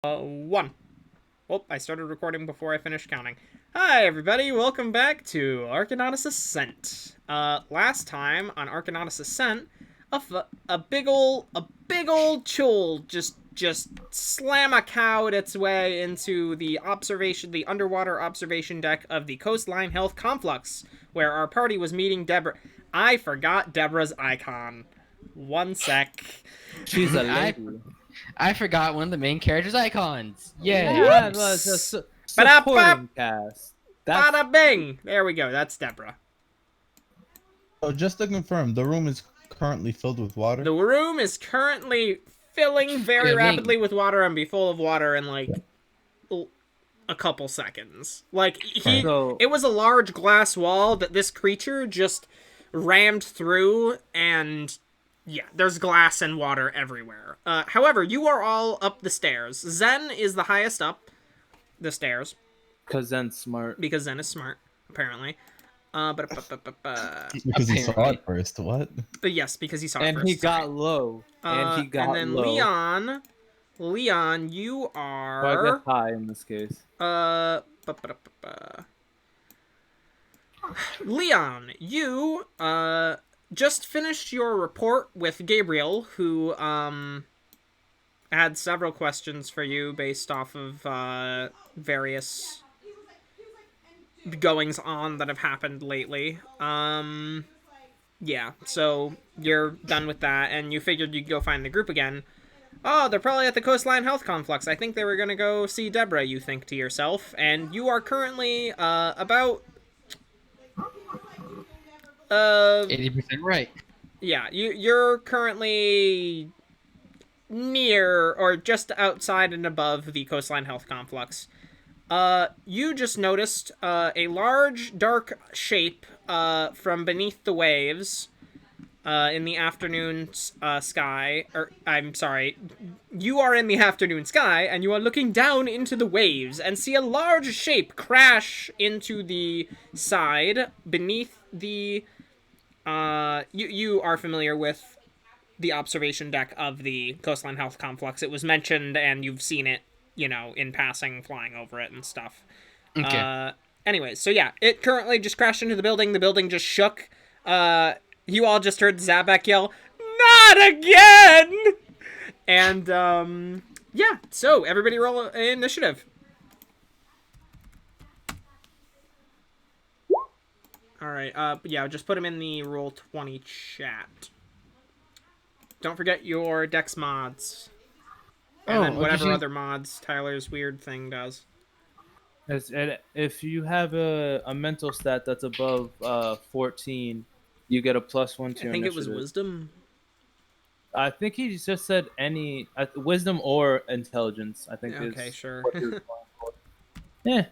One. Oh, I started recording before I finished counting. Hi, everybody. Welcome back to Arcanautus Ascent. Last time on Arcanautus Ascent, a big ol' Chuul just slam-a-cowed its way into the underwater observation deck of the Coastline Health Conflux, where our party was meeting Deborah. I forgot Deborah's icon. One sec. She's a lady. I forgot one of the main characters' icons. Yay! Yeah, it was a supporting cast. Bada bing! There we go. That's Deborah. So just to confirm, the room is currently filled with water? The room is currently filling very rapidly with water and be full of water in like a couple seconds. Like it was a large glass wall that this creature just rammed through, and yeah, there's glass and water everywhere. However, you are all up the stairs. Zen is the highest up the stairs. Because Zen's smart. Because Zen is smart, apparently. Because he saw it first, what? But yes, because he saw it first. And he got low. And then low. Leon, you are... Well, I guess high in this case. Leon, you, just finished your report with Gabriel, who, had several questions for you based off of, various goings-on that have happened lately. Yeah, so you're done with that, and you figured you'd go find the group again. Oh, they're probably at the Coastline Health Conflux. I think they were gonna go see Deborah, you think to yourself, and you are currently, about... 80% right. Yeah, you're currently near or just outside and above the Coastline Health Complex. You just noticed a large dark shape from beneath the waves in the afternoon sky. Or I'm sorry, you are in the afternoon sky and you are looking down into the waves and see a large shape crash into the side beneath the you are familiar with the observation deck of the Coastline Health Complex. It was mentioned, and you've seen it, you know, in passing, flying over it and stuff. Okay. Anyways, so yeah, it currently just crashed into the building. The building just shook. You all just heard Zabak yell, "Not again!" And, yeah, so everybody roll initiative. Alright, yeah, just put him in the Roll20 chat. Don't forget your Dex mods. And then whatever other mods Tyler's weird thing does. If you have a mental stat that's above 14, you get a +1 to your initiative. I think it was Wisdom. I think he just said any... Wisdom or Intelligence, I think is... Okay, sure. Yeah.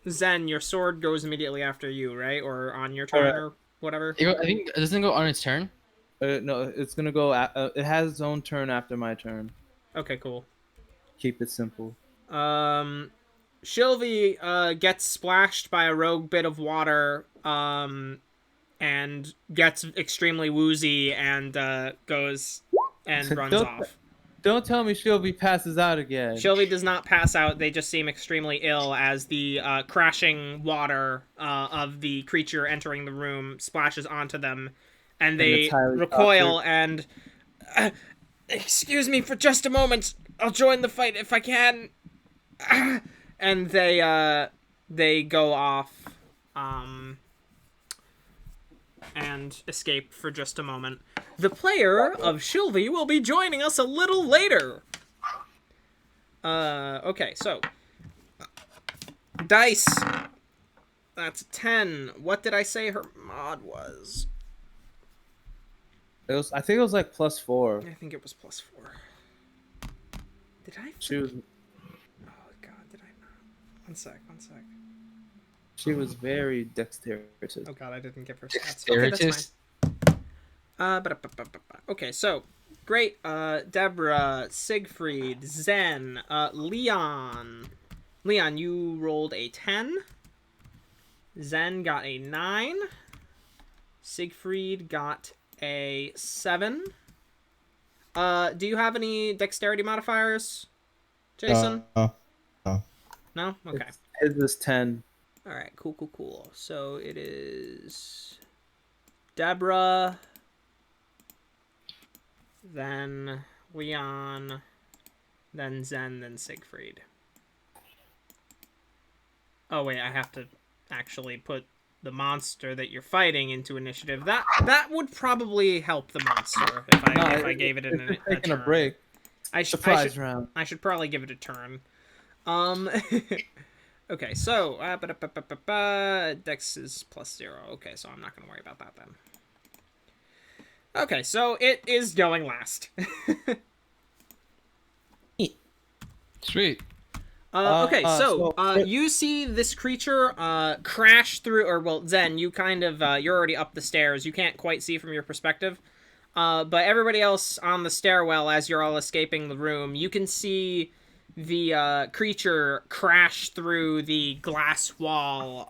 Zen, your sword goes immediately after you, right? Or on your turn or whatever? I think it doesn't go on its turn. No, it's gonna go... it has its own turn after my turn. Okay, cool. Keep it simple. Shylvie gets splashed by a rogue bit of water, and gets extremely woozy and goes and runs off. Don't tell me Shylvie passes out again. Shylvie does not pass out. They just seem extremely ill as the crashing water of the creature entering the room splashes onto them, and they recoil and... excuse me for just a moment. I'll join the fight if I can. And they go off and escape for just a moment. The player of Shylvie will be joining us a little later. Okay, so dice. That's a 10. What did I say her mod was? I think it was like +4. I think it was +4. Did I? She was... Oh god, did I not? One sec. She was very dexterous. Oh god, I didn't give her stats. Okay, that's fine. Okay, so great. Deborah, Siegfried, Zen, Leon. Leon, you rolled a 10. Zen got a 9. Siegfried got a 7. Do you have any dexterity modifiers, Jason? No? Okay. His is 10. Alright, cool. So it is Deborah, then Leon, then Zen, then Siegfried. Oh wait, I have to actually put the monster that you're fighting into initiative. That would probably help the monster if I gave it a Taking a turn. break. Surprise round. I should probably give it a turn. Okay, so Dex is +0. Okay, so I'm not gonna worry about that then. Okay, so it is going last. Sweet. You see this creature crash through, or well, Zen, you kind of you're already up the stairs. You can't quite see from your perspective, but everybody else on the stairwell, as you're all escaping the room, you can see the creature crash through the glass wall.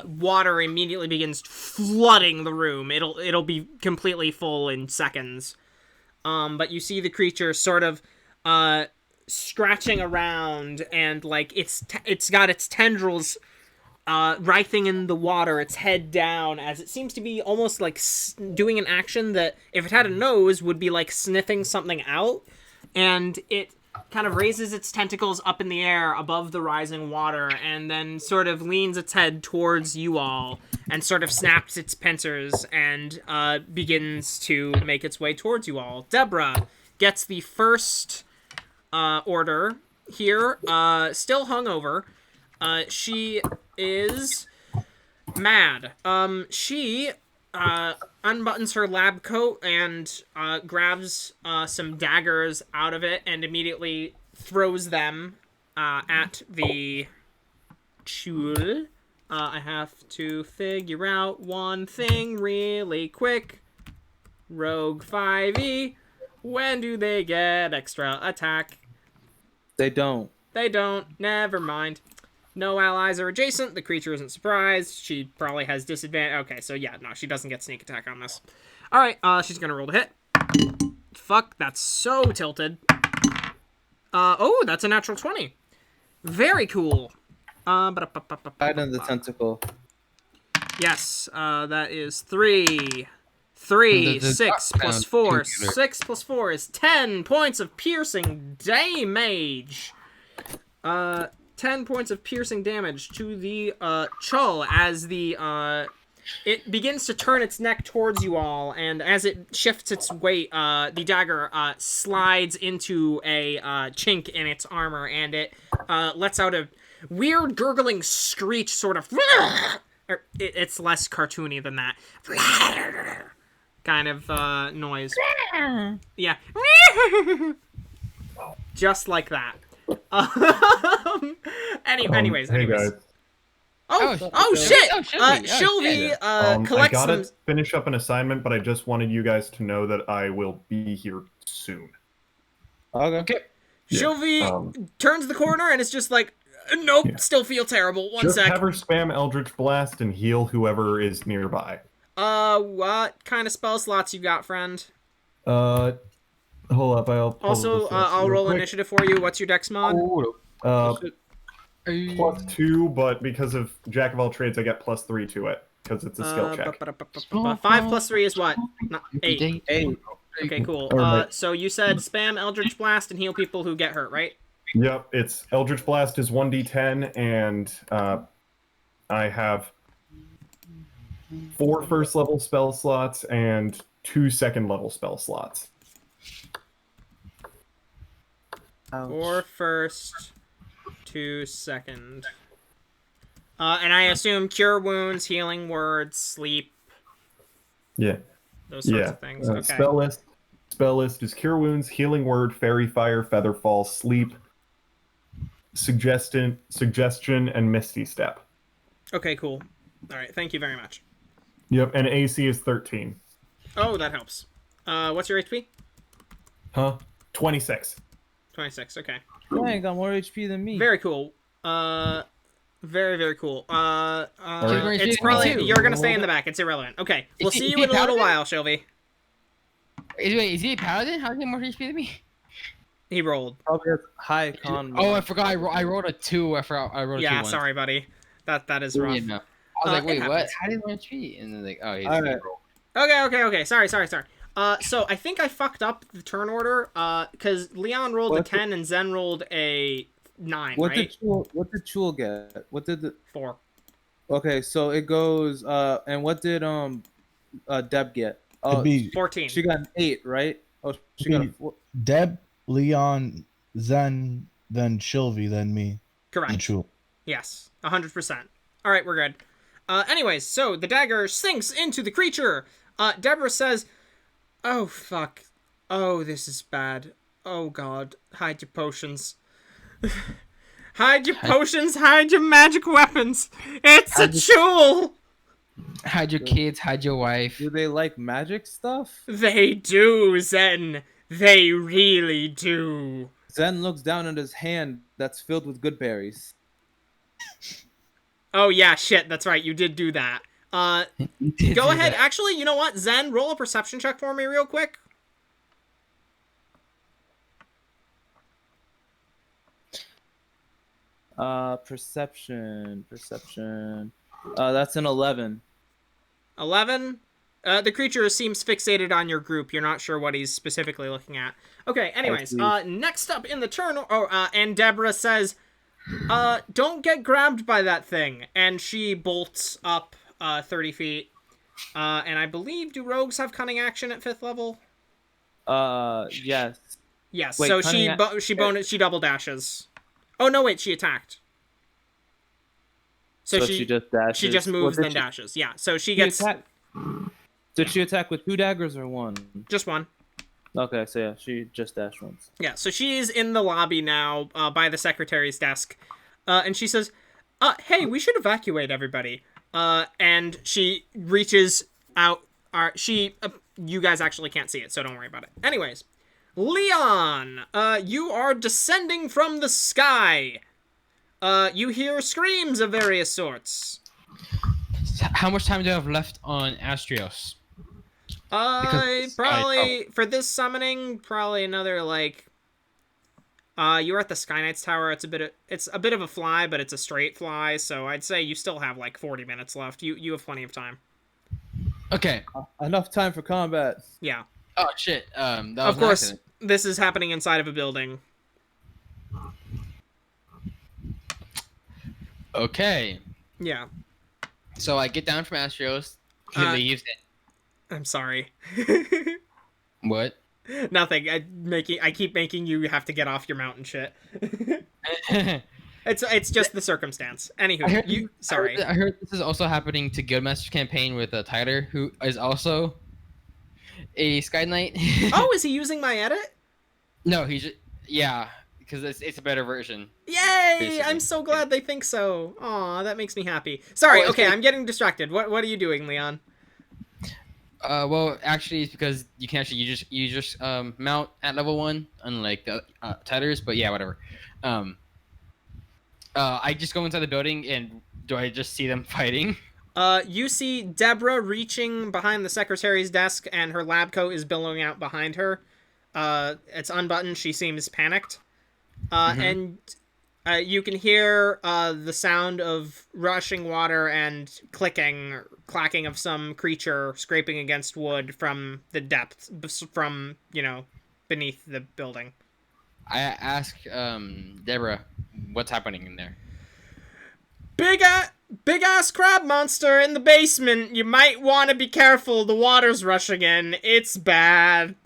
Water immediately begins flooding the room. It'll be completely full in seconds. But you see the creature sort of scratching around, and like it's got its tendrils writhing in the water, its head down, as it seems to be almost like doing an action that, if it had a nose, would be like sniffing something out, and it kind of raises its tentacles up in the air above the rising water, and then sort of leans its head towards you all, and sort of snaps its pincers, and begins to make its way towards you all. Deborah gets the first order here, still hungover. She is mad. She unbuttons her lab coat and grabs some daggers out of it and immediately throws them at the Chuul. I have to figure out one thing really quick. Rogue 5e. When do they get extra attack? They don't. They don't. Never mind. No allies are adjacent. The creature isn't surprised. She probably has disadvantage. Okay, so yeah, no, she doesn't get sneak attack on this. Alright, she's gonna roll to hit. Fuck, that's so tilted. Oh, that's a natural 20. Very cool. Right in the tentacle. Yes, that is 3. 6 plus 4. 6 plus 4 is 10 points of piercing damage. 10 points of piercing damage to the Chuul as the it begins to turn its neck towards you all, and as it shifts its weight, the dagger slides into a chink in its armor, and it lets out a weird gurgling screech, sort of. It's less cartoony than that. Kind of noise. Yeah. Just like that. Anyways. Guys. Oh shit! Shylvie collects I gotta some... finish up an assignment, but I just wanted you guys to know that I will be here soon. Okay. Shylvie turns the corner and it's just like, nope, still feel terrible. One just sec. Have her spam Eldritch Blast and heal whoever is nearby. What kind of spell slots you got, friend? Hold up, I'll roll initiative for you. What's your dex mod? +2, but because of Jack of all trades, I get +3 to it because it's a skill check. 5 plus 3 is what? 8. 8. Okay, cool. Right. So you said spam Eldritch Blast and heal people who get hurt, right? Yep, it's Eldritch Blast is 1d10, and I have 4 first level spell slots and 2 second level spell slots. 4 first, 2 second. And I assume cure wounds, healing words, sleep. Yeah. Those sorts of things. Okay. Spell list is cure wounds, healing word, fairy fire, feather fall, sleep, suggestion, and misty step. Okay, cool. All right, thank you very much. Yep, and AC is 13. Oh, that helps. What's your HP? 26. 26. Okay. Yeah, you got more HP than me. Very cool. Very, very cool. Right. It's probably you're gonna stay in the back. It's irrelevant. Okay, we'll see you in a little while, Shylvie. Wait, is he a paladin? How does he have more HP than me? He rolled. Probably has high con. Oh, I forgot. I rolled a 2. I forgot. I rolled a 2 Yeah, once. sorry, buddy. That is rough. Yeah, no. I was like, it wait, what? happens. How did he have HP? And then like, oh, he's All right. Okay. Sorry. So I think I fucked up the turn order. Because Leon rolled a 10 and Zen rolled a 9. What right? did Chuul get? What did the? 4. Okay, so it goes. And what did Deb get? It'd Oh, be 14. she got an 8, right? Oh, she got a 4. Deb, Leon, Zen, then Shylvie, then me, Correct. and Chuul. Yes, 100%. All right, we're good. Anyways, so the dagger sinks into the creature. Deborah says, "Oh fuck. Oh, this is bad. Oh god. Hide your potions. Hide your potions. Hide your magic weapons. It's a Chuul." Hide your kids. Hide your wife. Do they like magic stuff? They do, Zen. They really do. Zen looks down at his hand that's filled with good berries. Oh yeah, shit. That's right. You did do that. You did Go do ahead. that. Actually, you know what? Zen, roll a perception check for me real quick. Perception. That's an 11. 11. The creature seems fixated on your group. You're not sure what he's specifically looking at. Okay, anyways, next up in the turn, and Deborah says, don't get grabbed by that thing. And she bolts up 30 feet. And I believe, do rogues have cunning action at 5th level? Yes. Yes, Wait, so cunning she double dashes. Oh, no, wait, she attacked. So she just dashes. She just moves, Well, then dashes. Yeah, so she She gets Did she attack with 2 daggers or 1? just one. Okay, so yeah, she just dashed once. Yeah, so she's in the lobby now by the secretary's desk. And she says, hey, we should evacuate everybody. And she reaches out. You guys actually can't see it, so don't worry about it. Anyways, Leon, you are descending from the sky. You hear screams of various sorts. How much time do I have left on Astrios? Probably for this summoning, probably another like. You're at the Sky Knight's tower. It's a bit of a fly, but it's a straight fly. So I'd say you still have like 40 minutes left. You have plenty of time. Okay. Enough time for combat. Yeah. Oh shit. That was Of an course, accident. this is happening inside of a building. Okay. Yeah. So I get down from Astrios. He leaves. I'm sorry. What? Nothing. I keep making you have to get off your mountain shit. It's just the circumstance. Anywho, sorry. I heard this is also happening to Guildmaster's campaign with Tyler, who is also a Sky Knight. Oh, is he using my edit? No, he's just, yeah, because it's a better version. Yay! Basically. I'm so glad they think so. Aw, that makes me happy. Sorry, Well, okay, like- I'm getting distracted. What are you doing, Leon? Well, actually, it's because you can actually you just mount at level 1, unlike the Tyler's. But yeah, whatever. I just go inside the building, and do I just see them fighting? You see Deborah reaching behind the secretary's desk, and her lab coat is billowing out behind her. It's unbuttoned. She seems panicked. And you can hear the sound of rushing water and clacking of some creature scraping against wood from the depths, from, beneath the building. I ask Deborah, what's happening in there? Big ass crab monster in the basement. You might want to be careful. The water's rushing in. It's bad.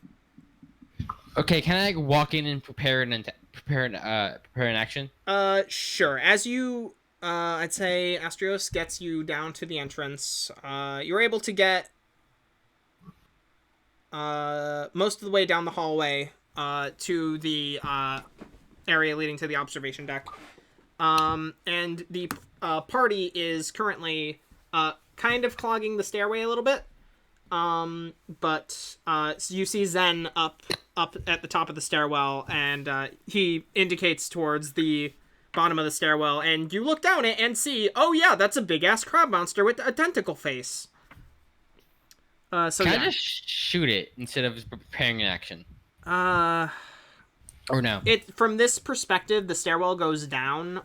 Okay, can I walk in and prepare an action? Sure. As you, I'd say Astrios gets you down to the entrance. You're able to get most of the way down the hallway to the area leading to the observation deck. And the party is currently kind of clogging the stairway a little bit. But you see Zen up at the top of the stairwell, and he indicates towards the bottom of the stairwell, and you look down it and see, oh yeah, that's a big ass crab monster with a tentacle face. So Can I yeah. just shoot it instead of preparing an action? Uh, Or no? from this perspective, the stairwell goes down.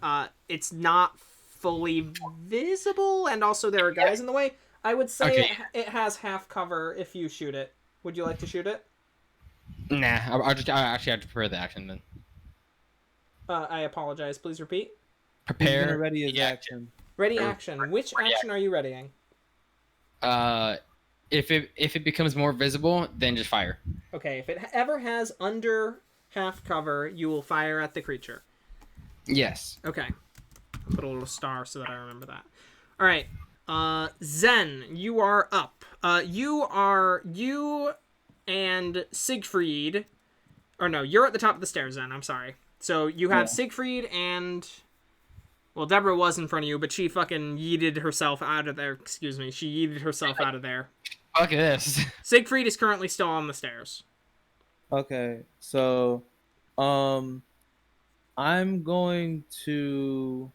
It's not fully visible, and also there are guys in the way. I would say Okay. it has half cover if you shoot it. Would you like to shoot it? Nah, I'll actually have to prepare the action then. I apologize. Please repeat. He's Prepare gonna ready his the action. Ready Or- action. Which action are you readying? If it becomes more visible, then just fire. Okay, if it ever has under half cover, you will fire at the creature. Yes. Okay. I'll put a little star so that I remember that. All right. Zen, you are up. You and Siegfried, or no, you're at the top of the stairs, Zen. I'm sorry. So you have Siegfried and, well, Deborah was in front of you, but she fucking yeeted herself out of there. Excuse me. She yeeted herself out of there. Fuck this. Siegfried is currently still on the stairs. Okay, so, I'm going to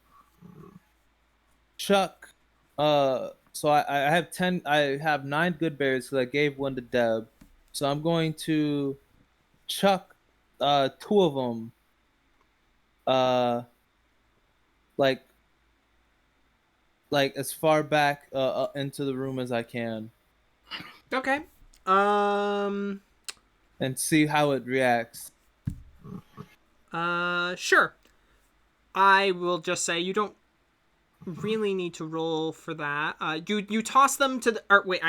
chuck. So I have 10. I have 9 good berries because I gave one to Deb. So I'm going to chuck 2 of them. Like as far back into the room as I can, Okay. and see how it reacts. Sure. I will just say you don't really need to roll for that. You toss them to the. Or wait,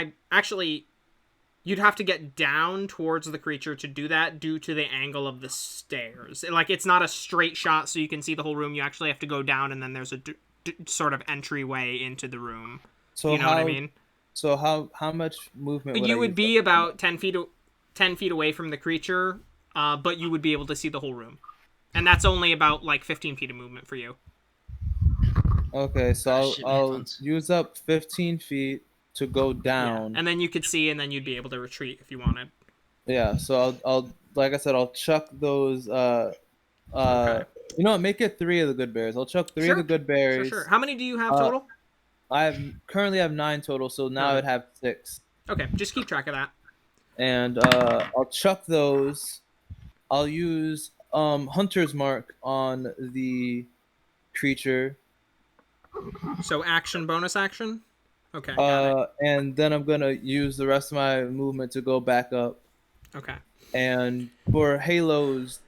you'd have to get down towards the creature to do that due to the angle of the stairs. Like, it's not a straight shot, so you can see the whole room. You actually have to go down, and then there's a sort of entryway into the room. So You know what I mean? So how much movement would You I would use? be about 10 feet away from the creature, but you would be able to see the whole room. And that's only about, like, 15 feet of movement for you. Okay, so Shit, my I'll headphones. use up 15 feet to go Yeah. down. And then you could see, and then you'd be able to retreat if you wanted. Yeah, so I'll like I said, I'll chuck those. Okay. You know what? Make it 3 of the good berries. I'll chuck 3 Sure. of the good Sure, berries. sure. How many do you have Uh, total? Currently have 9 total, so now Nine. I'd have 6. Okay, just keep track of that. And I'll chuck those. I'll use Hunter's Mark on the creature. So action, bonus action? Okay, got it. And then I'm gonna use the rest of my movement to go back up. Okay. And for Halo's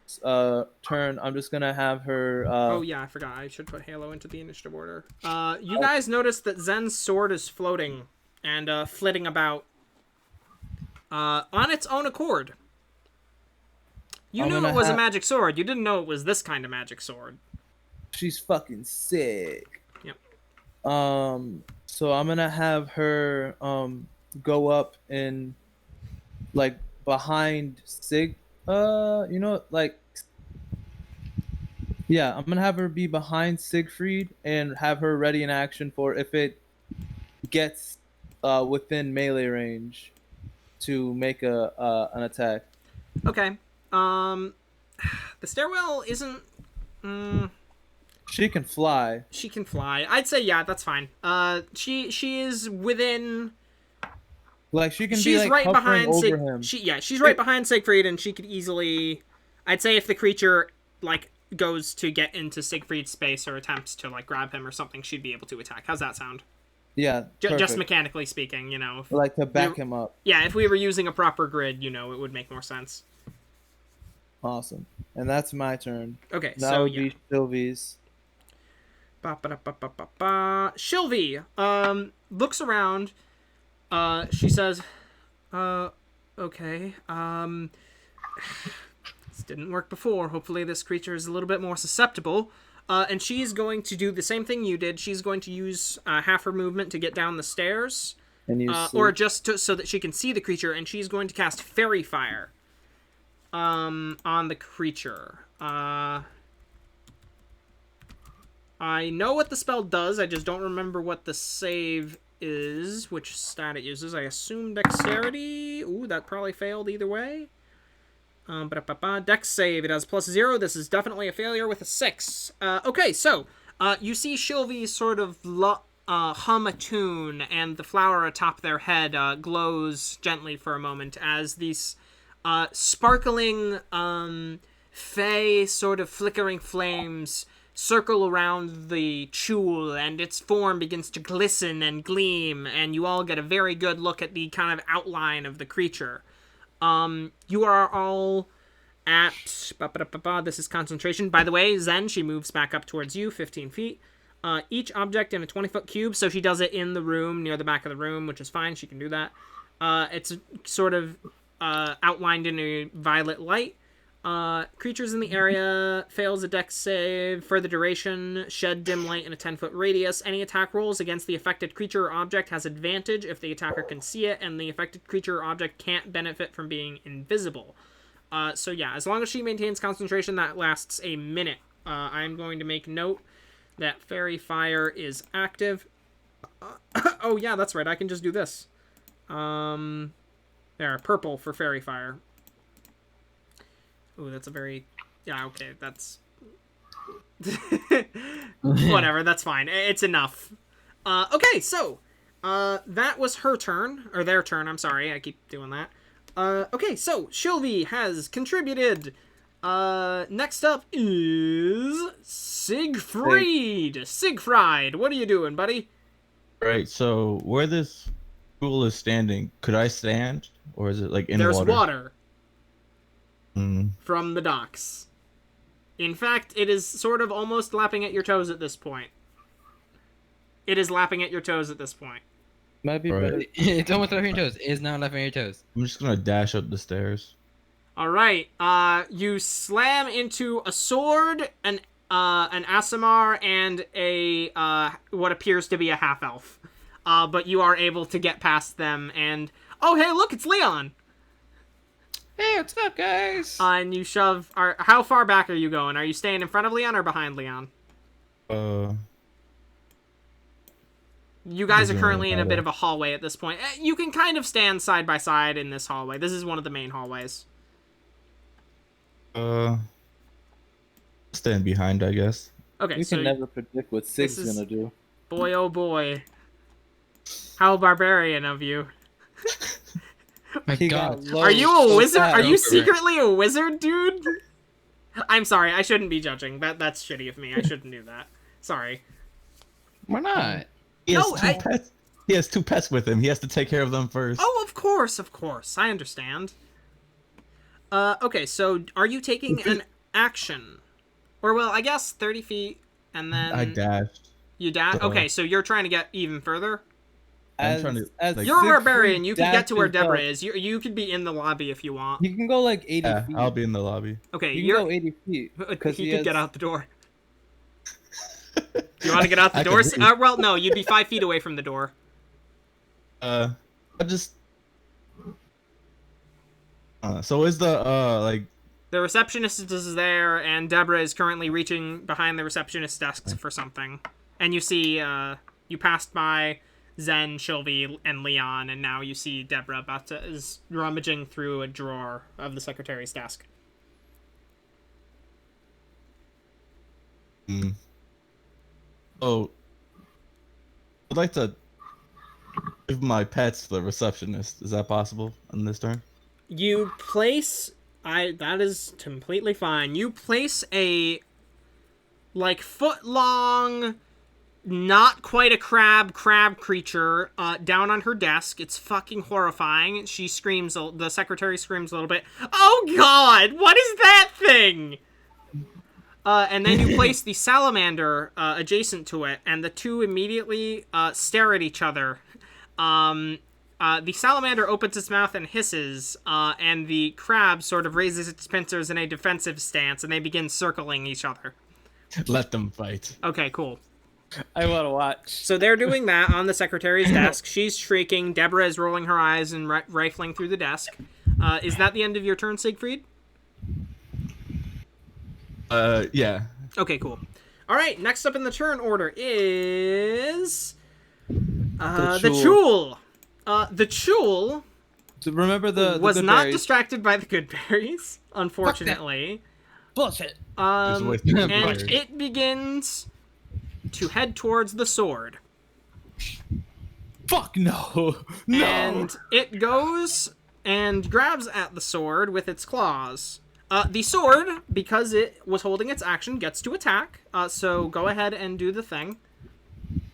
turn, I'm just gonna have her. Oh yeah, I forgot. I should put Halo into the initiative order. You guys notice that Zen's sword is floating and flitting about on its own accord. You I'm knew gonna it was a have- magic sword. You didn't know it was this kind of magic sword. She's fucking sick. Yep. So I'm gonna have her go up and like behind Sig. You know, like. Yeah, I'm gonna have her be behind Siegfried and have her ready in action for if it gets within melee range to make an attack. Okay. The stairwell isn't. She can fly. She can fly. I'd say yeah, that's fine. She is within. Like she can She's be like right hovering behind over him. she's right behind Siegfried, and she could easily. I'd say if the creature like goes to get into Siegfried's space or attempts to like grab him or something, she'd be able to attack. How's that sound? Yeah, Just perfect. mechanically speaking, you know. Like to back him up. Yeah, if we were using a proper grid, you know, it would make more sense. Awesome. And that's my turn. Okay, That so would yeah. be Shylvie's. Shylvie looks around. She says, okay. This didn't work before. Hopefully this creature is a little bit more susceptible. And she's going to do the same thing you did. She's going to use half her movement to get down the stairs. And you Or just so that she can see the creature, and she's going to cast Fairy Fire on the creature. I know what the spell does, I just don't remember what the save is, which stat it uses. I assume Dexterity. Ooh, that probably failed either way. Dex save, it has +0. This is definitely a failure with a 6. Okay, so you see Shylvie sort of hum a tune, and the flower atop their head glows gently for a moment as these sparkling, fey sort of flickering flames circle around the Chuul, and its form begins to glisten and gleam, and you all get a very good look at the kind of outline of the creature. You are all at... This is concentration. By the way, Zen, she moves back up towards you, 15 feet. Each object in a 20-foot cube, so she does it in the room, near the back of the room, which is fine, she can do that. It's sort of outlined in a violet light. Creatures in the area fails a dex save for the duration, shed dim light in a 10-foot radius. Any attack rolls against the affected creature or object has advantage if the attacker can see it, and the affected creature or object can't benefit from being invisible. So yeah, as long as she maintains concentration, that lasts a minute. I'm going to make note that Fairy Fire is active. Oh yeah, that's right, I can just do this. There, purple for Fairy Fire. Ooh, that's a very... Yeah, okay, that's... Whatever, that's fine. It's enough. Okay, so, that was her turn. Or their turn, I'm sorry, I keep doing that. Okay, so, Shylvie has contributed. Next up is... Siegfried! Siegfried, what are you doing, buddy? Right, so where this pool is standing, could I stand? Or is it like in There's water? water. Mm. From the docks. In fact, it is sort of almost lapping at your toes at this point. It is lapping at your toes at this point. Might be Right. better. It's almost left on your toes. It is now left on your toes. I'm just gonna dash up the stairs. Alright, you slam into a sword, an Aasimar, and a, what appears to be a half-elf. But you are able to get past them, and... Oh, hey, look, it's Leon! Hey, what's up, guys? And you shove... How far back are you going? Are you staying in front of Leon or behind Leon? You guys are currently in a bit of a hallway at this point. You can kind of stand side by side in this hallway. This is one of the main hallways. Stand behind, I guess. Okay, You so... can never predict what Sig's this is- gonna do. Boy, oh boy. How barbarian of you. My He God. got low Are you a so wizard? Are fast. you secretly a wizard, dude? I'm sorry, I shouldn't be judging. That's shitty of me. I shouldn't do that. Sorry. Why not? He has No, two pets. He has two pets with him. He has to take care of them first. Oh, of course. I understand. Okay, so are you taking an action? Or, well, I guess 30 feet, and then... I dashed. You dash? Okay, so you're trying to get even further? I'm trying to, like- You're a Siegfried barbarian. You can get to where dashes Deborah up, is. You could be in the lobby if you want. You can go like 80 Yeah, feet. I'll be in the lobby. Okay, You can you're... go 80 feet. Because He could has... get out the door. You want to get out the I door? could move. Well, no, you'd be 5 feet away from the door. I just. So is the like? The receptionist is there, and Deborah is currently reaching behind the receptionist's desk for something. And you see, you passed by Zen, Shylvie, and Leon, and now you see Deborah is rummaging through a drawer of the secretary's desk. Oh, I'd like to give my pets to the receptionist. Is that possible on this turn? You place... that is completely fine. You place a, like, foot-long, not quite a crab creature, down on her desk. It's fucking horrifying. She screams, the secretary screams a little bit, "Oh god, what is that thing?" And then you place the salamander, adjacent to it, and the two immediately, stare at each other. The salamander opens its mouth and hisses, and the crab sort of raises its pincers in a defensive stance, and they begin circling each other. Let them fight. Okay, cool. I want to watch. So they're doing that on the secretary's desk. She's shrieking. Deborah is rolling her eyes and rifling through the desk. Is that the end of your turn, Siegfried? Yeah. Okay, cool. All right, next up in the turn order is... the Chuul. The Chuul So remember the was good not berries. distracted by the good berries, unfortunately. Bullshit. Just wasting And fire. it begins to head towards the sword. Fuck no. No. And it goes and grabs at the sword with its claws. The sword, because it was holding its action, gets to attack. So go ahead and do the thing.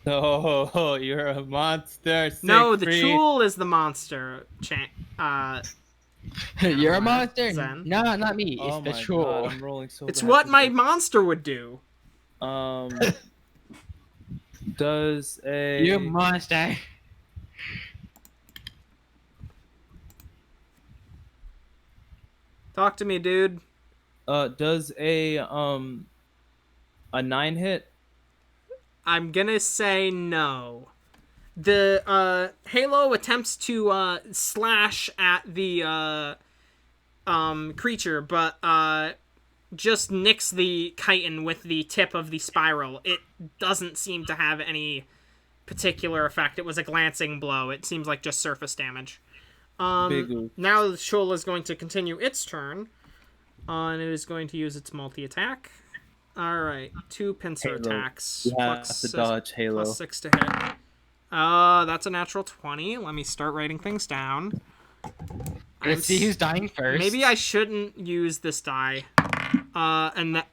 Oh, you're a monster. No, the Siegfried. Chuul is the monster. You're a monster. Zen. No, not me. Oh It's the my troll. God, I'm rolling so It's bad what my today. monster would do. Does a You monster. Talk to me, dude. does a 9 hit? I'm gonna say no. The Halo attempts to slash at the creature, but just nicks the chitin with the tip of the spiral. It doesn't seem to have any particular effect. It was a glancing blow. It seems like just surface damage. Big oof. Now the Shoal is going to continue its turn, and it is going to use its multi-attack. Alright, 2 pincer Halo. attacks. You have to dodge Halo. Plus 6 to hit. That's a natural 20. Let me start writing things down. Let's see who's dying first. Maybe I shouldn't use this die. And that...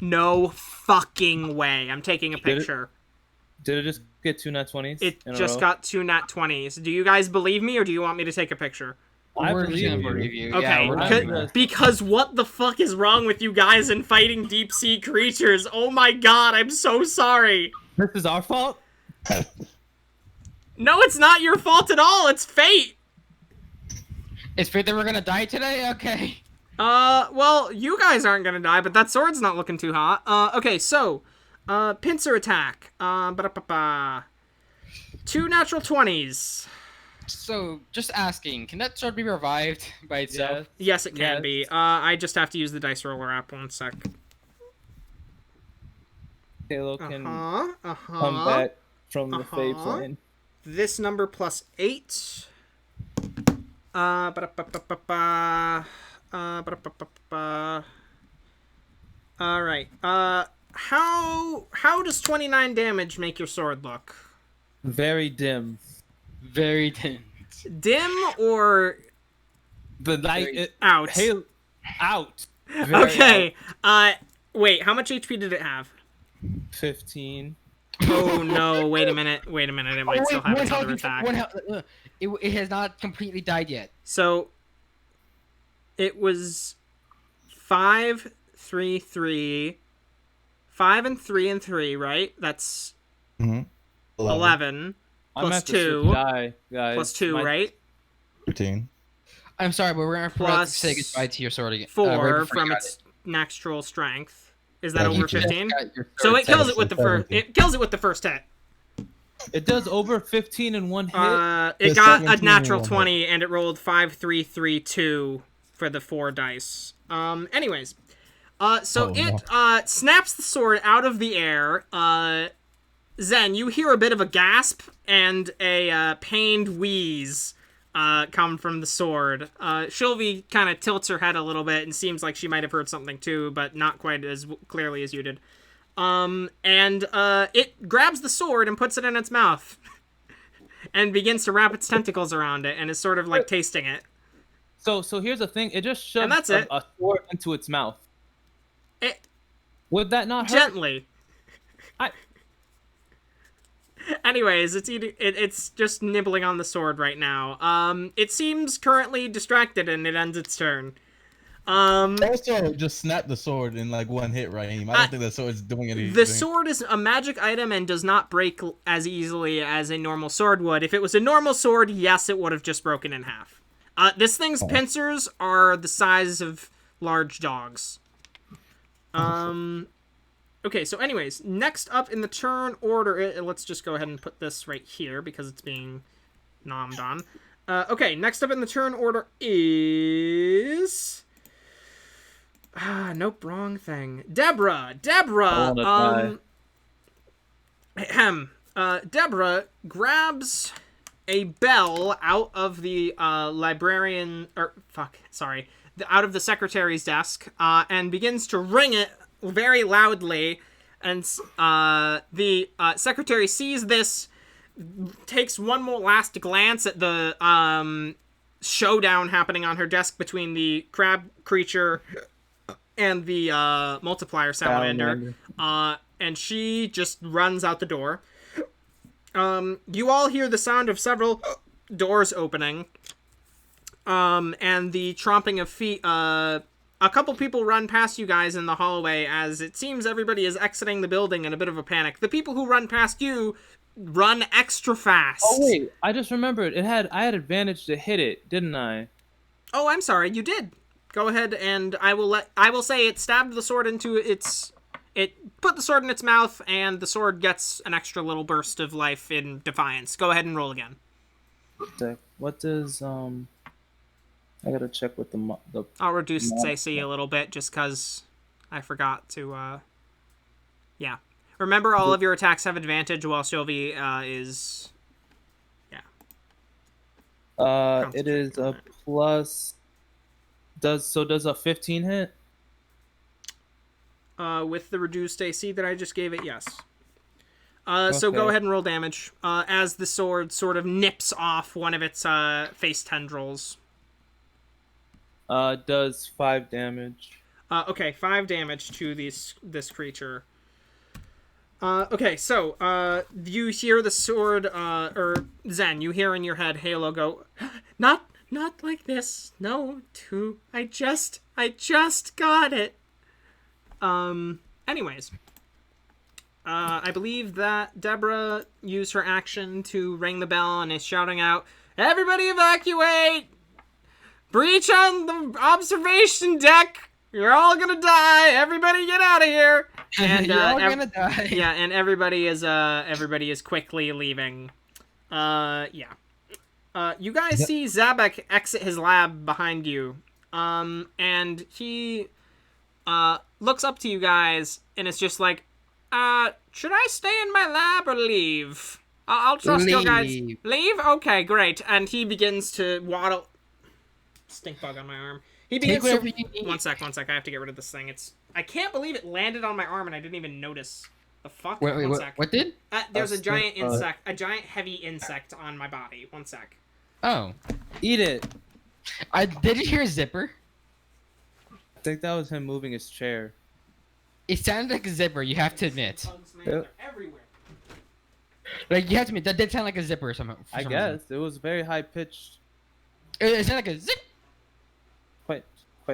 No fucking way. I'm taking a Did it? picture. Did it just get 2 nat 20s? It in a just row? got 2 nat 20s. Do you guys believe me, or do you want me to take a picture? I We're just gonna believe believe you. you. Okay, Yeah, we're not because- gonna- because what the fuck is wrong with you guys in fighting deep sea creatures? Oh my god, I'm so sorry. This is our fault? No, it's not your fault at all. It's fate. It's fate that we're gonna die today? Okay. Well, you guys aren't gonna die, but that sword's not looking too hot. Okay, so, pincer attack. Ba-da-ba-ba. 2 natural 20s. So, just asking, can that sword be revived by itself? Yes, it can Yes. be. I just have to use the dice roller app. 1 sec. Halo can come Uh-huh. back from the Fey Uh-huh. plane. This number plus 8. Ba-da-ba-ba-ba-ba. Ba-da-ba-ba-ba. All right. How does 29 damage make your sword look? Very dim. Very tense. Dim or The light. Very- It, out? Halo out. Very Okay. Wait. How much HP did it have? out. 15. Oh no! Wait a minute. It might still have its other attack. It has not completely died yet. So it was 5, 3, 3, 5 and 3 and 3, right? That's Mm-hmm. 11 I'm Plus at the 2. switch die, guys. plus 2, My- right? 13. I'm sorry, but we're gonna have to Plus say goodbye to your sword again. 4 right before from you got its natural strength. Is that Yeah, over you just 15? got your So sword it kills set. it with the first. It kills it with the first hit. It does over 15 in one hit. It The got a 17 natural will hit. 20, and it rolled 5, 3, 3, 2 for the 4 dice. Anyways, so Oh, it snaps the sword out of the air. Zen, you hear a bit of a gasp and a pained wheeze come from the sword. Shylvie kind of tilts her head a little bit and seems like she might have heard something too, but not quite as clearly as you did. And it grabs the sword and puts it in its mouth and begins to wrap its tentacles around it and is sort of like tasting it. So here's the thing. It just shoves And that's it. a sword into its mouth. It Would that not hurt? gently. I- Anyways, it's eating. It's just nibbling on the sword right now. It seems currently distracted, and it ends its turn. Also, just snap the sword in like one hit, Raheem. I don't think the sword's doing anything. The sword is a magic item and does not break as easily as a normal sword would. If it was a normal sword, yes, it would have just broken in half. This thing's pincers are the size of large dogs. Okay, so anyways, next up in the turn order, let's just go ahead and put this right here because it's being nommed on. Okay, next up in the turn order is... nope, wrong thing. Deborah! I Deborah grabs a bell out of the out of the secretary's desk, and begins to ring it very loudly, And the secretary sees this, takes one more last glance at the showdown happening on her desk between the crab creature and the multiplier salamander, and she just runs out the door. You all hear the sound of several doors opening, and the tromping of feet. A couple people run past you guys in the hallway as it seems everybody is exiting the building in a bit of a panic. The people who run past you run extra fast. Oh wait, I just remembered. I had advantage to hit it, didn't I? Oh, I'm sorry, you did. Go ahead, and I will say it stabbed the sword into its. It put the sword in its mouth, and the sword gets an extra little burst of life in defiance. Go ahead and roll again. What does I gotta check with the. I'll reduce its AC a little bit just because I forgot to. Yeah. Remember, all of your attacks have advantage while Shylvie is. Yeah. It is a plus. Does a 15 hit? With the reduced AC that I just gave it, yes. So go ahead and roll damage as the sword sort of nips off one of its face tendrils. Does 5 damage. Okay, 5 damage to this creature. Okay, so you hear the sword, or Zen, you hear in your head Halo go, not like this. No, I just got it. Anyways, I believe that Deborah used her action to ring the bell and is shouting out, "Everybody evacuate! Breach on the observation deck! You're all gonna die! Everybody get out of here!" And You're all gonna die. Yeah, and everybody is quickly leaving. Yeah. You guys see Zabek exit his lab behind you. And he looks up to you guys and it's just like, should I stay in my lab or leave? I'll trust you guys. Leave? Okay, great. And he begins to waddle. Stink bug on my arm. He begins to... One sec. I have to get rid of this thing. I can't believe it landed on my arm and I didn't even notice. The fuck? Wait, One sec. what did? There's a giant insect, a giant heavy insect on my body. One sec. Oh. Eat it. Did you hear a zipper? I think that was him moving his chair. It sounded like a zipper, you have to admit. Bugs, man, they're everywhere. Like, you have to admit, that did sound like a zipper somehow. I guess. It was very high pitched. It sounded like a zip. Quite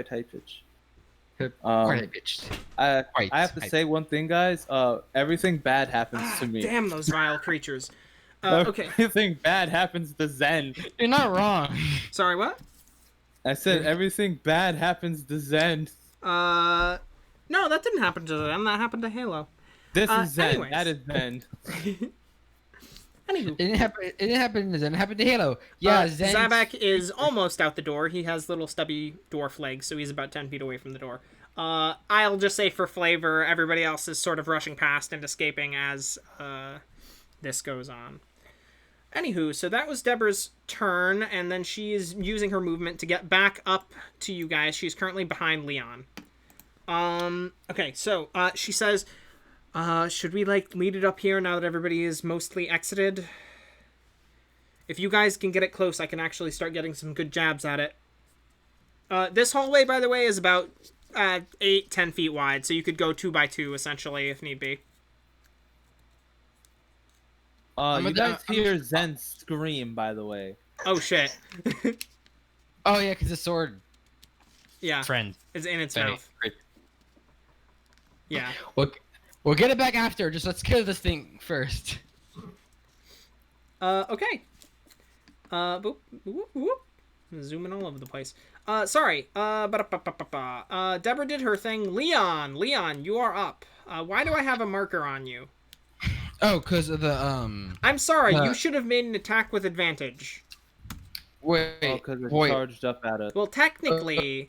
high pitched. Quite high pitched. I have to say one thing, guys. Everything bad happens to me. Damn those vile creatures. Okay. Everything bad happens to Zen. You're not wrong. Sorry, what? I said everything bad happens to Zen. No, that didn't happen to them. That happened to Halo. This is Zen. Anyways. That is Zen. Anywho. It didn't happen to Zen. It happened to Halo. Yeah, Zen. Zabak is almost out the door. He has little stubby dwarf legs, so he's about 10 feet away from the door. I'll just say for flavor, everybody else is sort of rushing past and escaping as this goes on. Anywho, so that was Deborah's turn, and then she is using her movement to get back up to you guys. She's currently behind Leon. Okay, so she says, should we lead it up here now that everybody is mostly exited? If you guys can get it close, I can actually start getting some good jabs at it. This hallway, by the way, is about 8-10 feet wide, so you could go 2 by 2 essentially if need be. You guys hear Zen scream, by the way. Oh shit. Oh yeah, because the sword. Yeah. Friend. Is in its Right. mouth. Right. Yeah. We'll get it back after. Just let's kill this thing first. Okay. Boop, whoop, whoop. I'm zooming all over the place. Sorry. Deborah did her thing. Leon, you are up. Why do I have a marker on you? Oh, because of the I'm sorry. You should have made an attack with advantage. Wait. Because it's charged up at it. Well, technically,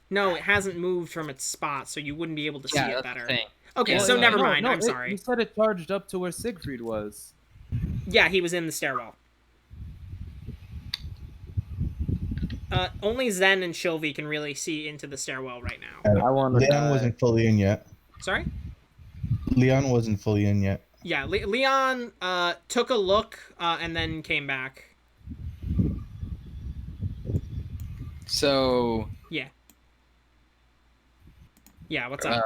no, it hasn't moved from its spot, so you wouldn't be able to see it better. Okay, Yeah, so no, never mind. I'm You sorry. said it charged up to where Siegfried was. Yeah, he was in the stairwell. Only Zen and Shylvie can really see into the stairwell right now. I want to. Leon wasn't fully in yet. Sorry? Leon wasn't fully in yet. Yeah, Leon took a look and then came back. So Yeah. Yeah, what's up?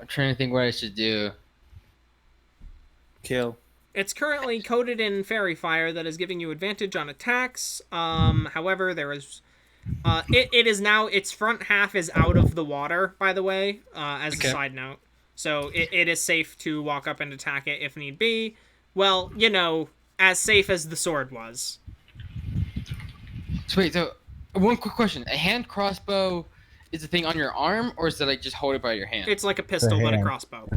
I'm trying to think what I should do. Kill. It's currently coated in fairy fire that is giving you advantage on attacks. However, there is it is now, its front half is out of the water, by the way, as a side note. So it is safe to walk up and attack it if need be. Well, you know, as safe as the sword was. So wait, so one quick question: a hand crossbow is the thing on your arm, or is it like just hold it by your hand? It's like a pistol, but a hand. crossbow.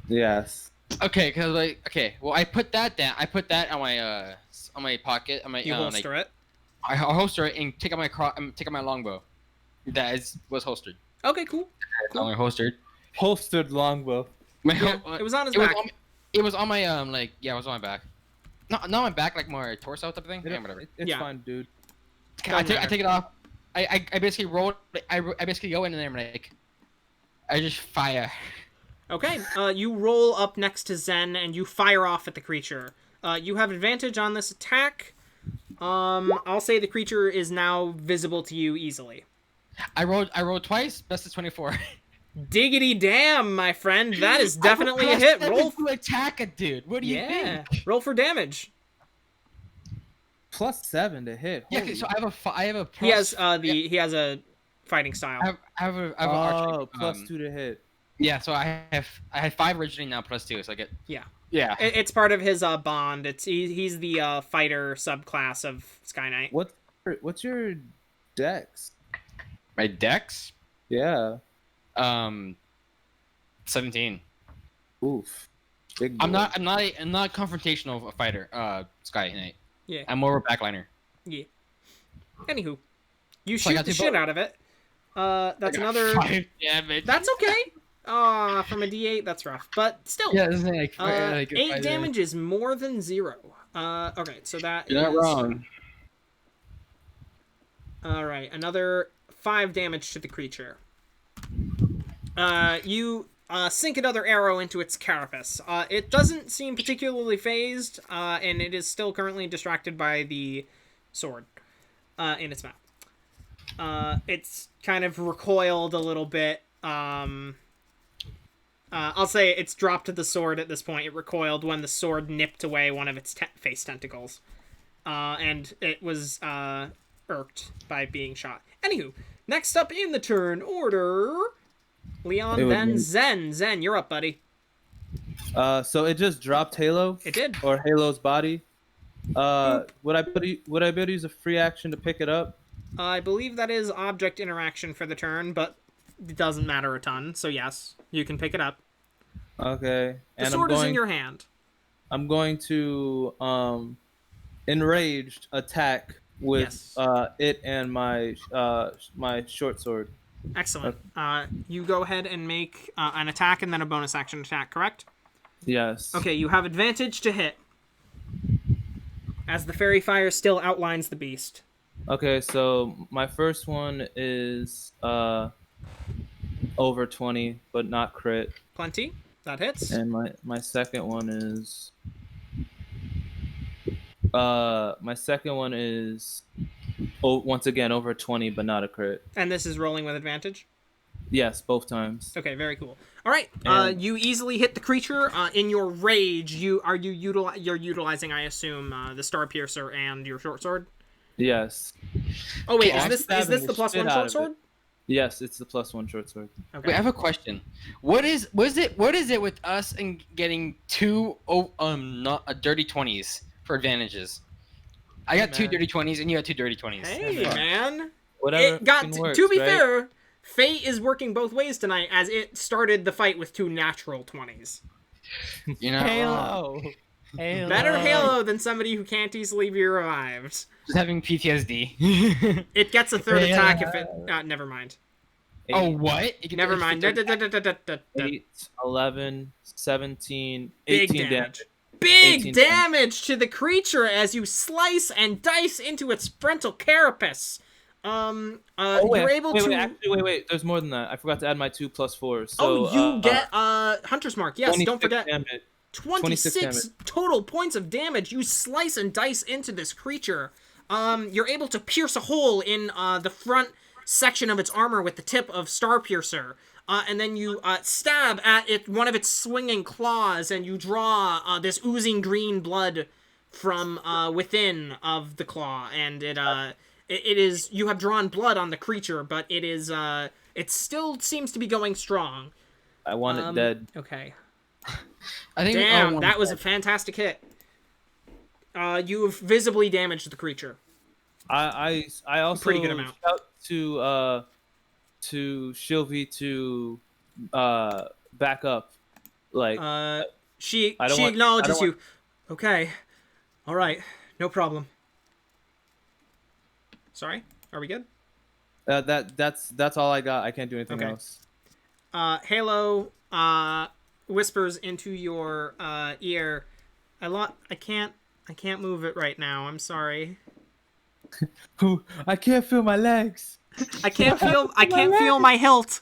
Yes. Okay, because like well, I put that down. I put that on my pocket. On my You holster it. I holster it and take out my longbow. That was holstered. Okay, cool. Only holstered. Holstered longbow. Yeah, it was on his back. It was on my it was on my back. Not my back, like my torso type of thing. Yeah, whatever. It's Yeah. fine, dude. I take it off. I basically roll. I basically go in there and like I just fire. Okay, you roll up next to Zen and you fire off at the creature. You have advantage on this attack. I'll say the creature is now visible to you easily. I rolled twice. Best is 24. Diggity damn, my friend. That is definitely a hit. Roll to attack a dude. What do you think? Roll for damage. +7 to hit. Yeah, Holy- so I have a plus, He has a fighting style. I have a archery, +2 to hit. Yeah, so I had 5 originally, now +2, so I get Yeah. It's part of his bond. He's the fighter subclass of Sky Knight. What's your dex? my dex. Yeah. 17. Oof. Big I'm boy. not a confrontational fighter. Sky Knight. Yeah. I'm more of a backliner. Yeah. Anywho, you So I shoot got the two shit bo- out of it. That's another. 5 damage. That's okay. From a D8, that's rough, but still. Yeah, this is like 8 5 damage is more than 0. Okay, so that You're not is- wrong. All right, another 5 damage to the creature. You sink another arrow into its carapace. It doesn't seem particularly phased, and it is still currently distracted by the sword in its mouth. It's kind of recoiled a little bit. I'll say it's dropped the sword at this point. It recoiled when the sword nipped away one of its face tentacles. And it was irked by being shot. Anywho, next up in the turn order, Leon, It would then be- Zen. Zen, you're up, buddy. So it just dropped Halo. It did. Or Halo's body. Would I be able to use a free action to pick it up? I believe that is object interaction for the turn, but it doesn't matter a ton. So yes, you can pick it up. Okay. The And sword is in your hand. I'm going to enraged attack with Yes. it and my my short sword. Excellent. You go ahead and make an attack and then a bonus action attack, correct? Yes. Okay, you have advantage to hit. As the fairy fire still outlines the beast. Okay, so my first one is over 20, but not crit. Plenty. That hits. And my second one is once again over 20, but not a crit. And this is rolling with advantage. Yes, both times. Okay, very cool. All right, And- you easily hit the creature. In your rage, you're utilizing, I assume, the Star Piercer and your short sword. Yes. Oh wait, Okay, is I'm this stabbing the the plus shit one out short of sword? Yes, it's the +1 short sword. Okay. Wait, I have a question. What is it with us and getting two not dirty 20s for advantages? I got two man. dirty 20s and you got two dirty 20s. Hey man, Whatever. it got fucking works, to be right? fair. Fate is working both ways tonight, as it started the fight with 2 natural 20s. You're not wrong. Halo. Halo. Better Halo than somebody who can't easily be revived. Just having PTSD. It gets a third attack if it. Never mind. Oh, what? It can Never do mind. extra- 8, 11, 17, Big 18 damage. 18 Big damage to the creature as you slice and dice into its frontal carapace. you're able to. Wait. There's more than that. I forgot to add my 2 + 4. So you get Hunter's Mark. Yes, don't forget. Damage. 26 total points of damage. You slice and dice into this creature. You're able to pierce a hole in the front section of its armor with the tip of Star Piercer. And then you stab at one of its swinging claws, and you draw this oozing green blood from within of the claw. And it is, you have drawn blood on the creature, but it still seems to be going strong. I want it dead. Okay. I think. Damn, that was a fantastic hit. You've visibly damaged the creature. I also Pretty good amount. Shout to Shylvie to back up. Like she acknowledges you. Okay. All right. No problem. Sorry. Are we good? That's all I got. I can't do anything Okay. else. Halo whispers into your ear. I can't move it right now. I'm sorry. I can't feel my legs. I can't feel my hilt.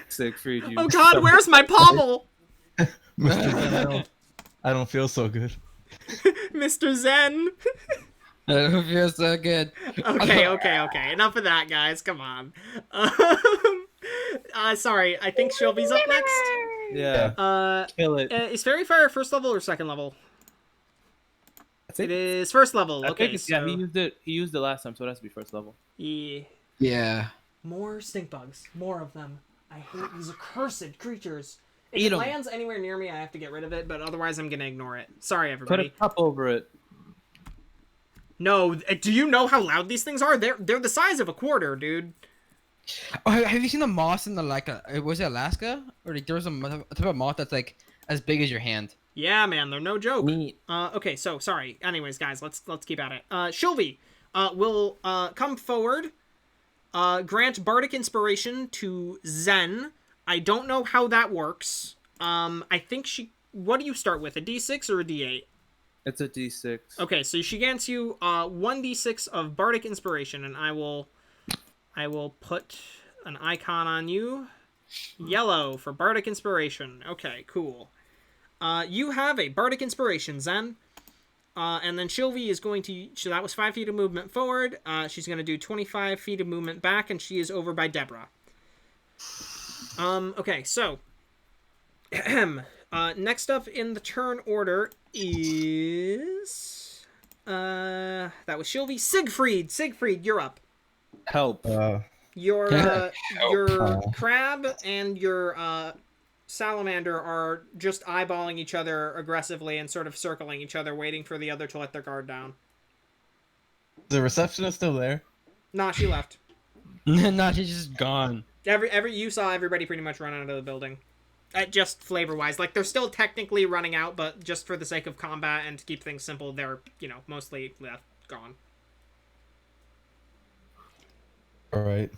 Siegfried, you. Oh God, where's my pommel? Mr. I don't feel so good. Mr. Zen. I don't feel so good. Okay. Enough of that, guys. Come on. Sorry. I think Shylvie's up next. Yeah. Kill it. Is Fairy Fire first level or second level? It is first level. Okay. Yeah, he used it last time, so it has to be first level. Yeah. Yeah. More stink bugs. More of them. I hate these accursed creatures. If Eat it 'em. lands anywhere near me, I have to get rid of it, but otherwise I'm gonna ignore it. Sorry, Put everybody. a cup over it. No, do you know how loud these things are? They're the size of a quarter, dude. Oh, have you seen the moss in the was it Alaska? Or like, there was a type of moth that's like as big as your hand. Yeah, man, they're no joke. Neat. Okay, so sorry. Anyways, guys, let's keep at it. Shylvie will come forward. Grant bardic inspiration to Zen. I don't know how that works. I think what do you start with? A D6 or a D8? It's a D6. Okay, so she grants you 1d6 of bardic inspiration, and I will put an icon on you. Yellow for bardic inspiration. Okay, cool. You have a bardic inspiration, Zen. And then Shylvie is going to... So that was 5 feet of movement forward. She's going to do 25 feet of movement back, and she is over by Deborah. Okay, so... next up in the turn order is... that was Shylvie. Siegfried, you're up. Help. Your crab and your salamander are just eyeballing each other aggressively and sort of circling each other, waiting for the other to let their guard down. The receptionist still there? Nah, she left. Nah, she's just gone. You saw everybody pretty much run out of the building. Just flavor-wise. Like, they're still technically running out, but just for the sake of combat and to keep things simple, they're, mostly gone. Alright.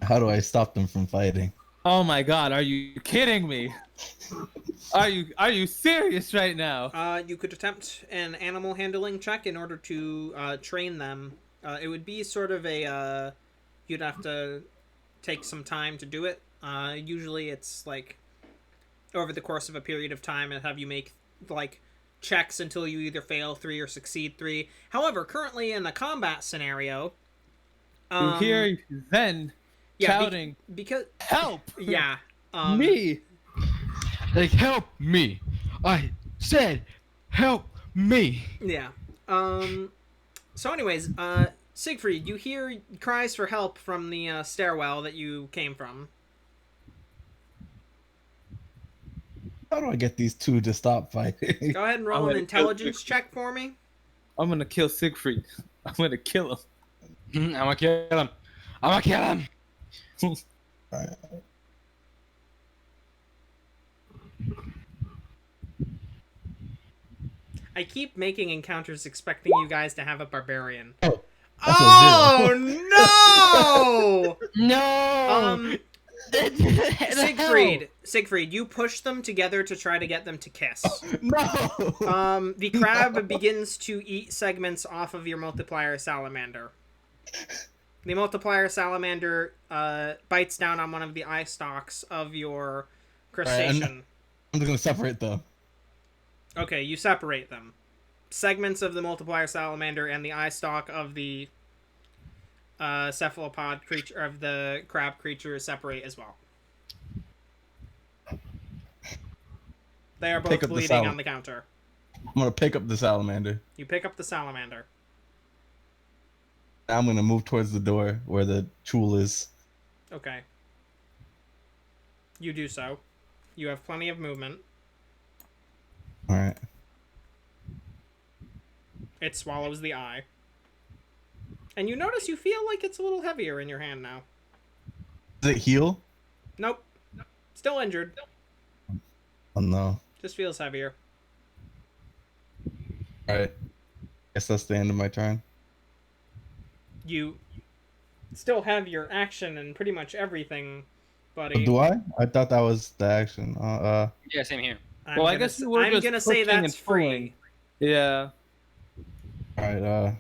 How do I stop them from fighting? Oh my God! Are you kidding me? Are you serious right now? You could attempt an animal handling check in order to train them. It would be sort of a you'd have to take some time to do it. Usually it's like over the course of a period of time and have you make like checks until you either fail 3 or succeed 3. However, currently in the combat scenario, you hear Zen shouting, because "Help! Yeah, Me!" Like, help me! I said, help me! Yeah. So anyways, Siegfried, you hear cries for help from the stairwell that you came from. How do I get these two to stop fighting? Go ahead and roll an intelligence check for me. I'm gonna kill Siegfried. I'm gonna kill him. I'm gonna kill him. I'm gonna kill him. Alright. I keep making encounters expecting you guys to have a barbarian. Oh, no! No! Siegfried, Siegfried, you push them together to try to get them to kiss. No. The crab begins to eat segments off of your multiplier salamander. The multiplier salamander bites down on one of the eye stalks of your crustacean. I'm just gonna separate them. Okay, you separate them. Segments of the multiplier salamander and the eye stalk of the cephalopod creature, of the crab creature, separate as well. They are both Pick up the bleeding on the counter. I'm gonna pick up the salamander. You pick up the salamander. I'm gonna move towards the door where the Chuul is. Okay. You do so. You have plenty of movement. All right. It swallows the eye. And you notice you feel like it's a little heavier in your hand now. Does it heal? Nope. Still injured. Oh no. Just feels heavier. All right. Guess that's the end of my turn. You still have your action and pretty much everything, buddy. Do I? I thought that was the action. Yeah, same here. Well, I guess we were I'm just gonna say pushing that's and pulling. free Yeah. All right.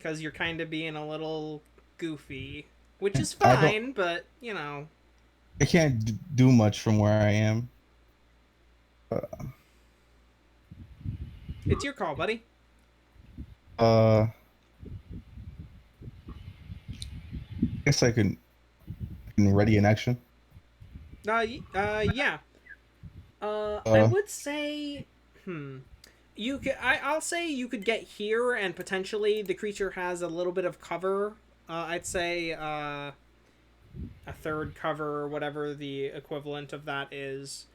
because you're kind of being a little goofy, which is I don't- fine, but you know. I can't do much from where I am. It's your call, buddy. Guess I can ready an action. Yeah. I would say, you could. I'll say you could get here, and potentially the creature has a little bit of cover. I'd say a third cover, or whatever the equivalent of that is,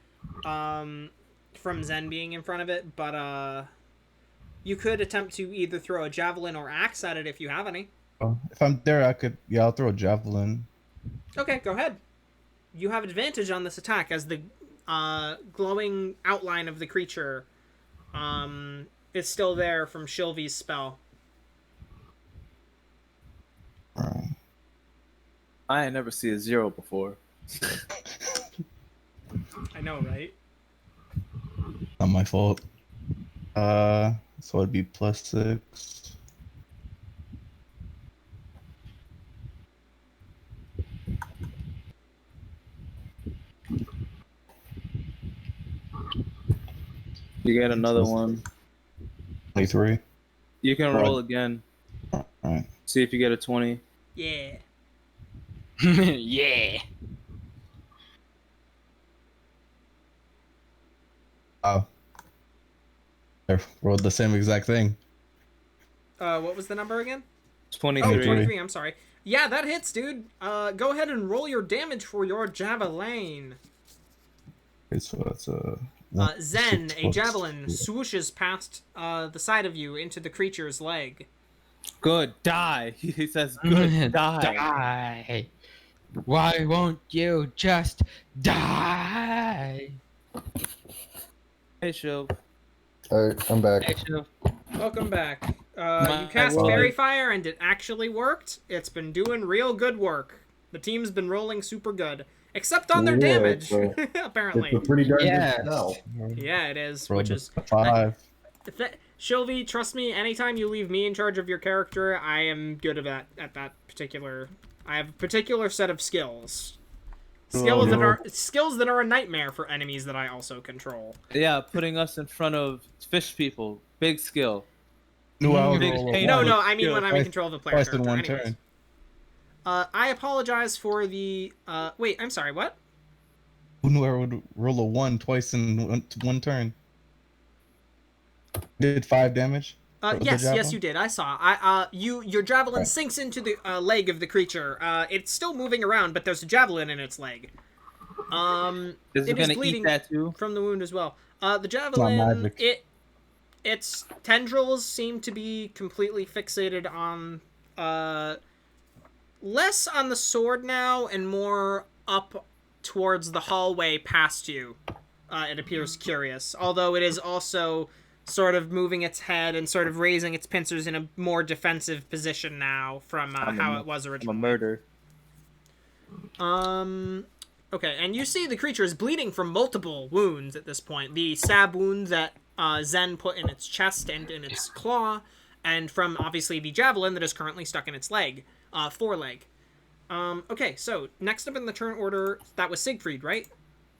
from Zen being in front of it. But you could attempt to either throw a javelin or axe at it if you have any. If I'm there, I could. Yeah, I'll throw a javelin. Okay, go ahead. You have advantage on this attack as the glowing outline of the creature is still there from Shylvie's spell. Alright. I ain't never see a 0 before. I know, right? Not my fault. So it'd be +6. You get another one. 23. You can roll again. Alright. See if you get a 20. Yeah. Yeah. Oh. I rolled the same exact thing. What was the number again? 23. Oh, 23, I'm sorry. Yeah, that hits, dude. Go ahead and roll your damage for your javelin. Okay, so that's a... Zen, 6 a plus javelin 2. swooshes past the side of you into the creature's leg. Good, die. He says, good, die. Die. Why won't you just die? Hey, Shiv. Alright, I'm back. Hey, Shiv. Welcome back. You My cast wallet. Fairy Fire and it actually worked. It's been doing real good work. The team's been rolling super good. Except on their Yeah, damage, it's apparently. It's a pretty darn Yes. good spell. Yeah, it is. Rolled Which is... a 5. Shylvie, trust me, anytime you leave me in charge of your character, I am good at that particular... I have a particular set of skills. Skills that are a nightmare for enemies that I also control. Yeah, putting us in front of fish people. Big skill. No, I would Big roll a pain. No, one. I mean when I'm in Twice- control of the player Twice in character. one Anyways. turn. I apologize for the... wait, I'm sorry, what? Who knew I would roll a 1 twice in one turn? Did 5 damage? With the Yes, javelin? you did. I saw. Your javelin Right. sinks into the leg of the creature. It's still moving around, but there's a javelin in its leg. Is it gonna eat bleeding that too? from the wound as well. The javelin, magic. its tendrils seem to be completely fixated on, less on the sword now and more up towards the hallway past you. It appears curious, although it is also sort of moving its head and sort of raising its pincers in a more defensive position now from how it was I'm a originally. murder. Okay, and you see the creature is bleeding from multiple wounds at this point. The stab wound that Zen put in its chest and in its claw, and from, obviously, the javelin that is currently stuck in its leg, foreleg. Okay, so, next up in the turn order, that was Siegfried, right?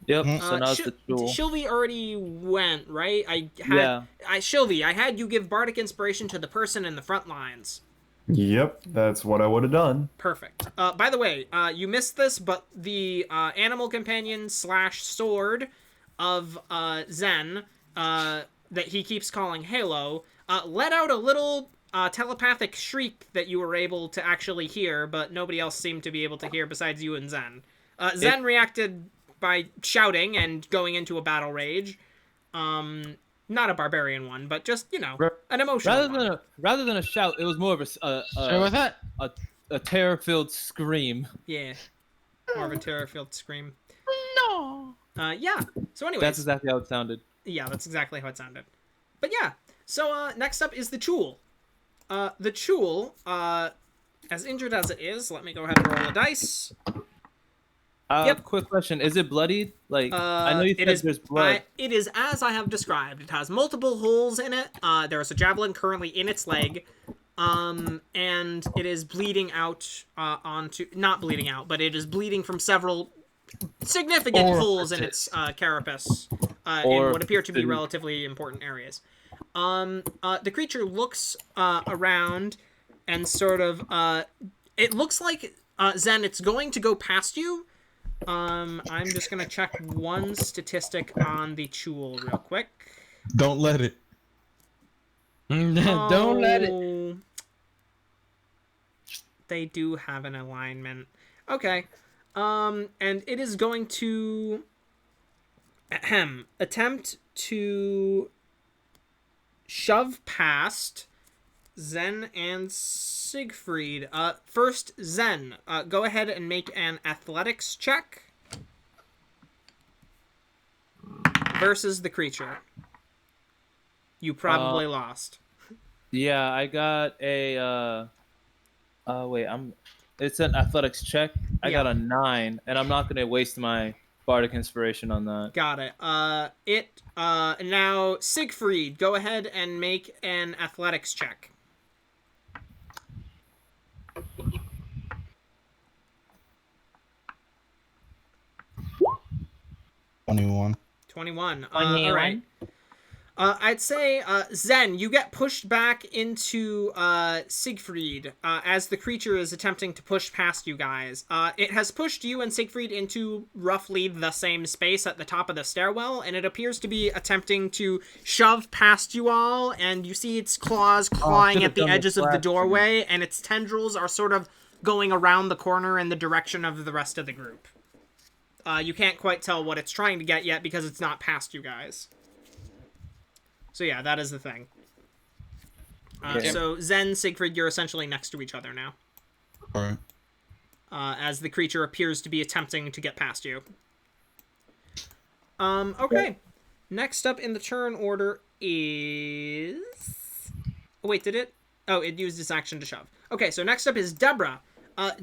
Yep. So now it's the Chuul. Shylvie already went, right? Yeah. Shylvie, I had you give bardic inspiration to the person in the front lines. Yep, that's what I would have done. Perfect. By the way, you missed this, but the animal companion / sword of Zen, that he keeps calling Halo, let out a little telepathic shriek that you were able to actually hear, but nobody else seemed to be able to hear besides you and Zen. Zen reacted by shouting and going into a battle rage. Not a barbarian one, but just, you know, an emotional one. Rather than a shout, it was more of Sorry, what's that? a terror-filled scream. Yeah. More of a terror-filled scream. No. Yeah. So anyways. That's exactly how it sounded. Yeah, that's exactly how it sounded. But yeah. So next up is the Chuul. The Chuul, as injured as it is, let me go ahead and roll a dice. Yep. Quick question: is it bloodied? Like I know you said there's blood. It is as I have described. It has multiple holes in it. There is a javelin currently in its leg, and it is bleeding out not bleeding out, but it is bleeding from several significant holes in its carapace in what appear to be relatively important areas. The creature looks around and sort of it looks like Zen, it's going to go past you. I'm just gonna check one statistic on the Chuul real quick. Don't let it. Don't let it. They do have an alignment. Okay. And it is going to attempt to shove past Zen and Siegfried. First, Zen, go ahead and make an athletics check versus the creature. You probably lost. Yeah, I got a. It's an athletics check. I got a 9, and I'm not gonna waste my bardic inspiration on that. Got it. Now Siegfried, go ahead and make an athletics check. 21. 21. All right. I'd say, Zen, you get pushed back into Siegfried as the creature is attempting to push past you guys. It has pushed you and Siegfried into roughly the same space at the top of the stairwell, and it appears to be attempting to shove past you all, and you see its claws clawing at the edges of the doorway, and its tendrils are sort of going around the corner in the direction of the rest of the group. You can't quite tell what it's trying to get yet because it's not past you guys. So yeah, that is the thing. So Zen, Siegfried, you're essentially next to each other now. Alright. As the creature appears to be attempting to get past you. Okay. Next up in the turn order is... Oh, wait, did it? Oh, it used its action to shove. Okay, so next up is Deborah.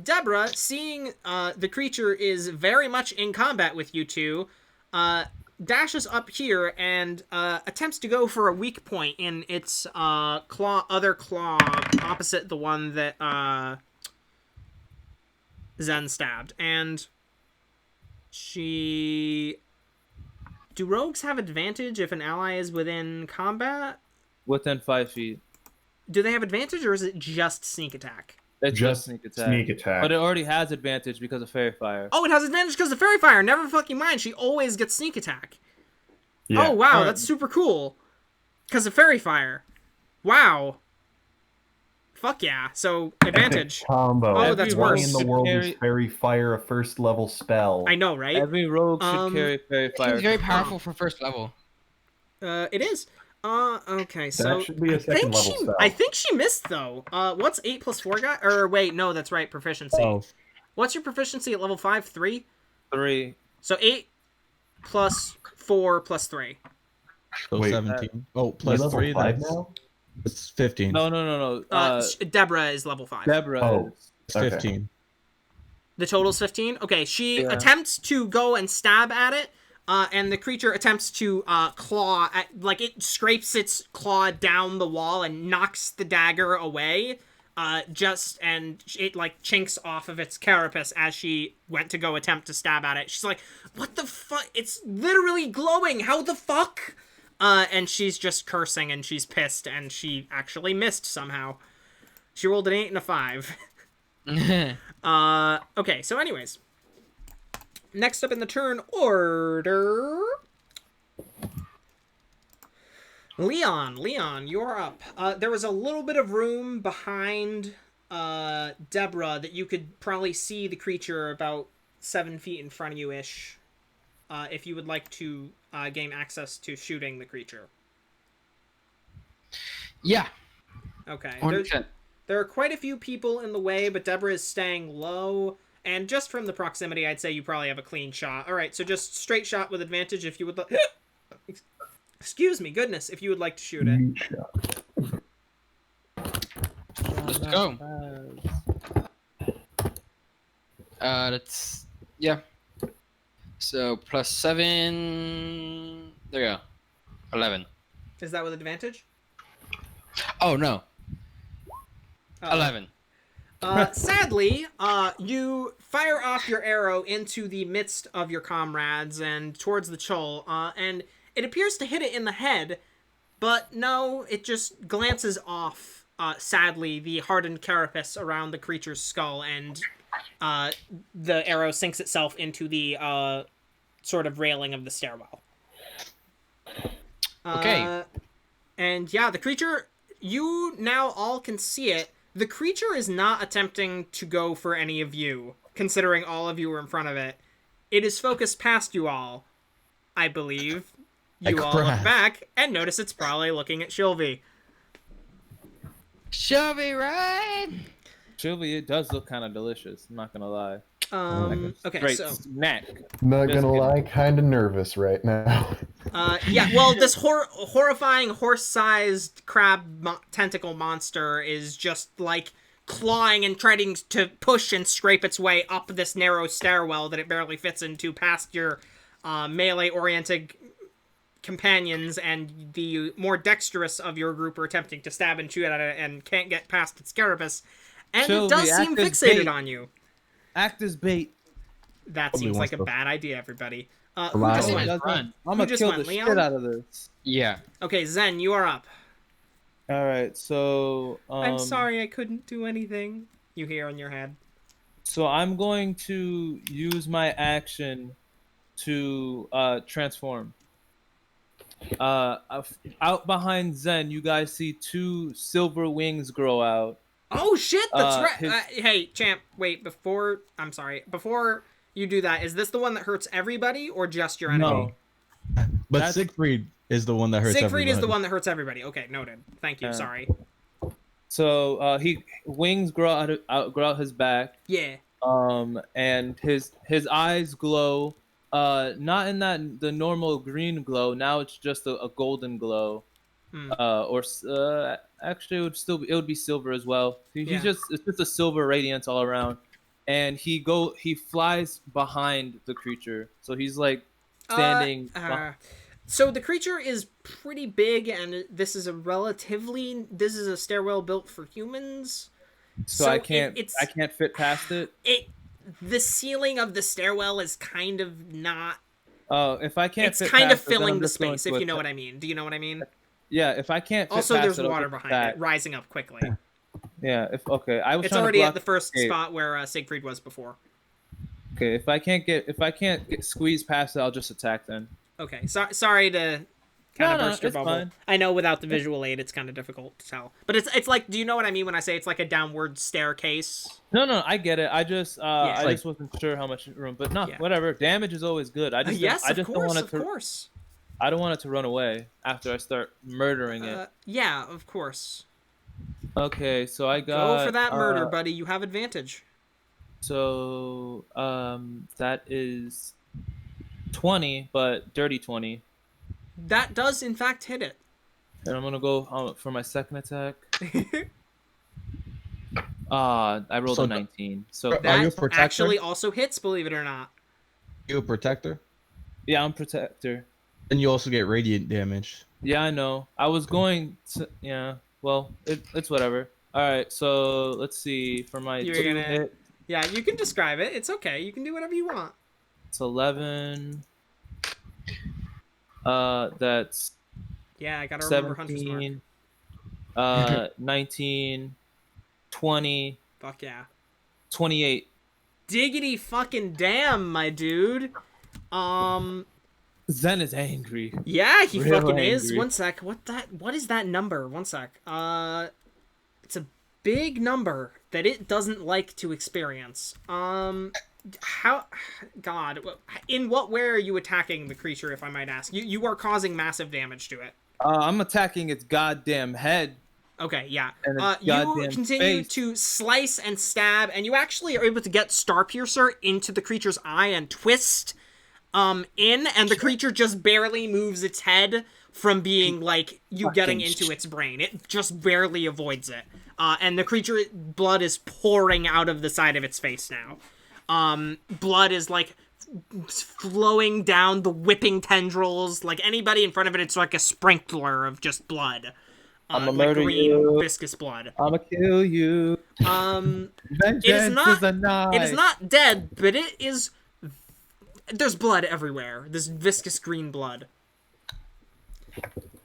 Deborah, seeing the creature is very much in combat with you two, dashes up here and attempts to go for a weak point in its other claw opposite the one that Zen stabbed. And she... Do rogues have advantage if an ally is within combat? Within 5 feet. Do they have advantage, or is it just sneak attack? It's just sneak attack. Sneak attack. But it already has advantage because of Fairy Fire. Oh, it has advantage because of Fairy Fire. Never fucking mind. She always gets sneak attack. Yeah. Oh, wow. That's super cool. Because of Fairy Fire. Wow. Fuck yeah. So, advantage. Epic combo. Oh, that's Why worse. in the world is Fairy Fire a first level spell? I know, right? Every rogue should carry Fairy Fire. It's very powerful for first level. It is. Okay, so That should be a second level spell. I think she missed, though. What's 8 plus 4 got? Or, wait, no, that's right, proficiency. Oh. What's your proficiency at level 5? 3? 3. So 8 plus 4 plus 3. So Wait, 17. Oh, You're plus level 3, 5 that's now? it's 15. No. Deborah is level 5. Deborah Oh. is. It's Okay. 15. The total's 15? Okay, she Yeah. attempts to go and stab at it, and the creature attempts to claw at, like, it scrapes its claw down the wall and knocks the dagger away, and it, like, chinks off of its carapace as she went to go attempt to stab at it. She's like, what the fuck? It's literally glowing! How the fuck? And she's just cursing, and she's pissed, and she actually missed somehow. She rolled an 8 and a 5. Okay, so anyways. Next up in the turn order... Leon, you're up. There was a little bit of room behind Deborah that you could probably see the creature about 7 feet in front of you-ish. If you would like to gain access to shooting the creature. Yeah. Okay. 100%. There are quite a few people in the way, but Deborah is staying low. And just from the proximity, I'd say you probably have a clean shot. All right, so just straight shot with advantage if you would like... Excuse me, goodness, if you would like to shoot it. Let's go. That's... Yeah. So, +7... There you go. 11. Is that with advantage? Oh, no. 11. Sadly, you fire off your arrow into the midst of your comrades and towards the Chuul, and it appears to hit it in the head, but no, it just glances off, sadly, the hardened carapace around the creature's skull, and the arrow sinks itself into the sort of railing of the stairwell. Okay. And yeah, the creature, you now all can see it. The creature is not attempting to go for any of you, considering all of you are in front of it. It is focused past you all, I believe. You all look back and notice it's probably looking at Shylvie. Shylvie, right? Shylvie, it does look kind of delicious. I'm not gonna lie. Okay, Great so... snack. Not gonna Biscuit. lie, kind of nervous right now. Yeah, well, this horrifying horse-sized crab tentacle monster is just, like, clawing and trying to push and scrape its way up this narrow stairwell that it barely fits into past your melee-oriented companions, and the more dexterous of your group are attempting to stab and shoot at it and can't get past its carapace. And Shylvie, it does seem act as fixated bait. on you. Act as bait. That Probably seems like wants a to- bad idea, everybody. Who Wow. just It went? is run. I'm Who gonna just kill went, the Leon? shit out of this. Yeah. Okay, Zen, you are up. All right, so I'm sorry I couldn't do anything. You hear in your head. So I'm going to use my action to transform. Out behind Zen, you guys see 2 silver wings grow out. Oh shit, that's right. his- Hey, champ, wait, before you do that, is this the one that hurts everybody or just your enemy? No, But That's- Siegfried is the one that hurts Siegfried is the everybody. one that hurts everybody. Okay, noted. Thank you, Yeah. sorry. so he wings grow out his back. Yeah. And his eyes glow. Not in the normal green glow. Now it's just a golden glow. Actually, it would be silver as well. It's just a silver radiance all around, and he flies behind the creature, so he's like standing. So the creature is pretty big, and this is a stairwell built for humans. so I can't fit past it. The ceiling of the stairwell is kind of not. Oh, if I can't, It's fit kind of past it, then filling I'm the just going space, to if you know what attack. I mean. Do you know what I mean? Yeah, if I can't. Fit Also, past there's it, I'll water just behind attack. it, rising up quickly. Yeah, I was. It's trying to already at block the first escape. spot where Siegfried was before. Okay, if I can't get squeezed past it, I'll just attack then. Okay, sorry to kind of No, burst your it's bubble. fine. I know without the visual aid, it's kind of difficult to tell. But it's like, do you know what I mean when I say it's like a downward staircase? No, I get it. I just Yeah. I just wasn't sure how much room, but no, Yeah. whatever. Damage is always good. I just Yes, I just of don't want course, it of to. course. I don't want it to run away after I start murdering it. Yeah, of course. Okay, so I got. Go for that murder, buddy. You have advantage. So that is 20, but dirty 20, That does, in fact, hit it. and I'm gonna go for my second attack. I rolled So a the- 19. So Are you a That protector? actually also hits, believe it or not. You a protector? yeah, I'm protector. And you also get radiant damage. Yeah, I know. I was going to. Yeah. Well, it's whatever. All right. So let's see. For my You're 2 gonna. hit, Yeah, you can describe it. It's okay. You can do whatever you want. it's 11. That's Yeah, I gotta remember Hunter's Mark. 17. 19, 20, Fuck yeah. 28. Diggity fucking damn, my dude. Zen is angry. Yeah, he Real fucking is. angry. One sec. What is that number? One sec. It's a big number that it doesn't like to experience. How God, in what way are you attacking the creature, if I might ask? You are causing massive damage to it. I'm attacking its goddamn head. Okay, yeah. And its You goddamn continue face. to slice and stab, and you actually are able to get Starpiercer into the creature's eye and twist in, and the creature just barely moves its head from being like you getting into its brain. It just barely avoids it. And the creature blood is pouring out of the side of its face now. Blood is like flowing down the whipping tendrils. Like anybody in front of it, it's like a sprinkler of just blood. I'ma Like murder green you. viscous blood. I'ma kill you. Vengeance not- a knife. It is not dead, but it is. There's blood everywhere. This viscous green blood.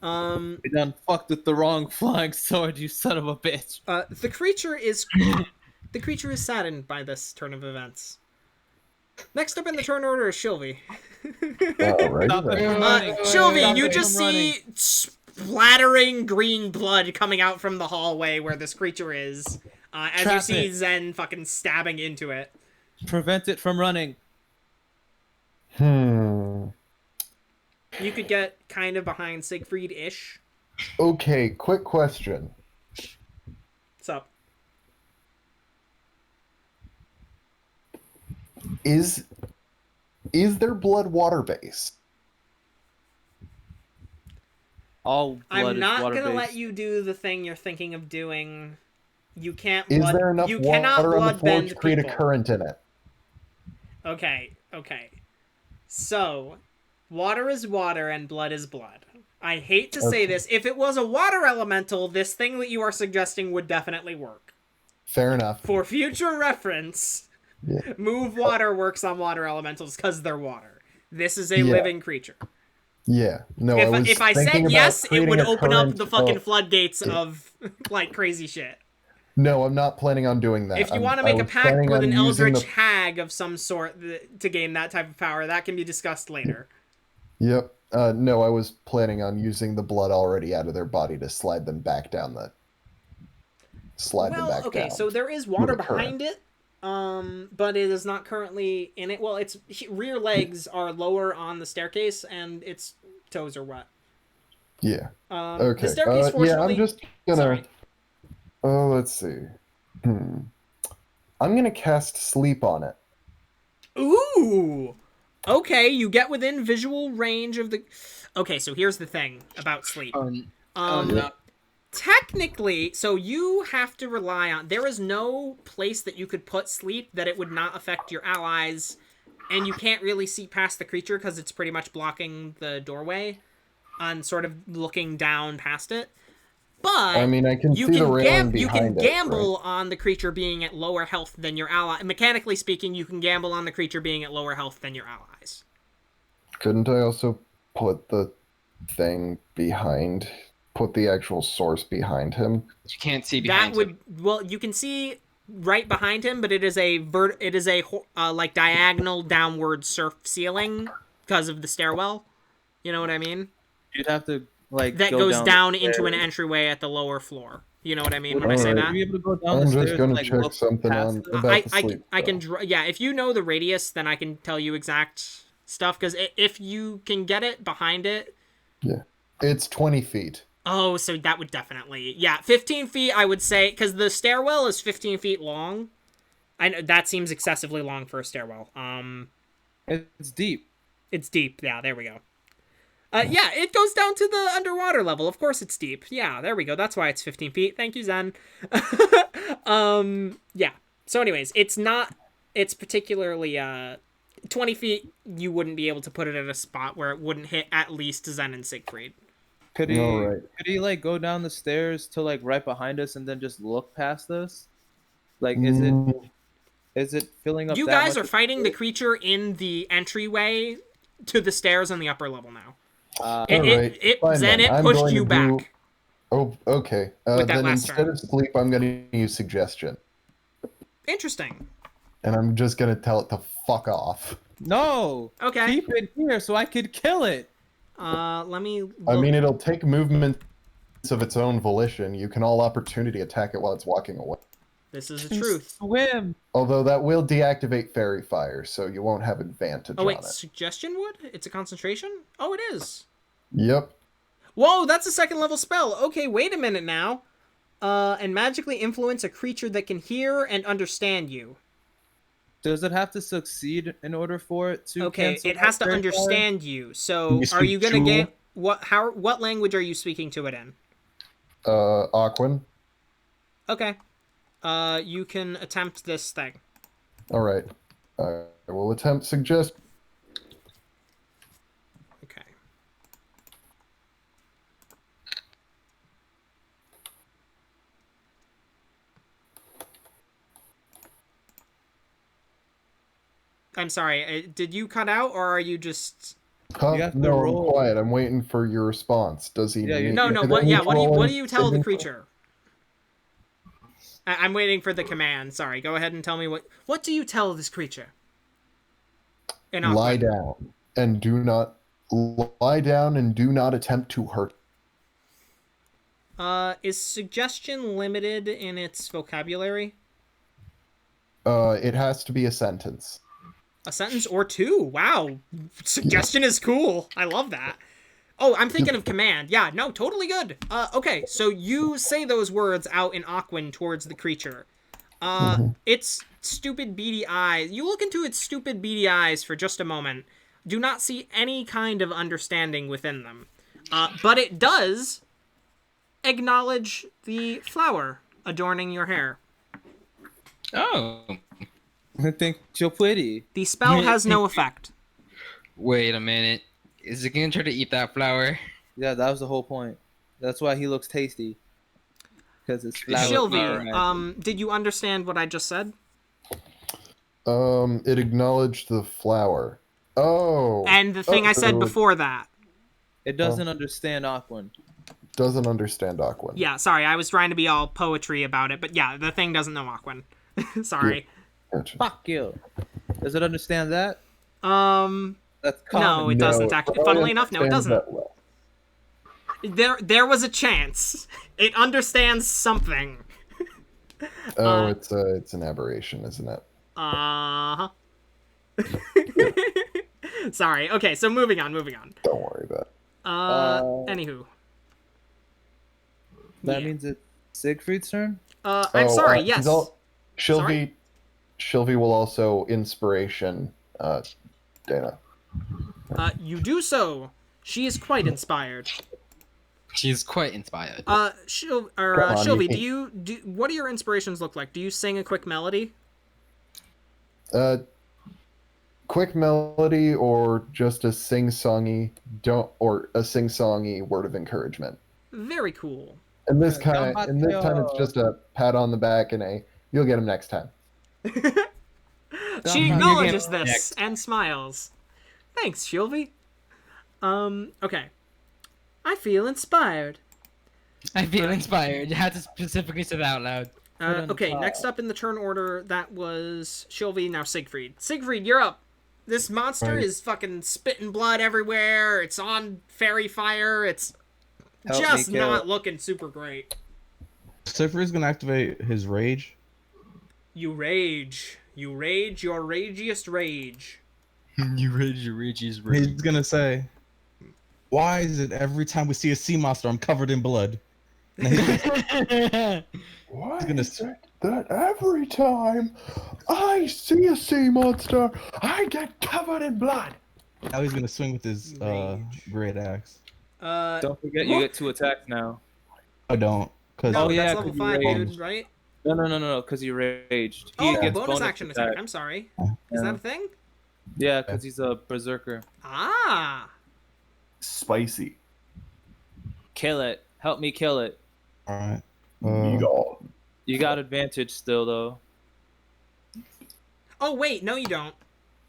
We done fucked with the wrong flying sword, you son of a bitch. The creature is saddened by this turn of events. Next up in the turn order is Shylvie. Alrighty Stop it then. from running. Shylvie, Stop you it just from running. see splattering green blood coming out from the hallway where this creature is. As you Trap see it. Zen fucking stabbing into it. Prevent it from running. Hmm. You could get kind of behind Siegfried-ish. Okay, quick question. What's up? Is there blood water based? All blood I'm is not water-based. gonna let you do the thing you're thinking of doing. You can't Is blood. there enough You cannot water on the blood floor bend to create people. a current in it? Okay. So, water is water and blood is blood. I hate to say Okay. this. If it was a water elemental, this thing that you are suggesting would definitely work. Fair enough. For future reference, Yeah. move water works on water elementals because they're water. This is a Yeah. living creature. Yeah. No, If I thinking said about yes, it would creating a open up current- the fucking oh, floodgates of like crazy shit. No, I'm not planning on doing that. If you I'm- want to I make a was pact planning with on an using eldritch the- hag of some sort to gain that type of power, that can be discussed later. Yep. No, I was planning on using the blood already out of their body to slide them back down the. Slide them back okay, down. so there is water with a current. behind it, but it is not currently in it. Well, its rear legs are lower on the staircase, and its toes are wet. Yeah. The Okay. staircase, Yeah, fortunately. I'm just gonna. Sorry. Oh, let's see. I'm gonna cast sleep on it. Ooh. Okay, you get within visual range of the. Okay, so here's the thing about sleep. No. Technically, so you have to rely on. There is no place that you could put sleep that it would not affect your allies, and you can't really see past the creature because it's pretty much blocking the doorway, and sort of looking down past it. But I mean, I can you see the can railing you behind can it, gamble on the creature being at lower health than your ally. Mechanically speaking, you can gamble on the creature being at lower health than your allies. Couldn't I also put the thing behind? Put the actual source behind him? You can't see behind That would him. well, you can see right behind him, but it is a like diagonal downward surf ceiling because of the stairwell. You know what I mean? You'd have to like That go goes down the into an stairs. entryway at the lower floor. You know what I mean when I Alright. say Would that? you be able to go down I'm the just stairs gonna and, like, check look something past on it? about the sleep. I can spell. yeah, if you know the radius, then I can tell you exact stuff. Because if you can get it behind it, It's 20 feet. oh, so that would definitely 15 feet. I would say because the stairwell is 15 feet long. I know that seems excessively long for a stairwell. It's deep. It's deep. Yeah, there we go. Yeah, it goes down to the underwater level. Of course it's deep. Yeah, there we go. That's why it's 15 feet. Thank you, Zen. Yeah. So anyways, it's particularly, 20 feet, you wouldn't be able to put it at a spot where it wouldn't hit at least Zen and Siegfried. Could he, Alright. could he like go down the stairs to like right behind us and then just look past us? Like, is it filling up? You that guys much are fighting the creature in the entryway to the stairs on the upper level now. Alright, fine Zen, then. it I'm pushed going you to back. do- Oh, okay. With that Then last instead turn. of sleep, I'm gonna use suggestion, Interesting. and I'm just gonna tell it to fuck off. No. Okay. Keep it here so I could kill it. Let me look. I mean, it'll take movements of its own volition. You can all opportunity attack it while it's walking away. This is the truth. Swim. Although that will deactivate fairy fire, so you won't have advantage Oh, wait, on it. suggestion would? It's a concentration? Oh, it is. Yep. Whoa, that's a second level spell. Okay, wait a minute now. And magically influence a creature that can hear and understand you. Does it have to succeed in order for it to? Okay, cancel it has to that fairy understand you. So, You are you speak gonna Chuul? get what language are you speaking to it in? Aquan. Okay. You can attempt this thing. Alright. I will attempt suggest. Okay. I'm sorry, did you cut out, or are you just... Huh? You have to No, roll. I'm quiet. I'm waiting for your response. Does he Yeah, need No, no, do what, they yeah, need what do you, roll what in do you tell the saving throw? creature? I'm waiting for the command, sorry, go ahead and tell me what do you tell this creature? In Lie Aquan. down and do not attempt to hurt. Is suggestion limited in its vocabulary? It has to be a sentence. A sentence or two? Wow. Suggestion is cool. I love that. Oh, I'm thinking of command. Yeah, no, totally good. Okay, so you say those words out in Aquan towards the creature. Its stupid beady eyes. You look into its stupid beady eyes for just a moment. Do not see any kind of understanding within them. But it does acknowledge the flower adorning your hair. Oh, I think you're pretty. The spell has no effect. wait a minute. Is it gonna try to eat that flower? Yeah, that was the whole point. That's why he looks tasty. Because it's flour. Shylvie, did you understand what I just said? It acknowledged the flower. Oh. And the thing I said so before that. It doesn't understand Aquan. Doesn't understand Aquan. Yeah, sorry, I was trying to be all poetry about it, but yeah, the thing doesn't know Aquan. Sorry. Gotcha. Fuck you. Does it understand that? That's No, common. it doesn't actually. probably Funnily enough, no, it understands doesn't. that well. There was a chance. It understands something. Oh, it's an aberration, isn't it? Uh-huh. Sorry. Okay, so moving on. Don't worry about it. Anywho. That Yeah. means it's Siegfried's turn? I'm sorry, yes. Shylvie will also inspiration Dana. You do so. She is quite inspired. She's quite inspired. Come on, Shylvie, you what do your inspirations look like? Do you sing a quick melody? Quick melody or just a sing-songy word of encouragement. Very cool. And this time it's just a pat on the back and you'll get him next time. She You acknowledges get this next. and smiles. Thanks, Shylvie. Okay. I feel inspired. I feel inspired. You had to specifically say that out loud. on Okay, top. next up in the turn order, that was Shylvie, now Siegfried. Siegfried, you're up. This monster Right. is fucking spitting blood everywhere. It's on fairy fire. It's Help me just kill not it. looking super great. Siegfried's gonna activate his rage. You rage. You rage your ragiest rage. You rage, your rage is He's gonna say, "Why is it every time we see a sea monster, I'm covered in blood?" And he's Why gonna is it that every time I see a sea monster, I get covered in blood? Now he's gonna swing with his Rage. great axe. Don't forget, you get 2 attacks now. I don't, cause No, Oh, yeah, that's level 'cause you 5, raged. dude, right? No, because he raged. He Oh, gets bonus action attack. I'm sorry. Is that a thing? Yeah, because he's a berserker. Ah. Spicy. Kill it. Help me kill it. all right. Yeehaw. You got advantage still, though. Oh, wait, no, you don't.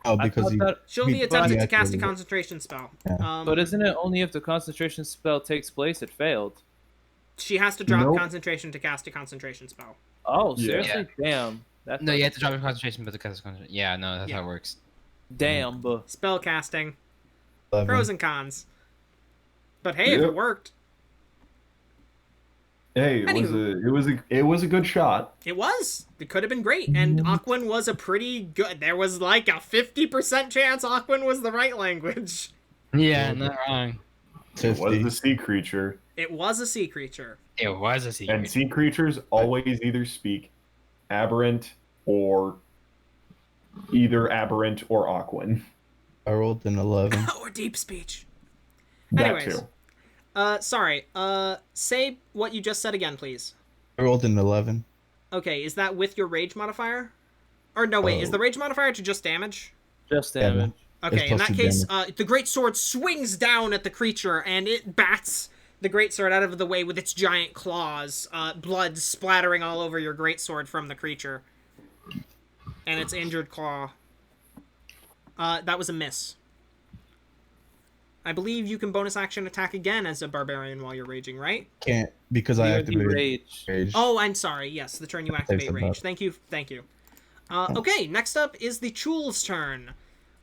Oh, I because thought he. that- Shylvie He attempted to cast a deactivated it. concentration spell. Yeah. But isn't it only if the concentration spell takes place it failed? She has to drop Nope. concentration to cast a concentration spell. Oh, Yeah. seriously? Damn. That's No, you have to drop your concentration, but because yeah, no, that's Yeah. how it works. Damn, but Spell casting. 11. Pros and cons. But hey, if Yep. it worked. Hey, it was a good shot. It was. It could have been great. And Aquan was a pretty good... There was like a 50% chance Aquan was the right language. Yeah, not wrong. It was 50. a sea creature, It was a sea creature. It was a secret. and sea creatures always either speak aberrant or either aberrant or Aquan. I rolled an 11. Or deep speech. That Anyways. too. Sorry. Say what you just said again, please. I rolled an 11. Okay, is that with your rage modifier? Or no, wait, is Oh. the rage modifier to just damage? just damage. Okay, in plus that two case, the great sword swings down at the creature, and it bats the great sword out of the way with its giant claws, blood splattering all over your great sword from the creature. And its injured claw. That was a miss. I believe you can bonus action attack again as a barbarian while you're raging, right? Can't because I You activated rage. rage. Oh, I'm sorry. Yes, the turn you activate Thanks, rage. Bob. Thank you. Thank you. Okay, next up is the Chuul's turn.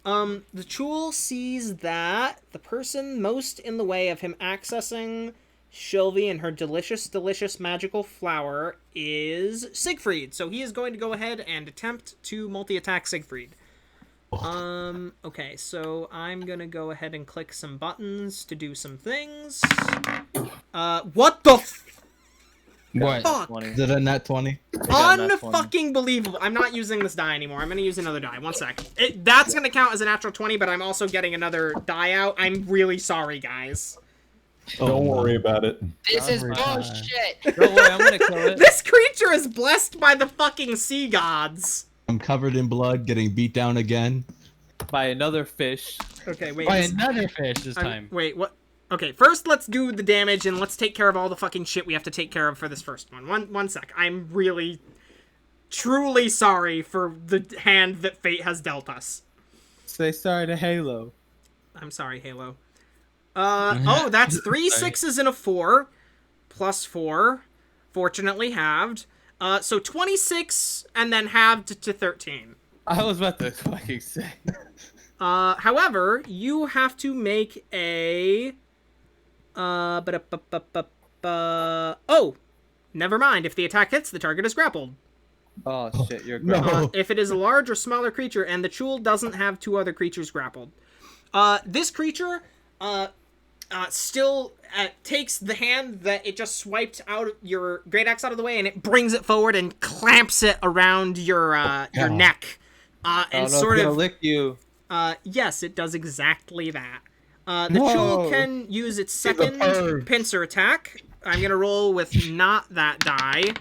The Chuul sees that the person most in the way of him accessing Shylvie and her delicious, delicious magical flower is Siegfried. So he is going to go ahead and attempt to multi-attack Siegfried. Okay, so I'm gonna go ahead and click some buttons to do some things. What the What? fuck? 20. Is it a nat 20? got a nat 20. Unfucking believable. I'm not using this die anymore. I'm gonna use another die. One sec. That's gonna count as a natural 20, but I'm also getting another die out. I'm really sorry, guys. Don't worry about it. This is Every bullshit. Don't worry, I'm gonna kill it. This creature is blessed by the fucking sea gods. I'm covered in blood, getting beat down again. By another fish. Okay, wait. By this- another fish this time. Wait, what? Okay, first let's do the damage and let's take care of all the fucking shit we have to take care of for this first one. One sec. I'm really, truly sorry for the hand that fate has dealt us. Say sorry to Halo. I'm sorry, Halo. Oh, that's 3 Sorry. 6s and a 4. Plus 4. Fortunately halved. So 26 and then halved to 13. I was about to fucking say. However, you have to make a... Oh! Never mind. If the attack hits, the target is grappled. Oh shit, you're No. great. If it is a large or smaller creature, and the Chuul doesn't have 2 other creatures grappled. This creature, still takes the hand that it just swiped out your great axe out of the way, and it brings it forward and clamps it around your neck, I and don't know, sort it's gonna of. lick you. Yes, it does exactly that. The No. Chuul can use its He's a second perv. pincer attack. I'm gonna roll with not that die.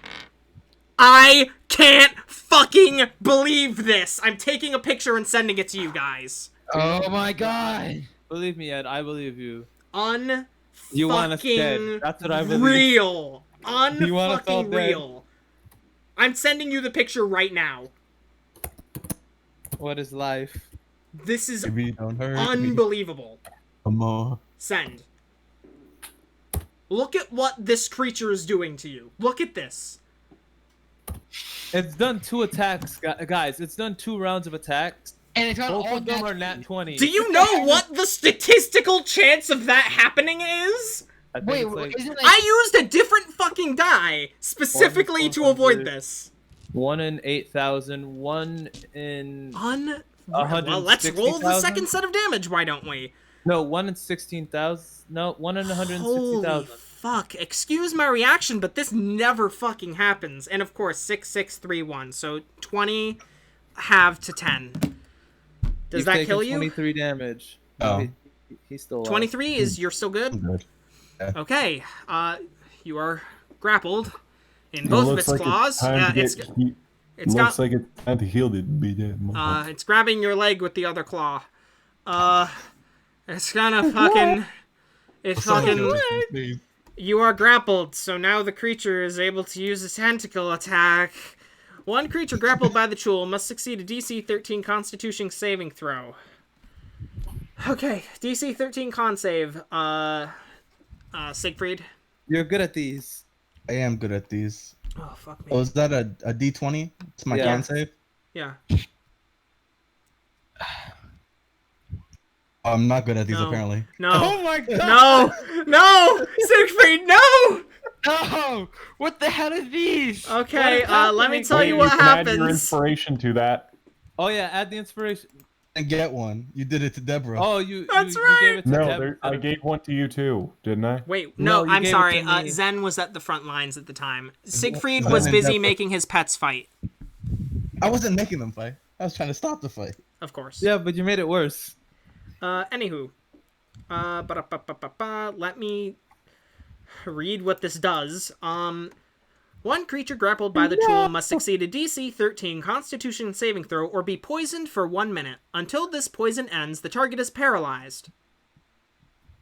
I can't fucking believe this. I'm taking a picture and sending it to you guys. Oh my god. Believe me, Ed, I believe you. You want us dead. That's what I believe. Real. You want us all Unfucking dead. real. I'm sending you the picture right now. What is life? This is Baby, don't hurt me. unbelievable. Come on. Send. Look at what this creature is doing to you. Look at this. It's done 2 attacks, guys. It's done 2 rounds of attacks. And it's got Both all of them that. are nat 20. Do you know what the statistical chance of that happening is? I think Wait, it's like isn't it like I used a different fucking die specifically to avoid 1,400. this. 1 in 8,000, 1 in Well, let's roll the 160,000? second set of damage, why don't we? no 1 in 16,000. No, 1 in Holy 160,000. fuck. Excuse my reaction, but this never fucking happens. And of course, 6, 6, 3, 1. So 20 halved to 10. Does You've that taken kill you? 23 damage. Oh, He's still alive. 23 is you're still good? good. Okay. You are grappled in It both of looks its like claws. time to It's get it's looks got like it's time to heal it. Be dead. it's grabbing your leg with the other claw. It's gonna fucking it's fucking Please. You are grappled, so now the creature is able to use a tentacle attack. One creature grappled by the Chuul must succeed a DC 13 Constitution saving throw. Okay, DC 13 con save. Siegfried. You're good at these. I am good at these. Oh, fuck me. Oh, is that a D20? It's my Yeah. con save? Yeah. I'm not good at these, No. apparently. No. Oh my god! No! Siegfried, no! No! What the hell are these? Okay, What is let me happening? tell you what can add your happens. inspiration to that. Oh yeah, add the inspiration. And get one. You did it to Deborah. Oh, you. That's you right. gave it to No, Deb- I gave one to you too, didn't I? Wait, No, no, you I'm gave it sorry. to me. Zen was at the front lines at the time. Siegfried Zen was and busy Deborah. making his pets fight, I wasn't making them fight. I was trying to stop the fight. of course. Yeah, but you made it worse. Anywho. Let me read what this does. One creature grappled by the Chuul must succeed a DC 13 Constitution saving throw or be poisoned for 1 minute. Until this poison ends, the target is paralyzed.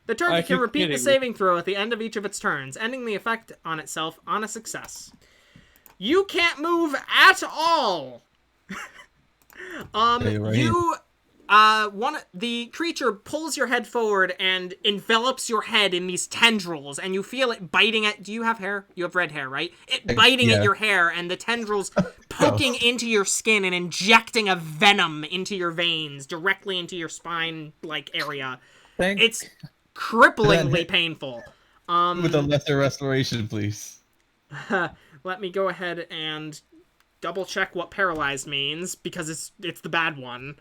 The target can keep repeat the kidding. saving throw at the end of each of its turns, ending the effect on itself on a success. You can't move at all! Yeah, right. You the creature pulls your head forward and envelops your head in these tendrils, and you feel it biting at. Do you have hair? You have red hair, right? It biting at Yeah. your hair, and the tendrils poking into your skin and injecting a venom into your veins, directly into your spine-like area. It's cripplingly painful. With a lesser restoration, please. Let me go ahead and double check what paralyzed means, because it's the bad one.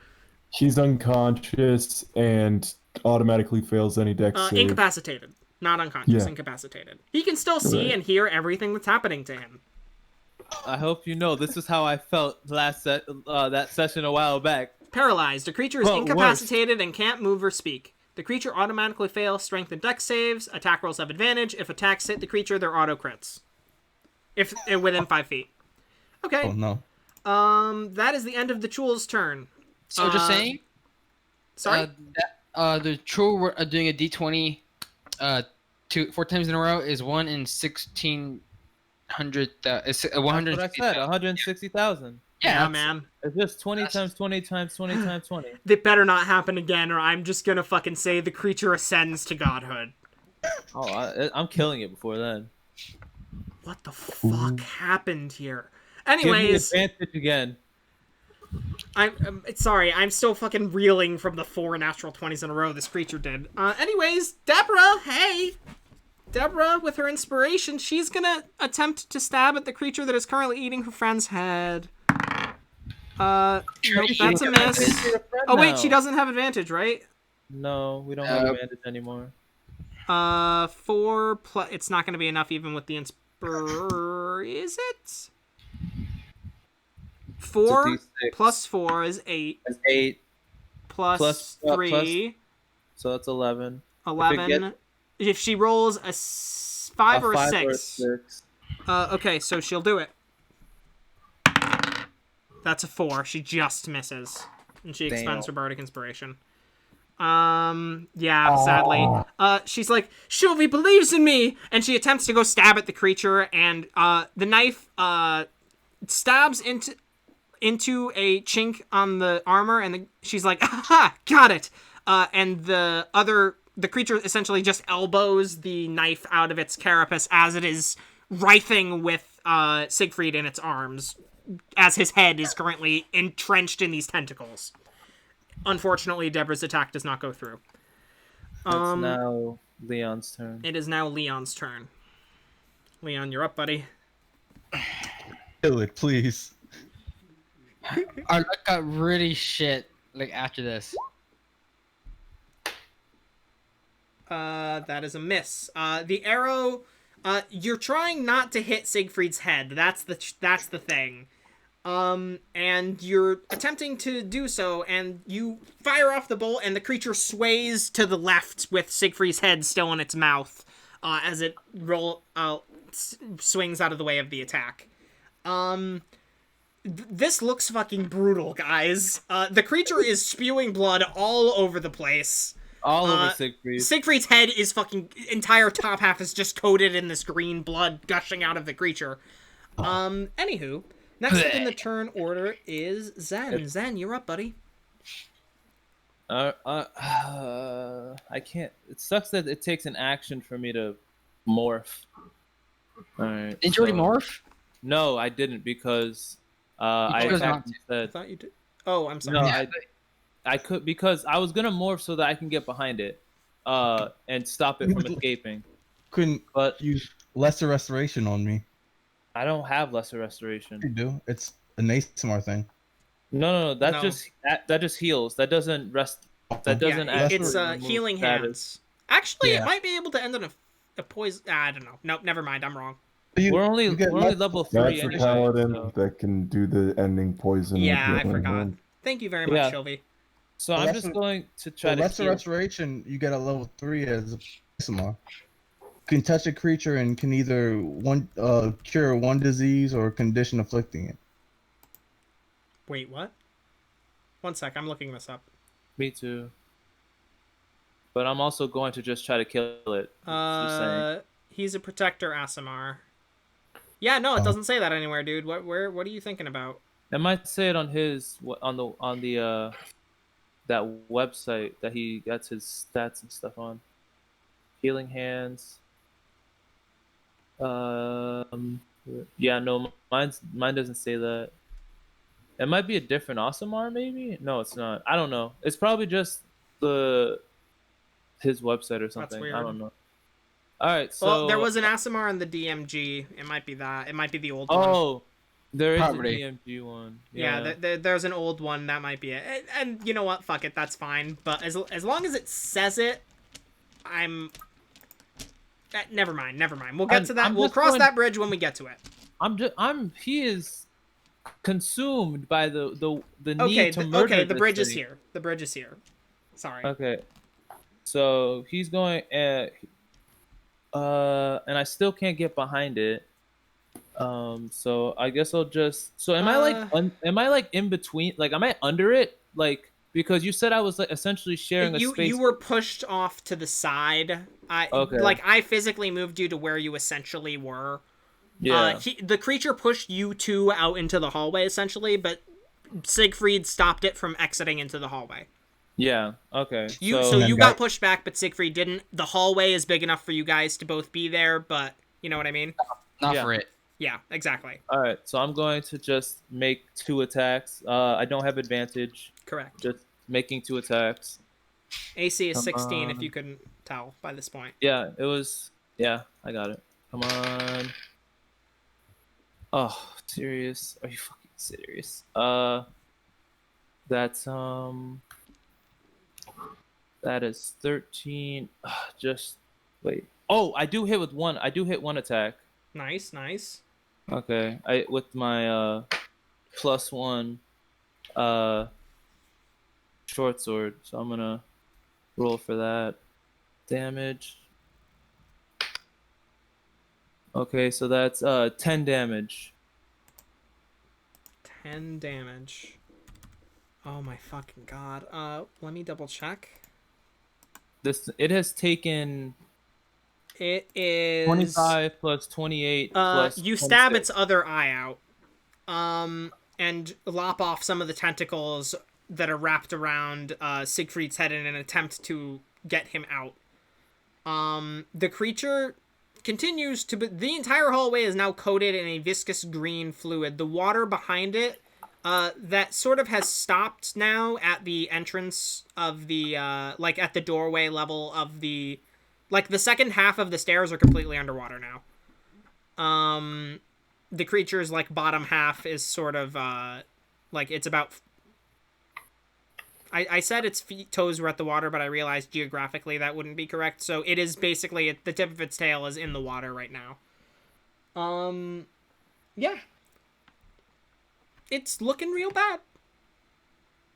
He's unconscious and automatically fails any dex save. Incapacitated. Not unconscious, Yeah. incapacitated. He can still see Right. and hear everything that's happening to him. I hope you know this is how I felt that session a while back. Paralyzed. A creature is Well, incapacitated and can't move or speak. The creature automatically fails strength and dex saves. Attack rolls have advantage. If attacks hit the creature, they're auto crits. If within 5 feet. Okay. Oh, no. That is the end of the Chuul's turn. So just saying, Sorry? the Chuul were doing a D20 4 times in a row is 1 in 1,600. It's That's what I 160. said. 160,000. Yeah, that's- man. It's just 20 times 20 times 20 times 20. That better not happen again, or I'm just gonna fucking say the creature ascends to godhood. Oh, I'm killing it before then. What the fuck happened here? Give me Anyways, advantage again. I'm sorry. I'm still fucking reeling from the 4 natural 20s in a row this creature did. Anyways, Deborah, hey! Deborah, with her inspiration, she's gonna attempt to stab at the creature that is currently eating her friend's head. Nope, that's a miss. Oh wait, she doesn't have advantage, right? No, we don't have advantage anymore. 4 plus. It's not gonna be enough even with the is it? 4 D6. plus 4 is 8. That's 8, Plus 3. so that's 11. 11. If she rolls a 5 or a 6. Or a 6. Okay, so she'll do it. That's a 4. She just misses. And she expends her bardic inspiration. Yeah, sadly. She's like, Shylvie believes in me! And she attempts to go stab at the creature, and the knife stabs into a chink on the armor, and she's like, aha, got it! And the creature essentially just elbows the knife out of its carapace as it is writhing with Siegfried in its arms, as his head is currently entrenched in these tentacles. Unfortunately, Deborah's attack does not go through. It's now Leon's turn. It is now Leon's turn. Leon, you're up, buddy. Kill it, please. Our luck got really shit after this. That is a miss. The arrow, you're trying not to hit Siegfried's head. That's the thing. And you're attempting to do so, and you fire off the bolt, and the creature sways to the left with Siegfried's head still in its mouth, as it swings out of the way of the attack. This looks fucking brutal, guys. The creature is spewing blood all over the place. All over Siegfried. Siegfried's head is fucking entire top half is just coated in this green blood gushing out of the creature. Anywho, next up in the turn order is Zen. Zen, you're up, buddy. I can't. It sucks that it takes an action for me to morph. All right. Did you already morph? No, I didn't because I chose attacked not I instead. thought you did. Oh, I'm sorry. No, Yeah. I could because I was gonna morph so that I can get behind it, and stop it from escaping. Couldn't But use lesser restoration on me. I don't have lesser restoration. You do. It's an ASMR thing. No. That No. just heals. That doesn't rest. That doesn't. Yeah, actually it's remove healing status. hands. Actually, Yeah. it might be able to end in a poison. I don't know. Nope, never mind. I'm wrong. We're only you get level 3 That's a anyway. paladin So, that can do the ending poison. with Yeah, I healing forgot. hand. Thank you very much, Yeah. Shylvie. so I'm just lesser- going to try So to lesser heal. restoration, you get a level 3 as a ASMR. Can touch a creature and can either cure one disease or condition afflicting it. Wait, what? One sec. I'm looking this up. Me too. But I'm also going to just try to kill it. Just saying. He's a protector, Asimar. Yeah, no, it doesn't say that anywhere, dude. What are you thinking about? It might say it on his on the that website that he gets his stats and stuff on. Healing hands. Yeah, no, mine doesn't say that. It might be a different Asimar, maybe. No, it's not. I don't know. It's probably just his website or something. weird. I don't know. All right, so Well, there was an Asimar in the DMG. It might be that. It might be the old one. Oh, there is Probably. a DMG one. Yeah, there's an old one. That might be it. And you know what? Fuck it. That's fine. But as long as it says it, I'm... never mind. We'll get to that. I'm We'll just cross going- that bridge when we get to it. He is consumed by the need Okay, to murder the this bridge is thing. here. The bridge is here. Sorry. Okay. So he's going and I still can't get behind it. So I guess I'll just am I like in between, like am I under it, like, because you said I was like essentially sharing a space. You were pushed off to the side. Okay. Like I physically moved you to where you essentially were. Yeah. The creature pushed you two out into the hallway essentially, but Siegfried stopped it from exiting into the hallway. Yeah. Okay. So you got pushed back, but Siegfried didn't. The hallway is big enough for you guys to both be there, but you know what I mean? Not Yeah. for it. Yeah, exactly. All right. So I'm going to just make 2 attacks. I don't have advantage. Correct. Just making 2 attacks. AC is Come 16 if on. you couldn't tell by this point. Yeah, it was. Yeah, I got it. Come on. Oh, serious? Are you fucking serious? That's that is 13. Just wait. Oh, I do hit with one. I do hit 1 attack. Nice. Okay, I with my +1 short sword. So I'm gonna roll for that damage. Okay, so that's 10 damage. 10 damage. Oh my fucking god. Let me double check. It has taken It is 25 plus 28 plus you stab 26. its other eye out. And lop off some of the tentacles that are wrapped around Siegfried's head in an attempt to get him out. The creature continues to... The entire hallway is now coated in a viscous green fluid. The water behind it, that sort of has stopped now at the entrance of the... like, at the doorway level of the... Like, the second half of the stairs are completely underwater now. The creature's, like, bottom half is sort of, like, it's about... I said its toes were at the water, but I realized geographically that wouldn't be correct. So it is basically, the tip of its tail is in the water right now. Yeah. it's looking real bad.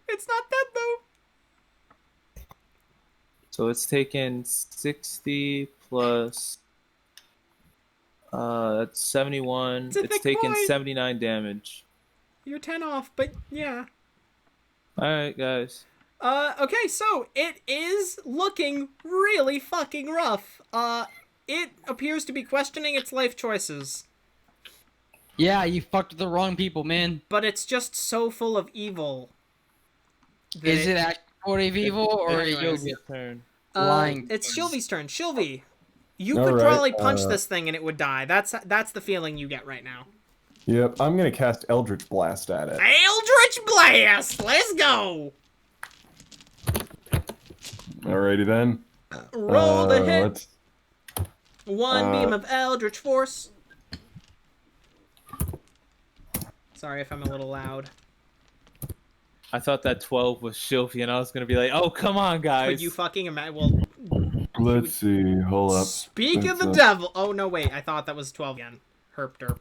It's not dead though. So it's taken 60 plus. That's 71. It's a It's thick taken boy. 79 damage. You're 10 off, but yeah. All right, guys. Okay, so it is looking really fucking rough. It appears to be questioning its life choices, Yeah, you fucked with the wrong people, man. but it's just so full of evil. that Is it actually full of evil or Anyways. Yogi? Your turn. lying? It's Shylvie's turn. Shylvie, you All could right, probably punch this thing and it would die. That's the feeling you get right now. Yep, I'm gonna cast Eldritch Blast at it. Eldritch Blast! Let's go! Alrighty then. Roll the hit. Let's... One beam of Eldritch Force. Sorry if I'm a little loud. I thought that 12 was Shylvie, and I was gonna be like, "Oh, come on, guys!" Could you fucking imagine? Well, Let's see. Hold up. speak of the That's devil. Oh no, wait. I thought that was 12 again. Herp derp.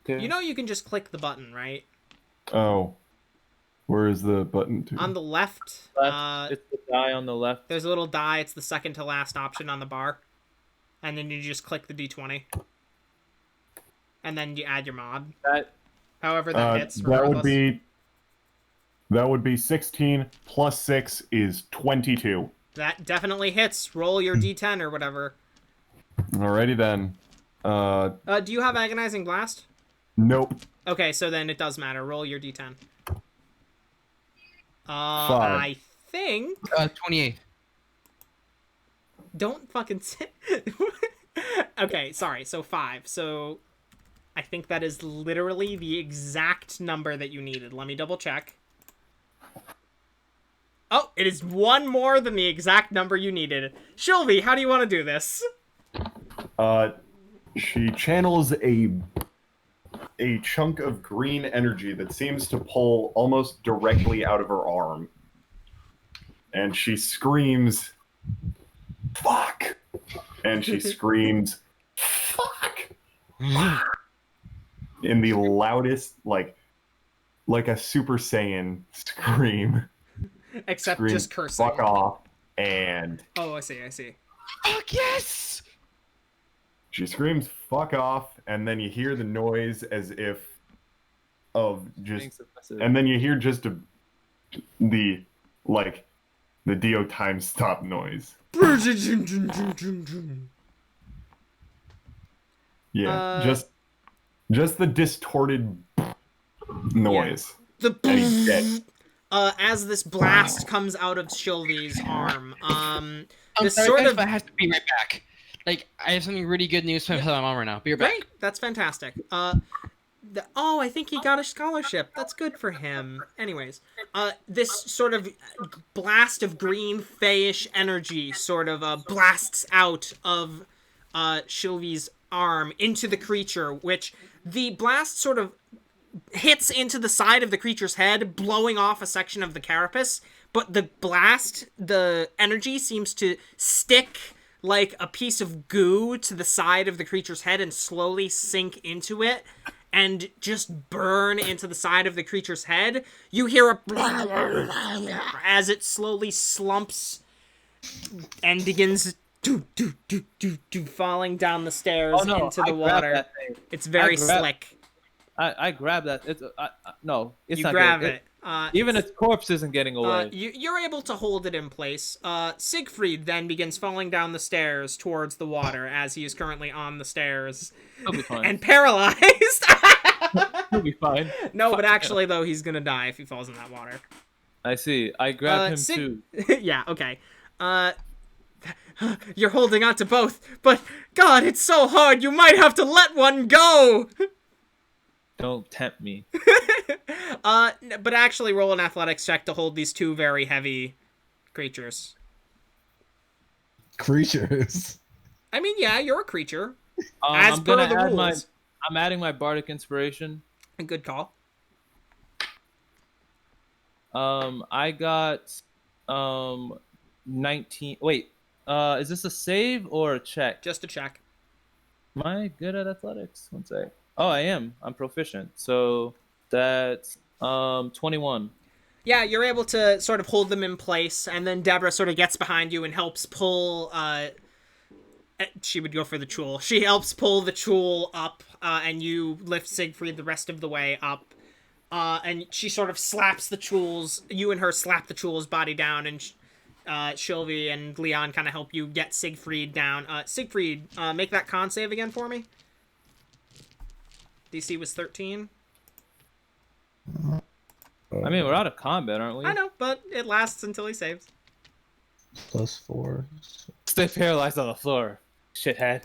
Okay. You know you can just click the button, right? Oh. Where is the button to? On the left. Left, it's the die on the left. There's a little die. It's the second to last option on the bar. And then you just click the D20. And then you add your mod. That However that hits. That would be 16 plus 6 is 22. That definitely hits. Roll your D10 or whatever. Alrighty then. Do you have Agonizing Blast? Nope. Okay, so then it does matter. Roll your D10. 5. I think... 28. Don't fucking say... Okay, sorry. So 5. So I think that is literally the exact number that you needed. Let me double check. Oh, it is one more than the exact number you needed. Shylvie, how do you want to do this? She channels a chunk of green energy that seems to pull almost directly out of her arm. And she screams, "Fuck!" And she screams, "Fuck!" in the loudest, like a Super Saiyan scream. Except Screams, just cursing. "Fuck off!" And Oh, I see. Fuck yes! she screams, "Fuck off!" And then you hear the noise as if of just, and then you hear just the DO time stop noise. Yeah, just the distorted noise. The And he's dead. As this blast comes out of Shylvie's arm, I'm this sorry, sort guys, of but I have to be right back. Like, I have something really good news to tell my mom right now. Be right back. Great, that's fantastic. Oh, I think he got a scholarship. That's good for him. Anyways, this sort of blast of green fayish energy sort of blasts out of Shylvie's arm into the creature, which the blast sort of hits into the side of the creature's head, blowing off a section of the carapace, but the energy seems to stick like a piece of goo to the side of the creature's head and slowly sink into it and just burn into the side of the creature's head. You hear a as it slowly slumps and begins falling down the stairs into the water. It's very slick. I grab that. No, it's You not grab good. it. Even its corpse isn't getting away. You're able to hold it in place. Siegfried then begins falling down the stairs towards the water as he is currently on the stairs. He'll be fine. And paralyzed. He'll be fine. No, but actually, though, he's gonna die if he falls in that water. I see. I grab him too. Yeah, okay. You're holding on to both, but God, it's so hard. You might have to let one go. Don't tempt me. But actually roll an athletics check to hold these two very heavy creatures. Creatures. I mean, yeah, you're a creature. As per the rules. I'm adding my bardic inspiration. A good call. I got 19. Wait, is this a save or a check? Just a check. Am I good at athletics? One sec. Oh, I am. I'm proficient. So that's 21. Yeah, you're able to sort of hold them in place, and then Deborah sort of gets behind you and helps pull. She would go for the Chuul. She helps pull the Chuul up, and you lift Siegfried the rest of the way up. And she sort of slaps the Chuul's. You and her slap the Chuul's body down, and Shylvie and Leon kind of help you get Siegfried down. Siegfried, make that con save again for me. DC was 13. I mean, we're out of combat, aren't we? I know, but it lasts until he saves. +4. Stay paralyzed on the floor, shithead.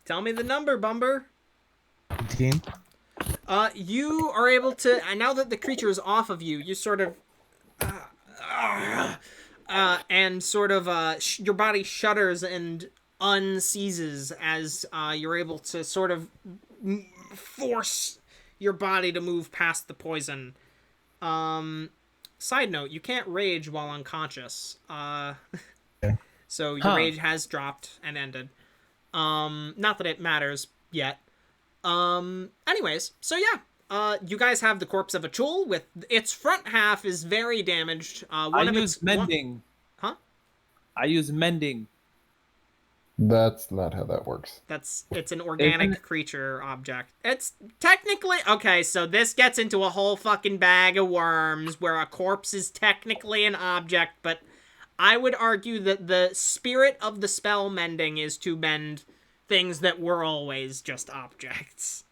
Tell me the number, Bumber. 18. You are able to, now that the creature is off of you, you sort of, and sort of, your body shudders and unseizes as you're able to sort of force your body to move past the poison. Side note, you can't rage while unconscious. Okay. So your rage has dropped and ended. Not that it matters yet. Anyways, so yeah. You guys have the corpse of a Chuul with its front half is very damaged. I use mending. Huh? I use mending. That's not how that works. It's an organic creature object. It's technically okay, so this gets into a whole fucking bag of worms where a corpse is technically an object, but I would argue that the spirit of the spell mending is to mend things that were always just objects.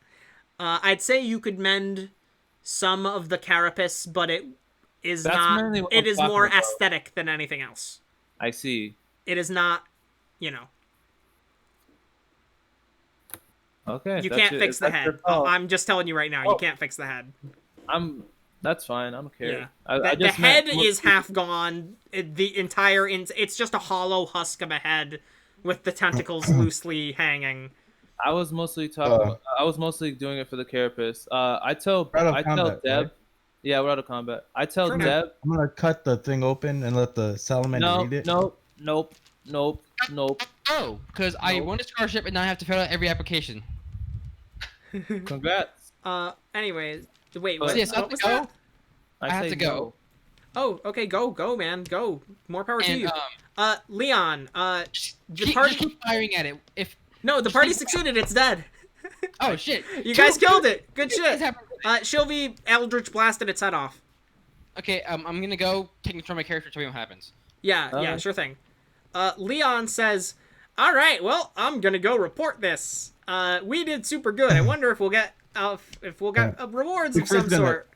I'd say you could mend some of the carapace, but it is not. It is more aesthetic than anything else. I see. It is not, you know. Okay. You can't fix the head. I'm just telling you right now, you can't fix the head. That's fine. I don't care. Yeah. The head is half gone. The entire it's just a hollow husk of a head with the tentacles loosely hanging. I was mostly talking. I was mostly doing it for the carapace. I tell Deb. Right? Yeah, we're out of combat. I tell Deb. I'm gonna cut the thing open and let the salamander eat it. Nope. Oh, because I won a scholarship and now I have to fill out every application. Congrats. Anyways, wait. So yes, what was that? I have to go. Oh, okay. Go, man. Go. More power to you. Leon. Keep firing at it. No, the party succeeded. It's dead. Oh shit! You guys killed it. Good shit. Shylvie Eldritch blasted its head off. Okay, I'm gonna go take control of my character. Tell me what happens. Yeah, sure thing. Leon says, "All right, well, I'm gonna go report this. We did super good. I wonder if we'll get rewards of some sort."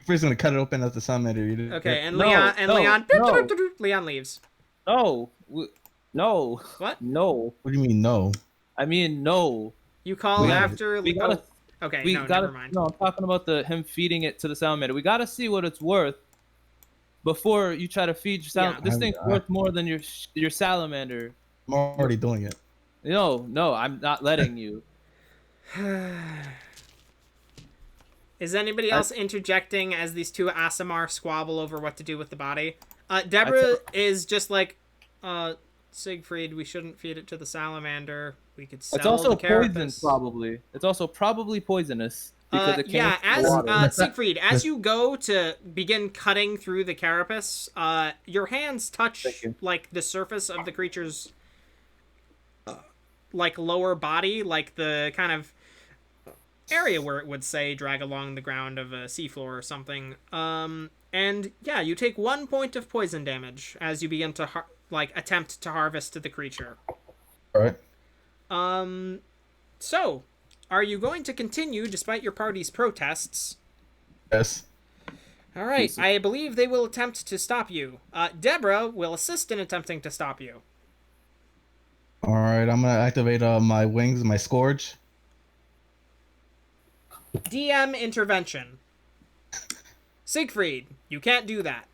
We're gonna cut it open as the salamander eat it. Okay, and Leon leaves. No. What? No. What do you mean no? I mean no. You call after. Okay, never mind. No, I'm talking about him feeding it to the salamander. We gotta see what it's worth before you try to feed your salamander. This thing's worth more than your salamander. I'm already doing it. No, I'm not letting you. Is anybody else interjecting as these two Aasimar squabble over what to do with the body? Deborah is just like, Siegfried, we shouldn't feed it to the salamander. We could sell It's also the carapace. poisonous, probably. It's also probably poisonous because it came Siegfried, as you go to begin cutting through the carapace, your hands touch like the surface of the creature's like lower body, like the kind of area where it would say drag along the ground of a seafloor or something. And yeah, you take 1 point of poison damage as you begin to attempt to harvest the creature. All right. So, are you going to continue despite your party's protests? Yes. All right. I believe they will attempt to stop you. Deborah will assist in attempting to stop you. All right. I'm gonna activate my wings, my scourge. DM intervention. Siegfried, you can't do that.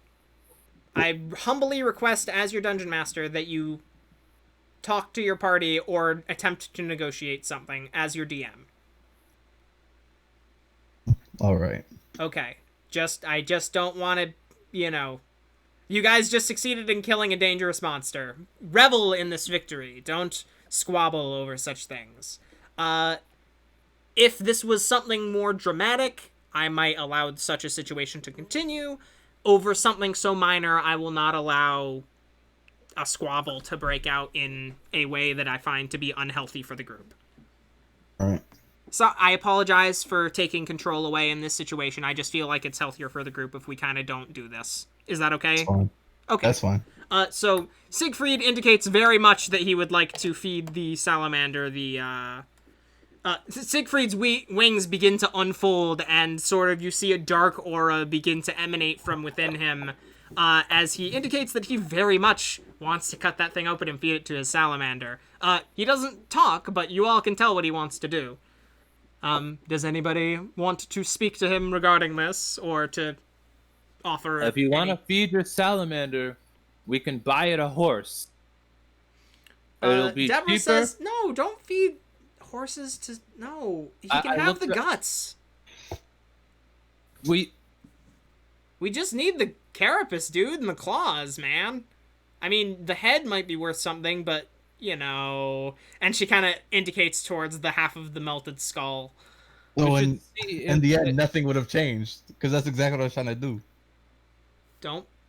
I humbly request, as your dungeon master, that you talk to your party or attempt to negotiate something as your DM. All right. Okay. I just don't want to, you guys just succeeded in killing a dangerous monster. Revel in this victory. Don't squabble over such things. If this was something more dramatic, I might allow such a situation to continue. Over something so minor, I will not allow a squabble to break out in a way that I find to be unhealthy for the group. All right. So I apologize for taking control away in this situation. I just feel like it's healthier for the group if we kind of don't do this. Is that okay? That's fine. Okay. That's fine. So Siegfried indicates very much that he would like to feed the salamander the, Siegfried's wings begin to unfold, and sort of you see a dark aura begin to emanate from within him, as he indicates that he very much wants to cut that thing open and feed it to his salamander. He doesn't talk, but you all can tell what he wants to do. Does anybody want to speak to him regarding this, or to offer... If you want to feed your salamander, we can buy it a horse. It'll be Deborah cheaper. says, no, don't feed horses to... No, he can have the guts. We just need the carapace, dude, and the claws, man. I mean, the head might be worth something, but, you know... And she kind of indicates towards the half of the melted skull. So should in see the if end, it- nothing would have changed because that's exactly what I was trying to do.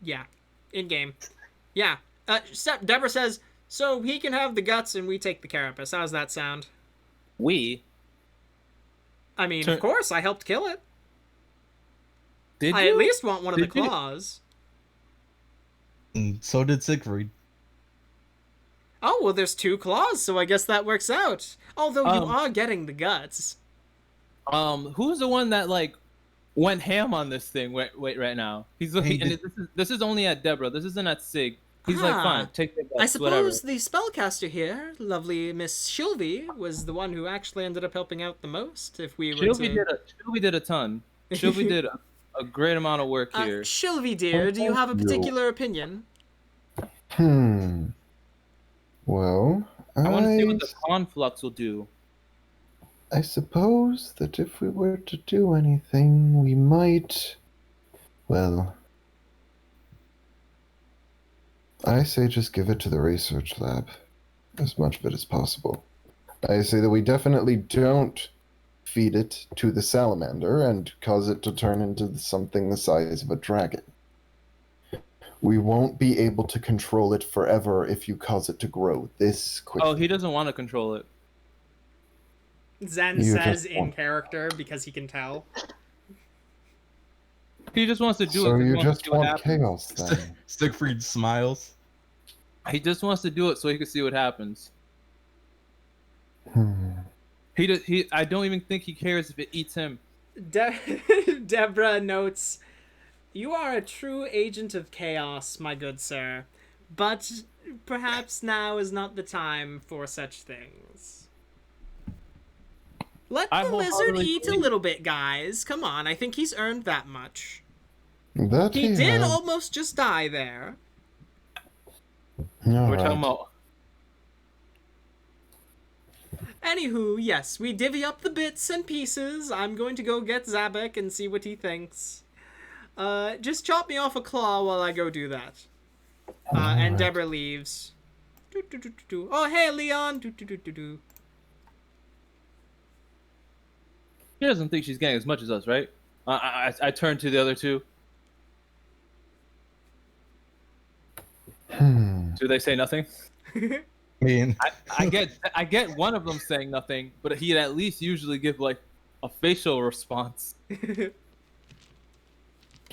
Yeah. In-game. Yeah. Deborah says, so he can have the guts and we take the carapace. How's that sound? I mean, of course, I helped kill it. Did I you? at least want one of the Did you? claws. And so did Siegfried. Oh, well, there's 2 claws, so I guess that works out. Although you Um, are getting the guts. Who's the one that like went ham on this thing? Wait, right now. He's looking, He and this is only at Deborah. This isn't at Sig. He's like, Ah, fine, take the guts, I whatever. suppose the spellcaster here, lovely Miss Shylvie, was the one who actually ended up helping out the most. If we were Shylvie did a ton. Shylvie did a great amount of work here. Shylvie, dear, do you have a particular opinion? Well, I want to see what the conflux will do. I suppose that if we were to do anything, we might. Well, I say just give it to the research lab. As much of it as possible. I say that we definitely don't feed it to the salamander and cause it to turn into something the size of a dragon. We won't be able to control it forever if you cause it to grow this quickly. Oh, he doesn't want to control it. Zen You says just in want- character because he can tell. He just wants to do it. So 'cause he you wants to just see what want happens. chaos then? Siegfried smiles. He just wants to do it so he can see what happens. Hmm. I don't even think he cares if it eats him. Deborah notes, you are a true agent of chaos, my good sir. But perhaps now is not the time for such things. Let I the lizard wholeheartedly eat a believe- little bit, guys. Come on, I think he's earned that much. That He did has. almost just die there. We're Alright. talking about. Anywho, yes, we divvy up the bits and pieces. I'm going to go get Zabek and see what he thinks. Just chop me off a claw while I go do that. And Alright. Deborah leaves. Do. Oh, hey, Leon. Do. She doesn't think she's getting as much as us, right? I turn to the other two. Do they say nothing? I mean, I get one of them saying nothing, but he'd at least usually give like a facial response.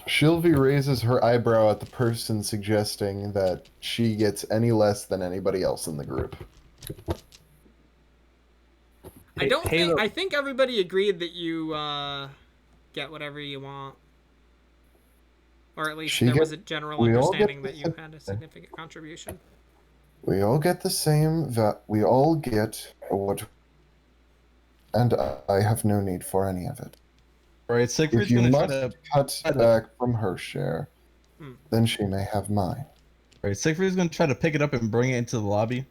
Shylvie raises her eyebrow at the person suggesting that she gets any less than anybody else in the group. I think everybody agreed that you get whatever you want. Or at least She there get- was a general we all get understanding that the you same had a thing. significant contribution. We all get the same we all get what, and I have no need for any of it. right, Siegfried's If you gonna try must to. cut try to- back from her share, Hmm. then she may have mine. Right, Siegfried's gonna try to pick it up and bring it into the lobby.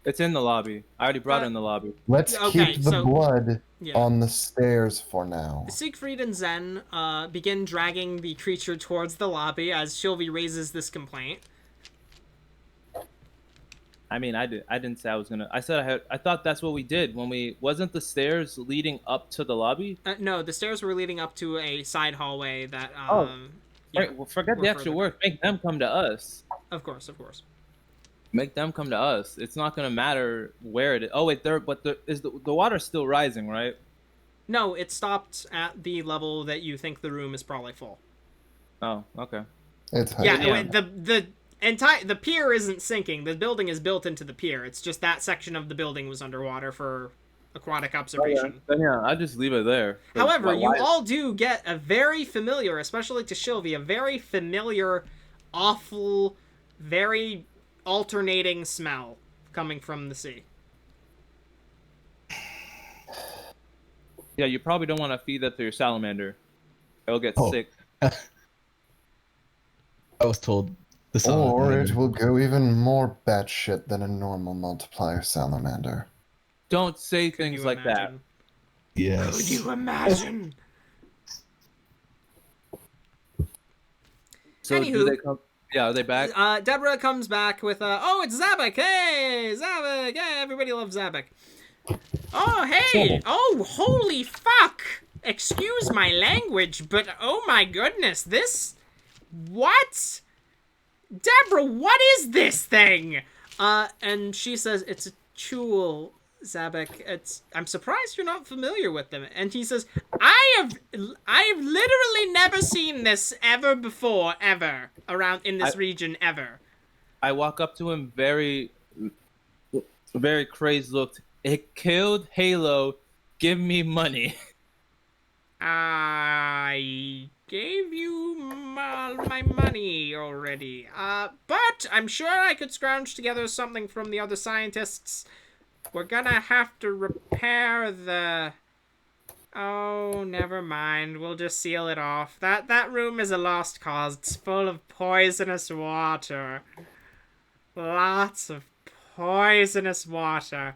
It's in the lobby. I already brought it in the lobby. Let's Okay, keep the so- blood Yeah. on the stairs for now. Siegfried and Zen begin dragging the creature towards the lobby as Shylvie raises this complaint. I mean, I didn't say I was gonna. I said I thought that's what we did when we wasn't the stairs leading up to the lobby. No, the stairs were leading up to a side hallway that. Oh, Yeah, right. Well, forget we're the extra further. work. Make them come to us. Of course, of course. Make them come to us. It's not gonna matter where it is. Oh wait, the water's still rising, right? No, it stopped at the level that you think the room is probably full. Oh, okay. It's high. Yeah, the pier isn't sinking. The building is built into the pier. It's just that section of the building was underwater for aquatic observation. Then yeah, I'll just leave it there. However, you why- all do get a very familiar, especially to Shylvie, a very familiar, awful, very alternating smell coming from the sea. Yeah, you probably don't want to feed that to your salamander. It'll get Oh. sick. I was told the Or salamander. it will go even more batshit than a normal multiplier salamander. Don't say Could things you like that. imagine? Yes. Could you imagine? So Anywho. do they come? Yeah, are they back? Deborah comes back with, oh, it's Zabek. Hey, Zabek. Yeah, everybody loves Zabek. Oh, hey. Oh, holy fuck. Excuse my language, but oh my goodness, this... What? Deborah, what is this thing? And she says, it's a Chuul, Zabek. I'm surprised you're not familiar with them. And he says, I've literally never seen this ever before, ever, around in this region, ever. I walk up to him very crazed looked. It killed Halo. Give me money. I gave you my money already. But I'm sure I could scrounge together something from the other scientists. We're gonna have to repair the... Oh, never mind. We'll just seal it off. That room is a lost cause. It's full of poisonous water. Lots of poisonous water.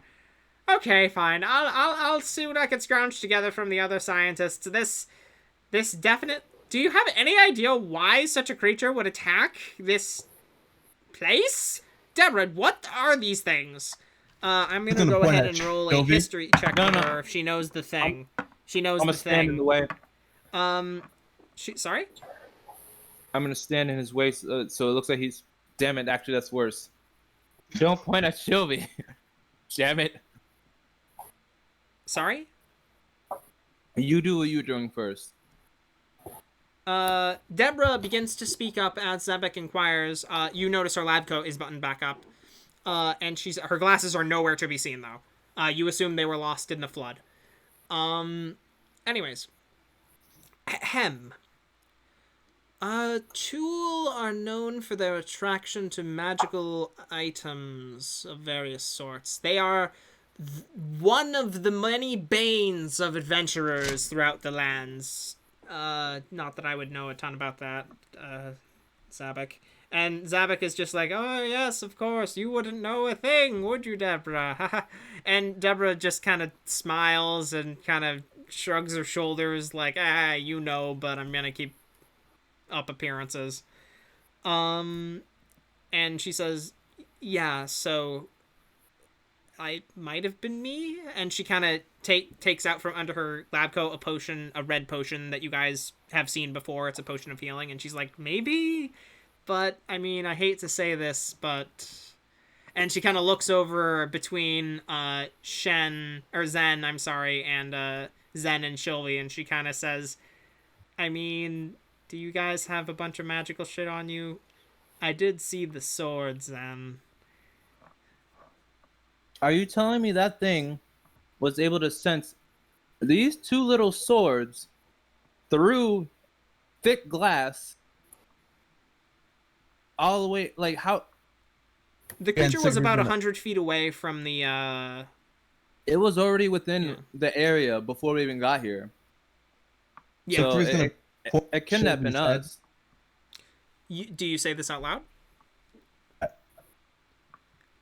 Okay, fine. I'll see what I can scrounge together from the other scientists. This definite... Do you have any idea why such a creature would attack this place? Deborah, what are these things? I'm gonna go ahead and roll a history check on her if she knows the thing. She knows I'm the gonna stand in the thing. way. Sorry? I'm gonna stand in his way so it looks like he's. Damn it! Actually, that's worse. Don't point at Shylvie. Damn it! Sorry? You do what you're doing first. Deborah begins to speak up as Zabek inquires. You notice her lab coat is buttoned back up. And her glasses are nowhere to be seen, though. You assume they were lost in the flood. Anyways. Ahem. Chuul are known for their attraction to magical items of various sorts. They are one of the many banes of adventurers throughout the lands. Not that I would know a ton about that, Zabek. And Zabek is just like, oh, yes, of course, you wouldn't know a thing, would you, Deborah? And Deborah just kind of smiles and kind of shrugs her shoulders like, you know, but I'm gonna keep up appearances. And she says, yeah, so I might have been me. And she kind of takes out from under her lab coat a red potion that you guys have seen before. It's a potion of healing. And she's like, maybe, but I mean, I hate to say this, but... And she kind of looks over between Zen, and Zen and Shylvie, and she kind of says, I mean, do you guys have a bunch of magical shit on you? I did see the swords, Zen. Are you telling me that thing was able to sense these two little swords through thick glass all the way? Like, how? The creature was about 100 feet away from the, It was already within the area before we even got here. Yeah. So it couldn't have been us. Do you say this out loud?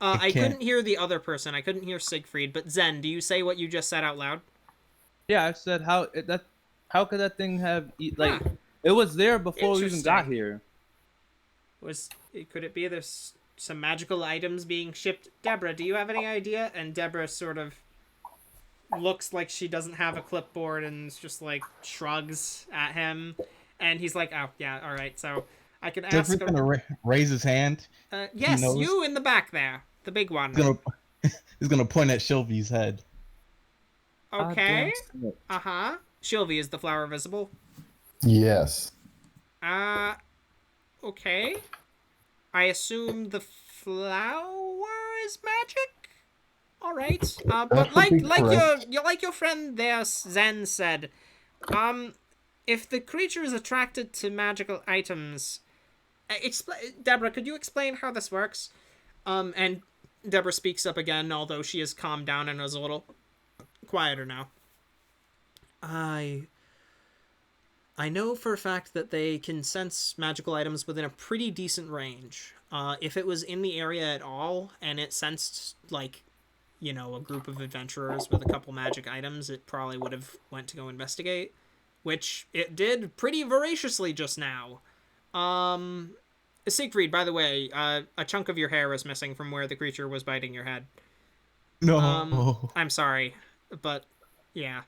I couldn't hear the other person. I couldn't hear Siegfried. But Zen, do you say what you just said out loud? Yeah, I said how could that thing have it was there before we even got here. Could it be this some magical items being shipped. Deborah, do you have any idea? And Deborah sort of looks like she doesn't have a clipboard and just like shrugs at him, and he's like, "Oh yeah, all right." So I can ask. Siegfried's gonna raise his hand. Yes, knows. you in the back there, the big one. He's gonna point at Shylvie's head. Okay. Goddamn snitch. Shylvie, is the flower visible? Yes. Okay. I assume the flower is magic. All right. But would be correct. like your friend there, Zen said, if the creature is attracted to magical items, Deborah, could you explain how this works? And Deborah speaks up again, although she has calmed down and is a little quieter now. I know for a fact that they can sense magical items within a pretty decent range. If it was in the area at all, and it sensed, like, you know, a group of adventurers with a couple magic items, it probably would have went to go investigate, which it did pretty voraciously just now. Siegfried, by the way, a chunk of your hair is missing from where the creature was biting your head. No. I'm sorry, but yeah.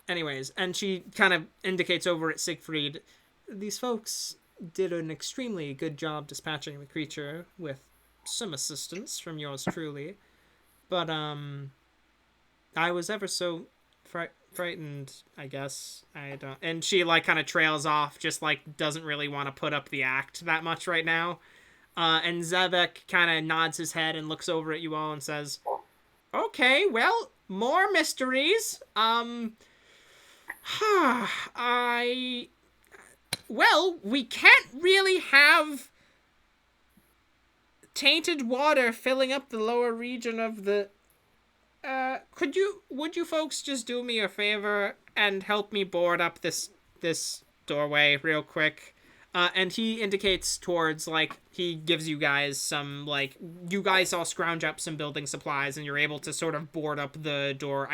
Anyways, and she kind of indicates over at Siegfried, these folks did an extremely good job dispatching the creature with some assistance from yours truly, but I was ever so frightened, I guess. I don't. And she like kind of trails off, just like doesn't really want to put up the act that much right now. And Zebek kind of nods his head and looks over at you all and says, "Okay, well, more mysteries. Well, we can't really have tainted water filling up the lower region of the... would you folks just do me a favor and help me board up this doorway real quick?" And he indicates towards, like, he gives you guys some, like, you guys all scrounge up some building supplies and you're able to sort of board up the door.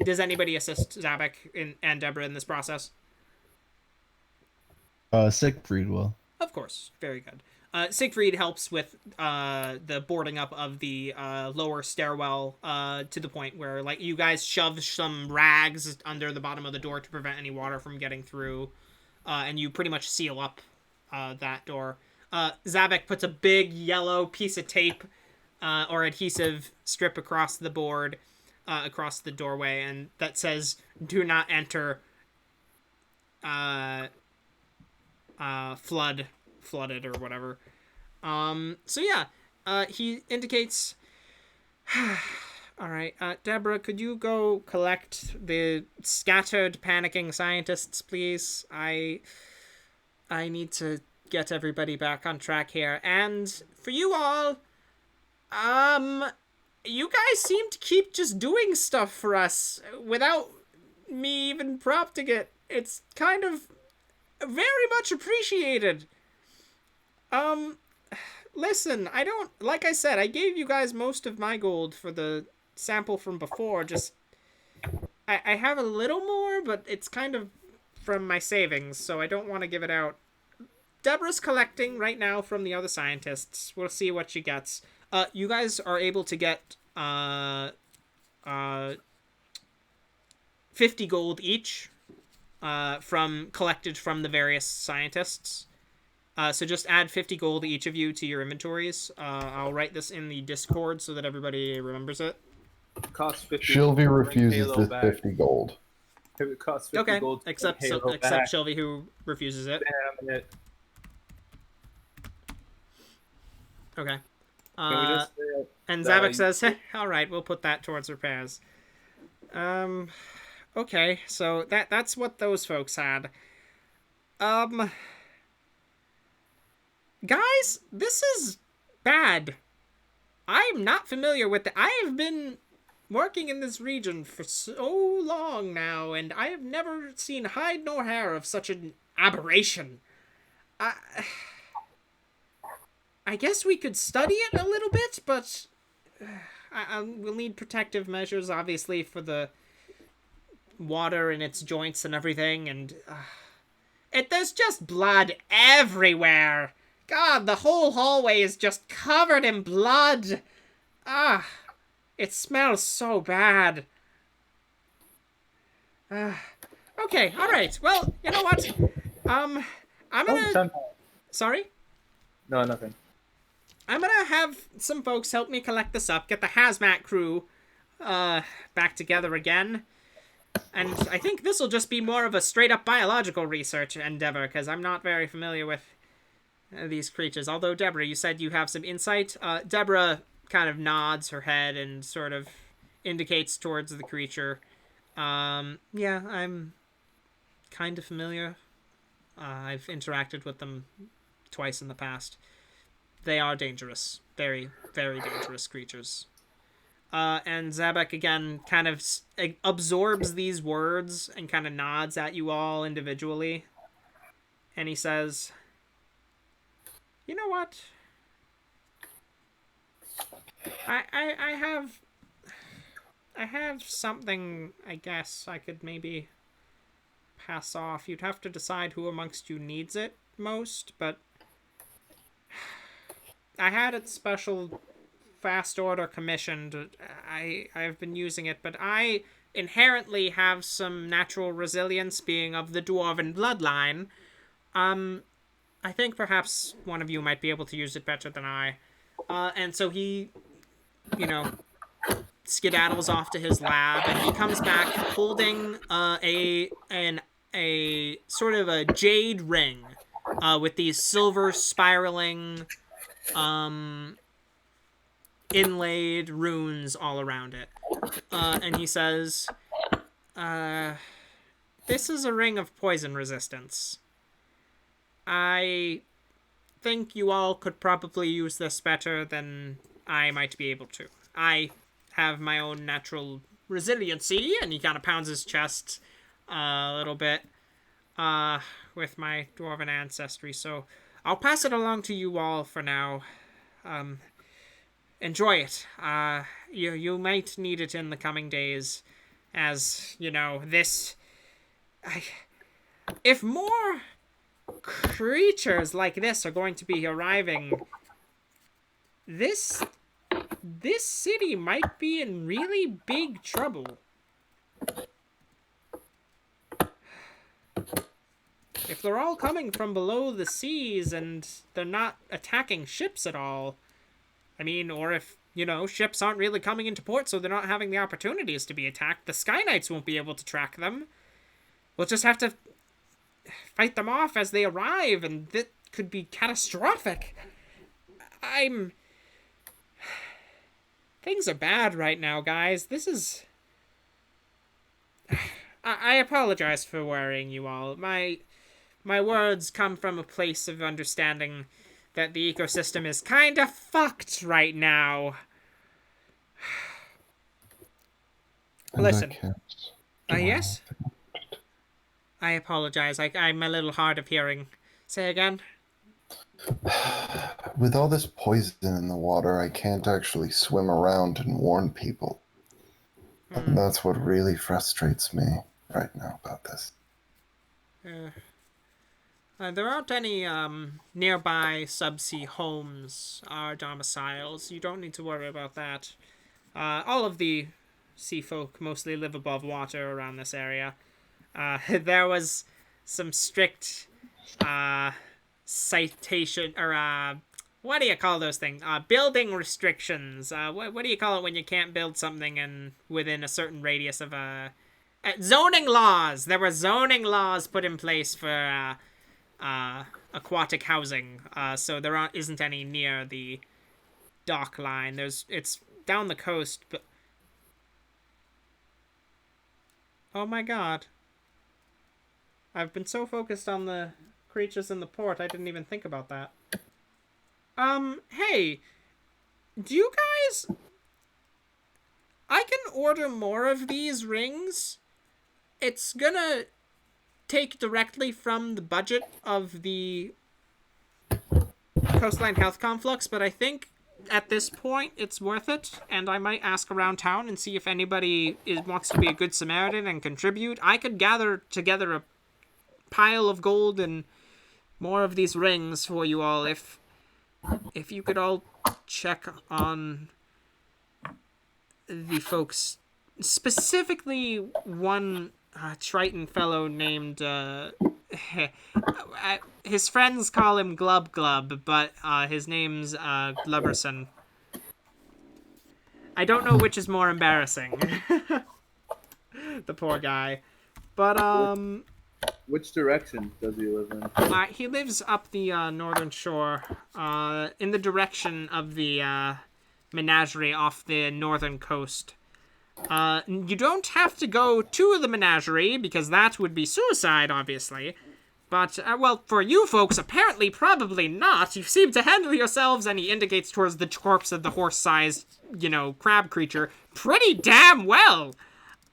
Does anybody assist Zabek and Deborah in this process? Siegfried will. Of course. Very good. Siegfried helps with the boarding up of the lower stairwell to the point where, like, you guys shove some rags under the bottom of the door to prevent any water from getting through, and you pretty much seal up that door. Zabek puts a big yellow piece of tape or adhesive strip across the board, across the doorway, and that says, "Do not enter flooded," or whatever. So yeah, he indicates, all right, Deborah, could you go collect the scattered, panicking scientists, please? I need to get everybody back on track here. And for you all, you guys seem to keep just doing stuff for us without me even prompting it. It's kind of very much appreciated. Listen, like I said, I gave you guys most of my gold for the sample from before. Just, I have a little more, but it's kind of from my savings, so I don't want to give it out. Deborah's collecting right now from the other scientists. We'll see what she gets. You guys are able to get 50 gold each collected from the various scientists. So just add 50 gold each of you to your inventories. I'll write this in the Discord so that everybody remembers it. Costs 50. Shylvie refuses Halo this back. 50 gold. It costs 50 Okay, gold. except back. Shylvie, who refuses it. Damn it. Okay. Can we just say And that Zabek says, "All right, we'll put that towards repairs." Okay, so that's what those folks had. Guys, this is bad. I'm not familiar with it. I have been working in this region for so long now, and I have never seen hide nor hair of such an aberration. I guess we could study it a little bit, but we'll need protective measures, obviously, for the water in its joints and everything, and there's just blood everywhere. God, the whole hallway is just covered in blood. Ah, it smells so bad. Okay, alright. Well, you know what? I'm gonna... Sorry? No, nothing. I'm gonna have some folks help me collect this up, get the hazmat crew back together again. And I think this will just be more of a straight-up biological research endeavor, because I'm not very familiar with these creatures. Although, Deborah, you said you have some insight. Deborah kind of nods her head and sort of indicates towards the creature. Yeah, I'm kind of familiar. I've interacted with them twice in the past. They are dangerous. Very, very dangerous creatures. And Zabek, again, kind of absorbs these words and kind of nods at you all individually. And he says, you know what? I have something, I guess, I could maybe pass off. You'd have to decide who amongst you needs it most, but I had it special fast order commissioned. I've been using it, but I inherently have some natural resilience, being of the dwarven bloodline. I think perhaps one of you might be able to use it better than I. And so he, skedaddles off to his lab, and he comes back holding a sort of a jade ring with these silver spiraling inlaid runes all around it. And he says, this is a ring of poison resistance. I think you all could probably use this better than I might be able to. I have my own natural resiliency, and he kind of pounds his chest a little bit with my dwarven ancestry, so I'll pass it along to you all for now. Enjoy it. You might need it in the coming days, as, this... If more creatures like this are going to be arriving, this city might be in really big trouble. If they're all coming from below the seas and they're not attacking ships at all, or if, ships aren't really coming into port, so they're not having the opportunities to be attacked, the Sky Knights won't be able to track them. We'll just have to fight them off as they arrive, and that could be catastrophic. Things are bad right now, guys. This is... I apologize for worrying you all. My words come from a place of understanding that the ecosystem is kind of fucked right now. Listen. Yes? I apologize. I'm a little hard of hearing. Say again? With all this poison in the water, I can't actually swim around and warn people. And that's what really frustrates me right now about this. There aren't any nearby subsea homes or domiciles. You don't need to worry about that. All of the sea folk mostly live above water around this area. There was some strict citation, or what do you call those things? Building restrictions. What do you call it when you can't build something within a certain radius of zoning laws. There were zoning laws put in place for aquatic housing. So there isn't any near the dock line. It's down the coast, but oh my god. I've been so focused on the creatures in the port, I didn't even think about that. Hey, do you guys... I can order more of these rings. It's gonna take directly from the budget of the Coastline Health Conflux, but I think at this point it's worth it, and I might ask around town and see if anybody wants to be a good Samaritan and contribute. I could gather together a pile of gold in more of these rings for you all. If you could all check on the folks, specifically one Triton fellow named his friends call him Glub Glub, but his name's Glubberson. I don't know which is more embarrassing. The poor guy. But Which direction does he live in? he lives up the northern shore, in the direction of the menagerie off the northern coast. You don't have to go to the menagerie, because that would be suicide, obviously. But, well, for you folks, apparently probably not. You seem to handle yourselves, and he indicates towards the corpse of the horse-sized, crab creature, pretty damn well.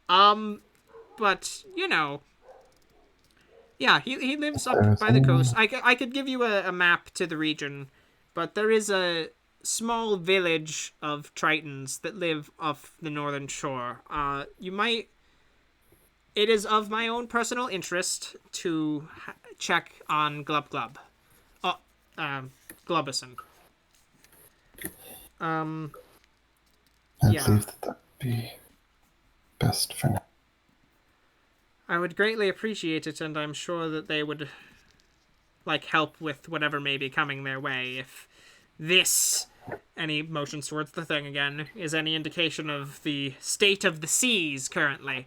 But, yeah, he lives up by the coast. I could give you a map to the region, but there is a small village of Tritons that live off the northern shore. It is of my own personal interest to check on Glub Glub. Glubberson. I Yeah. believe that would be best for now. I would greatly appreciate it, and I'm sure that they would, help with whatever may be coming their way. If this, any motions towards the thing again, is any indication of the state of the seas currently.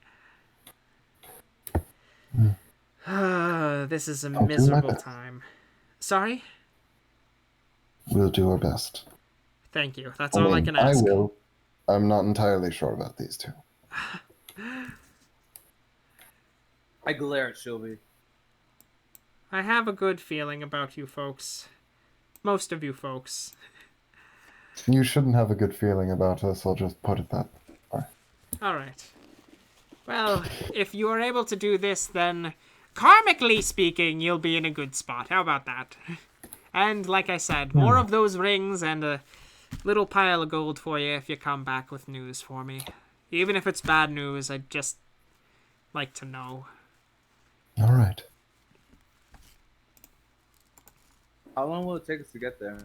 This is a I'll do my miserable best. time. Sorry? We'll do our best. Thank you. That's all I mean, can ask. I will. I'm not entirely sure about these two. I glare at Shylvie. I have a good feeling about you folks. Most of you folks. You shouldn't have a good feeling about us, I'll just put it that way. Alright. Well, if you are able to do this, then, karmically speaking, you'll be in a good spot. How about that? And, like I said, more of those rings and a little pile of gold for you if you come back with news for me. Even if it's bad news, I'd just like to know. Alright. How long will it take us to get there?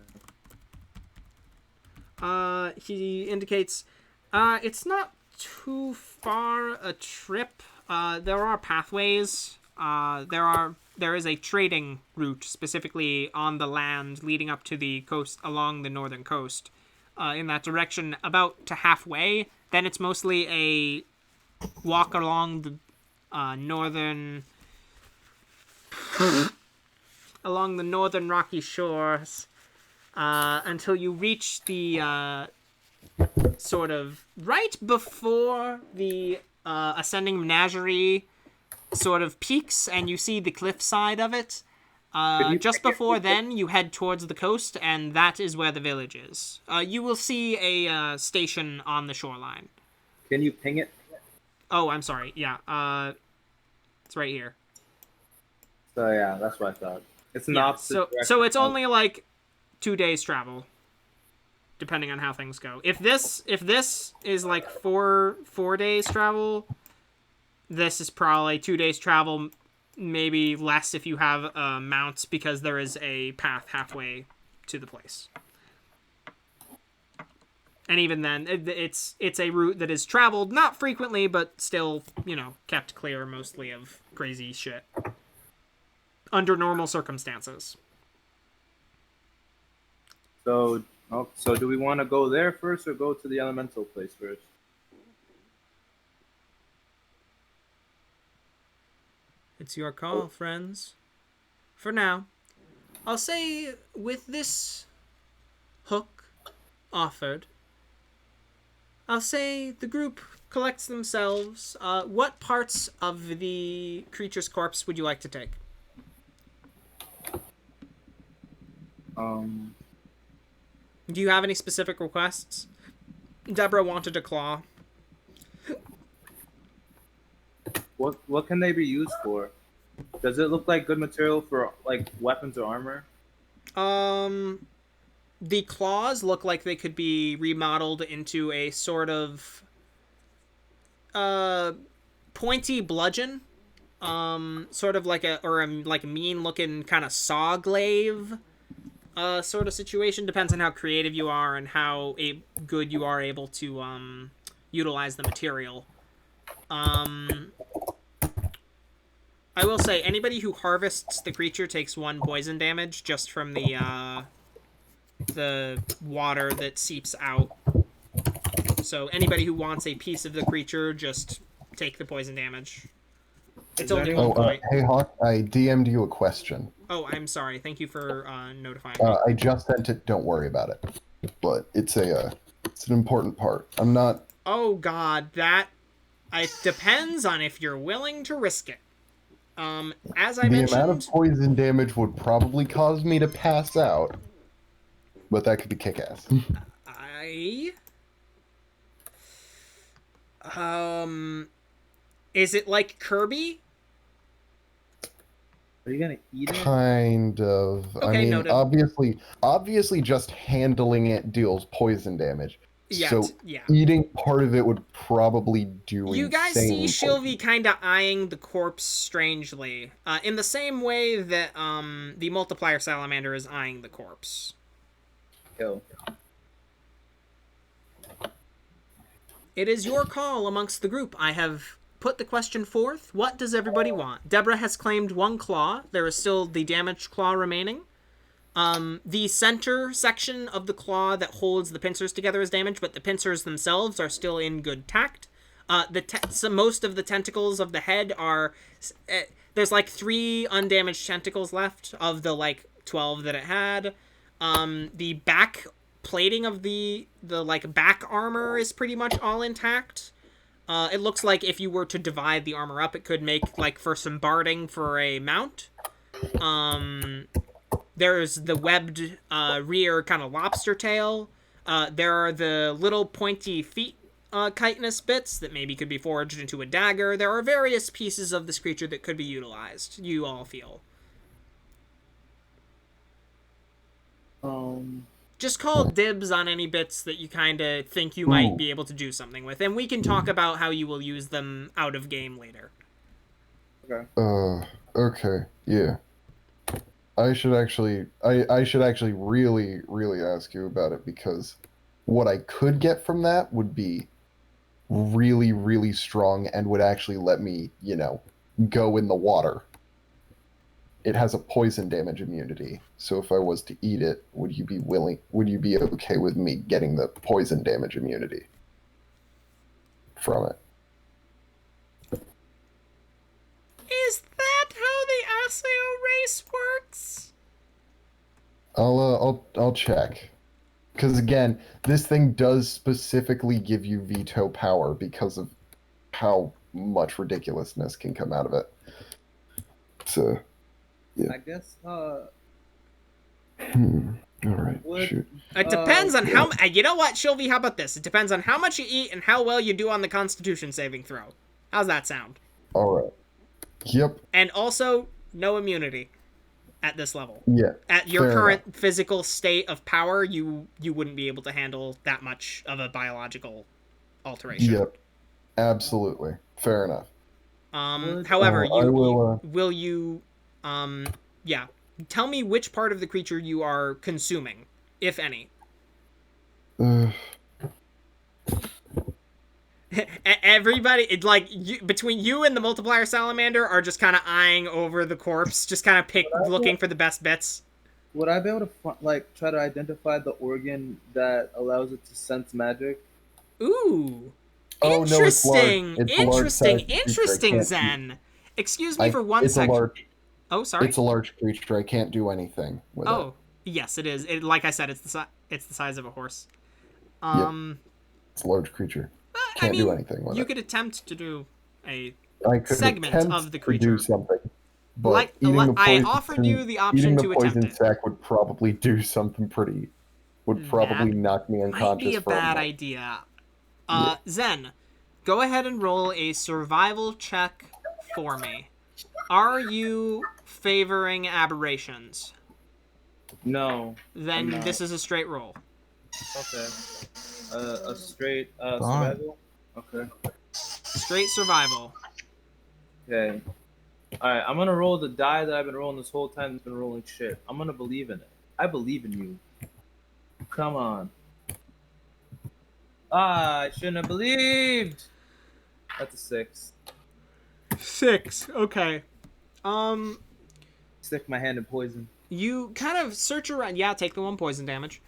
He indicates, it's not too far a trip. There are pathways. There is a trading route specifically on the land leading up to the coast, along the northern coast, in that direction, about to halfway. Then it's mostly a walk along the northern rocky shores until you reach the sort of right before the ascending menagerie sort of peaks, and you see the cliffside of it. Just before then, you head towards the coast, and that is where the village is. You will see a station on the shoreline. Can you ping it? Oh, I'm sorry. Yeah, it's right here. So yeah, that's what I thought. It's an opposite direction. So it's only like 2 days travel, depending on how things go. If this is like four days travel, this is probably 2 days travel, maybe less if you have mounts, because there is a path halfway to the place. And even then, it's a route that is traveled not frequently, but still, kept clear mostly of crazy shit under normal circumstances. So do we want to go there first or go to the elemental place first? It's your call, friends. For now, I'll say with this hook offered, I'll say the group collects themselves. What parts of the creature's corpse would you like to take? Do you have any specific requests? Deborah wanted a claw. What can they be used for? Does it look like good material for like weapons or armor? The claws look like they could be remodeled into a sort of pointy bludgeon sort of like a mean looking kind of saw glaive sort of situation. Depends on how creative you are and how good you are able to utilize the material. I will say, anybody who harvests the creature takes 1 poison damage just from the water that seeps out. So anybody who wants a piece of the creature, just take the poison damage. It's only 1 point. Hey Hawk, I DM'd you a question. Oh, I'm sorry. Thank you for notifying me. I just sent it. Don't worry about it. But it's an important part. I'm not. Oh God, it depends on if you're willing to risk it. As I mentioned, the amount of poison damage would probably cause me to pass out, but that could be kick-ass. Is it like Kirby? Are you gonna eat it? Kind of. Okay, I mean, noted. obviously, just handling it deals poison damage. Yeah, So eating part of it would probably do. You guys see insane Shylvie kind of eyeing the corpse strangely, in the same way that the multiplier salamander is eyeing the corpse. Yo. It is your call amongst the group. I have put the question forth. What does everybody want? Deborah has claimed 1 claw. There is still the damaged claw remaining. The center section of the claw that holds the pincers together is damaged, but the pincers themselves are still in good tact. So most of the tentacles of the head are... there's like 3 undamaged tentacles left of the like 12 that it had. The back plating of the like back armor is pretty much all intact. It looks like if you were to divide the armor up, it could make like for some barding for a mount. There's the webbed rear kind of lobster tail. There are the little pointy feet chitinous bits that maybe could be forged into a dagger. There are various pieces of this creature that could be utilized, you all feel. Just call dibs on any bits that you kind of think you might be able to do something with, and we can talk about how you will use them out of game later. Okay, yeah. I should actually really, really ask you about it, because what I could get from that would be really, really strong and would actually let me, go in the water. It has a poison damage immunity, so if I was to eat it, would you be okay with me getting the poison damage immunity from it? Is that how the Asio race works? I'll check. Because again, this thing does specifically give you veto power because of how much ridiculousness can come out of it. So, yeah. I guess, Alright, shoot. It depends on how... You know what, Shylvie, how about this? It depends on how much you eat and how well you do on the Constitution saving throw. How's that sound? Alright. Yep. And also, no immunity at this level. Yeah. At your current physical state of power, you wouldn't be able to handle that much of a biological alteration. Yep. Absolutely. Fair enough. However, will you tell me which part of the creature you are consuming, if any. Everybody, between you and the multiplier salamander are just kind of eyeing over the corpse, just kind of looking for the best bits. Would I be able to try to identify the organ that allows it to sense magic? Ooh, interesting, interesting, Zen. Excuse me for 1 second. Oh, sorry. It's a large creature. I can't do anything with it. Oh, yes, it is. Like I said, it's the size of a horse. Yep. It's a large creature. Can't do anything with it. You could attempt to do a segment of the creature. Do something, but I offered you the option to attempt it. Eating the poison sac would probably do something would probably knock me unconscious. Might be a bad idea. Zen, go ahead and roll a survival check for me. Are you favoring aberrations? No. Then this is a straight roll. Okay. A straight survival? Okay. Straight survival. Okay. Alright, I'm gonna roll the die that I've been rolling this whole time. It's been rolling shit. I'm gonna believe in it. I believe in you. Come on. I shouldn't have believed. That's a 6. 6. Okay. Stick my hand in poison. You kind of search around. Yeah, take the 1 poison damage.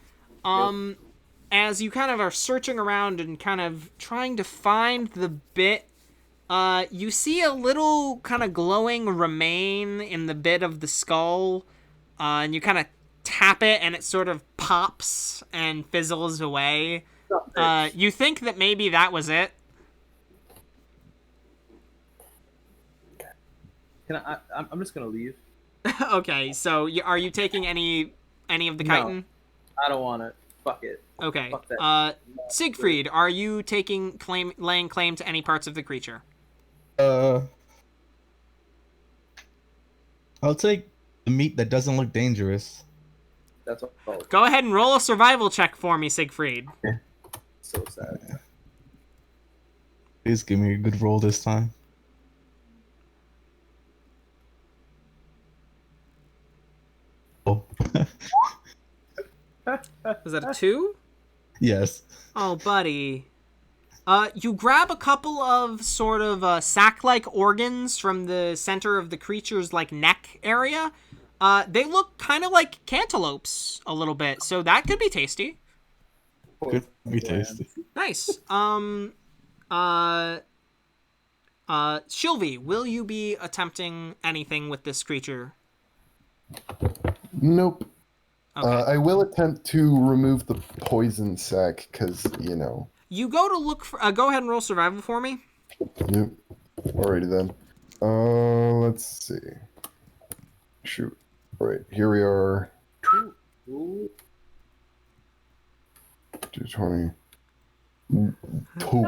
As you kind of are searching around and kind of trying to find the bit, you see a little kind of glowing remain in the bit of the skull, and you kind of tap it, and it sort of pops and fizzles away. You think that maybe that was it. I'm just gonna leave. Okay, so are you taking any of the No. chitin? I don't want it. Fuck it. Okay. Fuck that. Siegfried, are you laying claim to any parts of the creature? I'll take the meat that doesn't look dangerous. That's all. Go ahead and roll a survival check for me, Siegfried. So sad. Please give me a good roll this time. Oh. Was that a 2? Yes. Oh, buddy. You grab a couple of sort of sack-like organs from the center of the creature's like neck area. They look kind of like cantaloupes a little bit, so that could be tasty. Could be tasty. Nice. Shylvie, will you be attempting anything with this creature? Nope. Okay. I will attempt to remove the poison sac, because, you know. You go to look for... go ahead and roll survival for me. Yep. Alrighty then. Let's see. Shoot. Alright, here we are. 220. 2.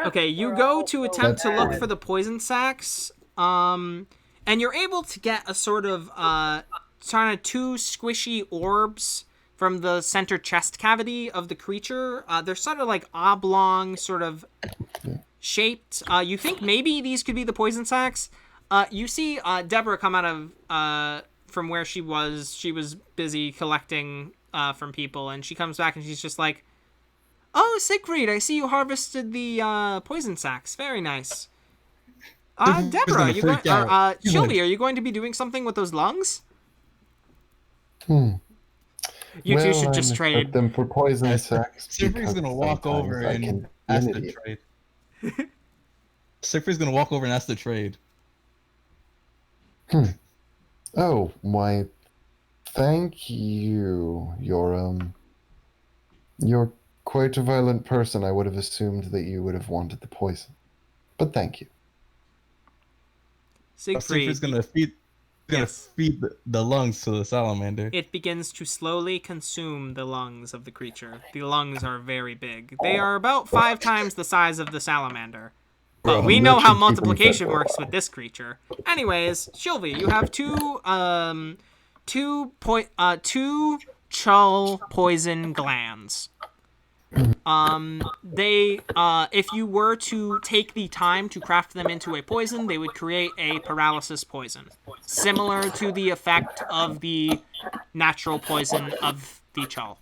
Okay, you go to attempt to look for the poison sacs, and you're able to get a sort of 2 squishy orbs from the center chest cavity of the creature. They're sort of like oblong, sort of shaped. You think maybe these could be the poison sacs. You see Deborah come out of from where she was. She was busy collecting from people, and she comes back and she's just like, "Oh, Siegfried, I see you harvested the poison sacs. Very nice." Deborah, are you going? Shylvie, are you going to be doing something with those lungs? You two should just trade. them for poison sacs. Siegfried's gonna walk over and ask the trade. Siegfried's gonna walk over and ask the trade. Oh, why, thank you. You're quite a violent person. I would have assumed that you would have wanted the poison. But thank you. Siegfried's gonna feed the lungs to the salamander. It begins to slowly consume the lungs of the creature. The lungs are very big. They are about 5 times the size of the salamander. But we know how multiplication works with this creature. Anyways, Shylvie, you have 2 Chuul poison glands. If you were to take the time to craft them into a poison, they would create a paralysis poison, similar to the effect of the natural poison of the Chuul.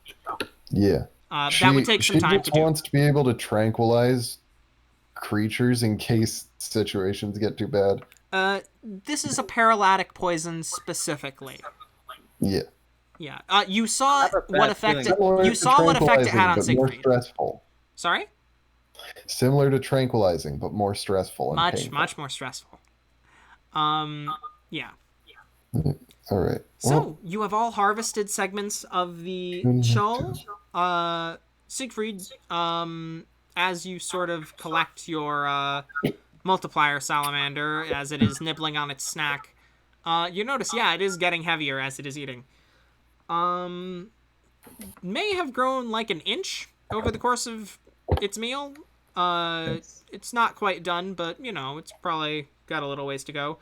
Yeah. That would take some time to do. She wants to be able to tranquilize creatures in case situations get too bad. This is a paralytic poison specifically. Yeah. Yeah. You saw what effect it had on Siegfried. More stressful. Sorry? Similar to tranquilizing, but more stressful and painful. Much more stressful. Yeah. All right. So, you have all harvested segments of the Chuul. Siegfried, as you sort of collect your multiplier salamander as it is nibbling on its snack, you notice, it is getting heavier as it is eating. May have grown like an inch over the course of its meal. It's not quite done, but, it's probably got a little ways to go.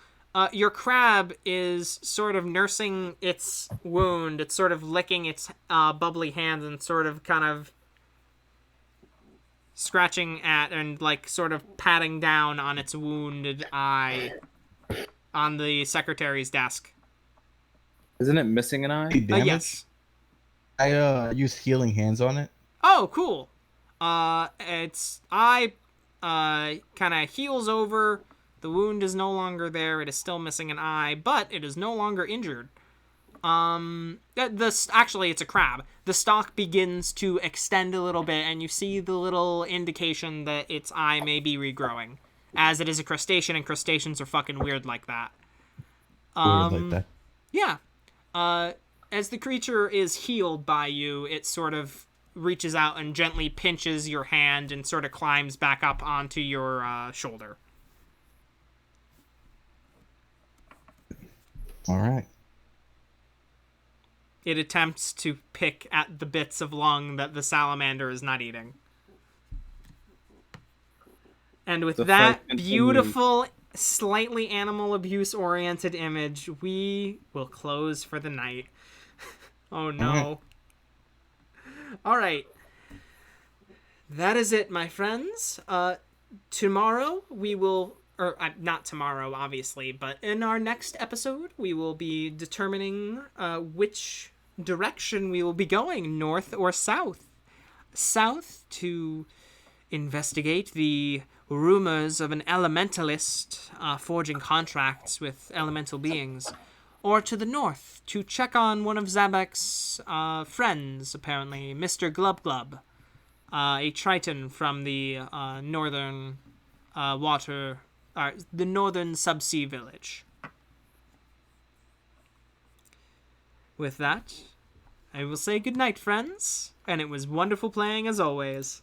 Your crab is sort of nursing its wound. It's sort of licking its bubbly hands and sort of kind of scratching at and, like, sort of patting down on its wounded eye. on the secretary's desk. Isn't it missing an eye? Damage? Yes. I use healing hands on it. Oh, cool. Its eye kind of heals over. The wound is no longer there. It is still missing an eye, but it is no longer injured. Actually, it's a crab. The stalk begins to extend a little bit, and you see the little indication that its eye may be regrowing, as it is a crustacean, and crustaceans are fucking weird like that. Weird like that. Yeah. As the creature is healed by you, it sort of reaches out and gently pinches your hand and sort of climbs back up onto your shoulder. All right. It attempts to pick at the bits of lung that the salamander is not eating. And with The that fight continues. beautiful, slightly animal abuse-oriented image, we will close for the night. Oh no. All right. That is it, my friends. Tomorrow we will... Or, not tomorrow, obviously, but in our next episode, we will be determining which direction we will be going, north or south. South to investigate the rumors of an elementalist forging contracts with elemental beings, or to the north to check on one of Zabek's friends, apparently, Mr. Glub Glub, a Triton from the northern the northern subsea village. With that, I will say goodnight, friends, and it was wonderful playing as always.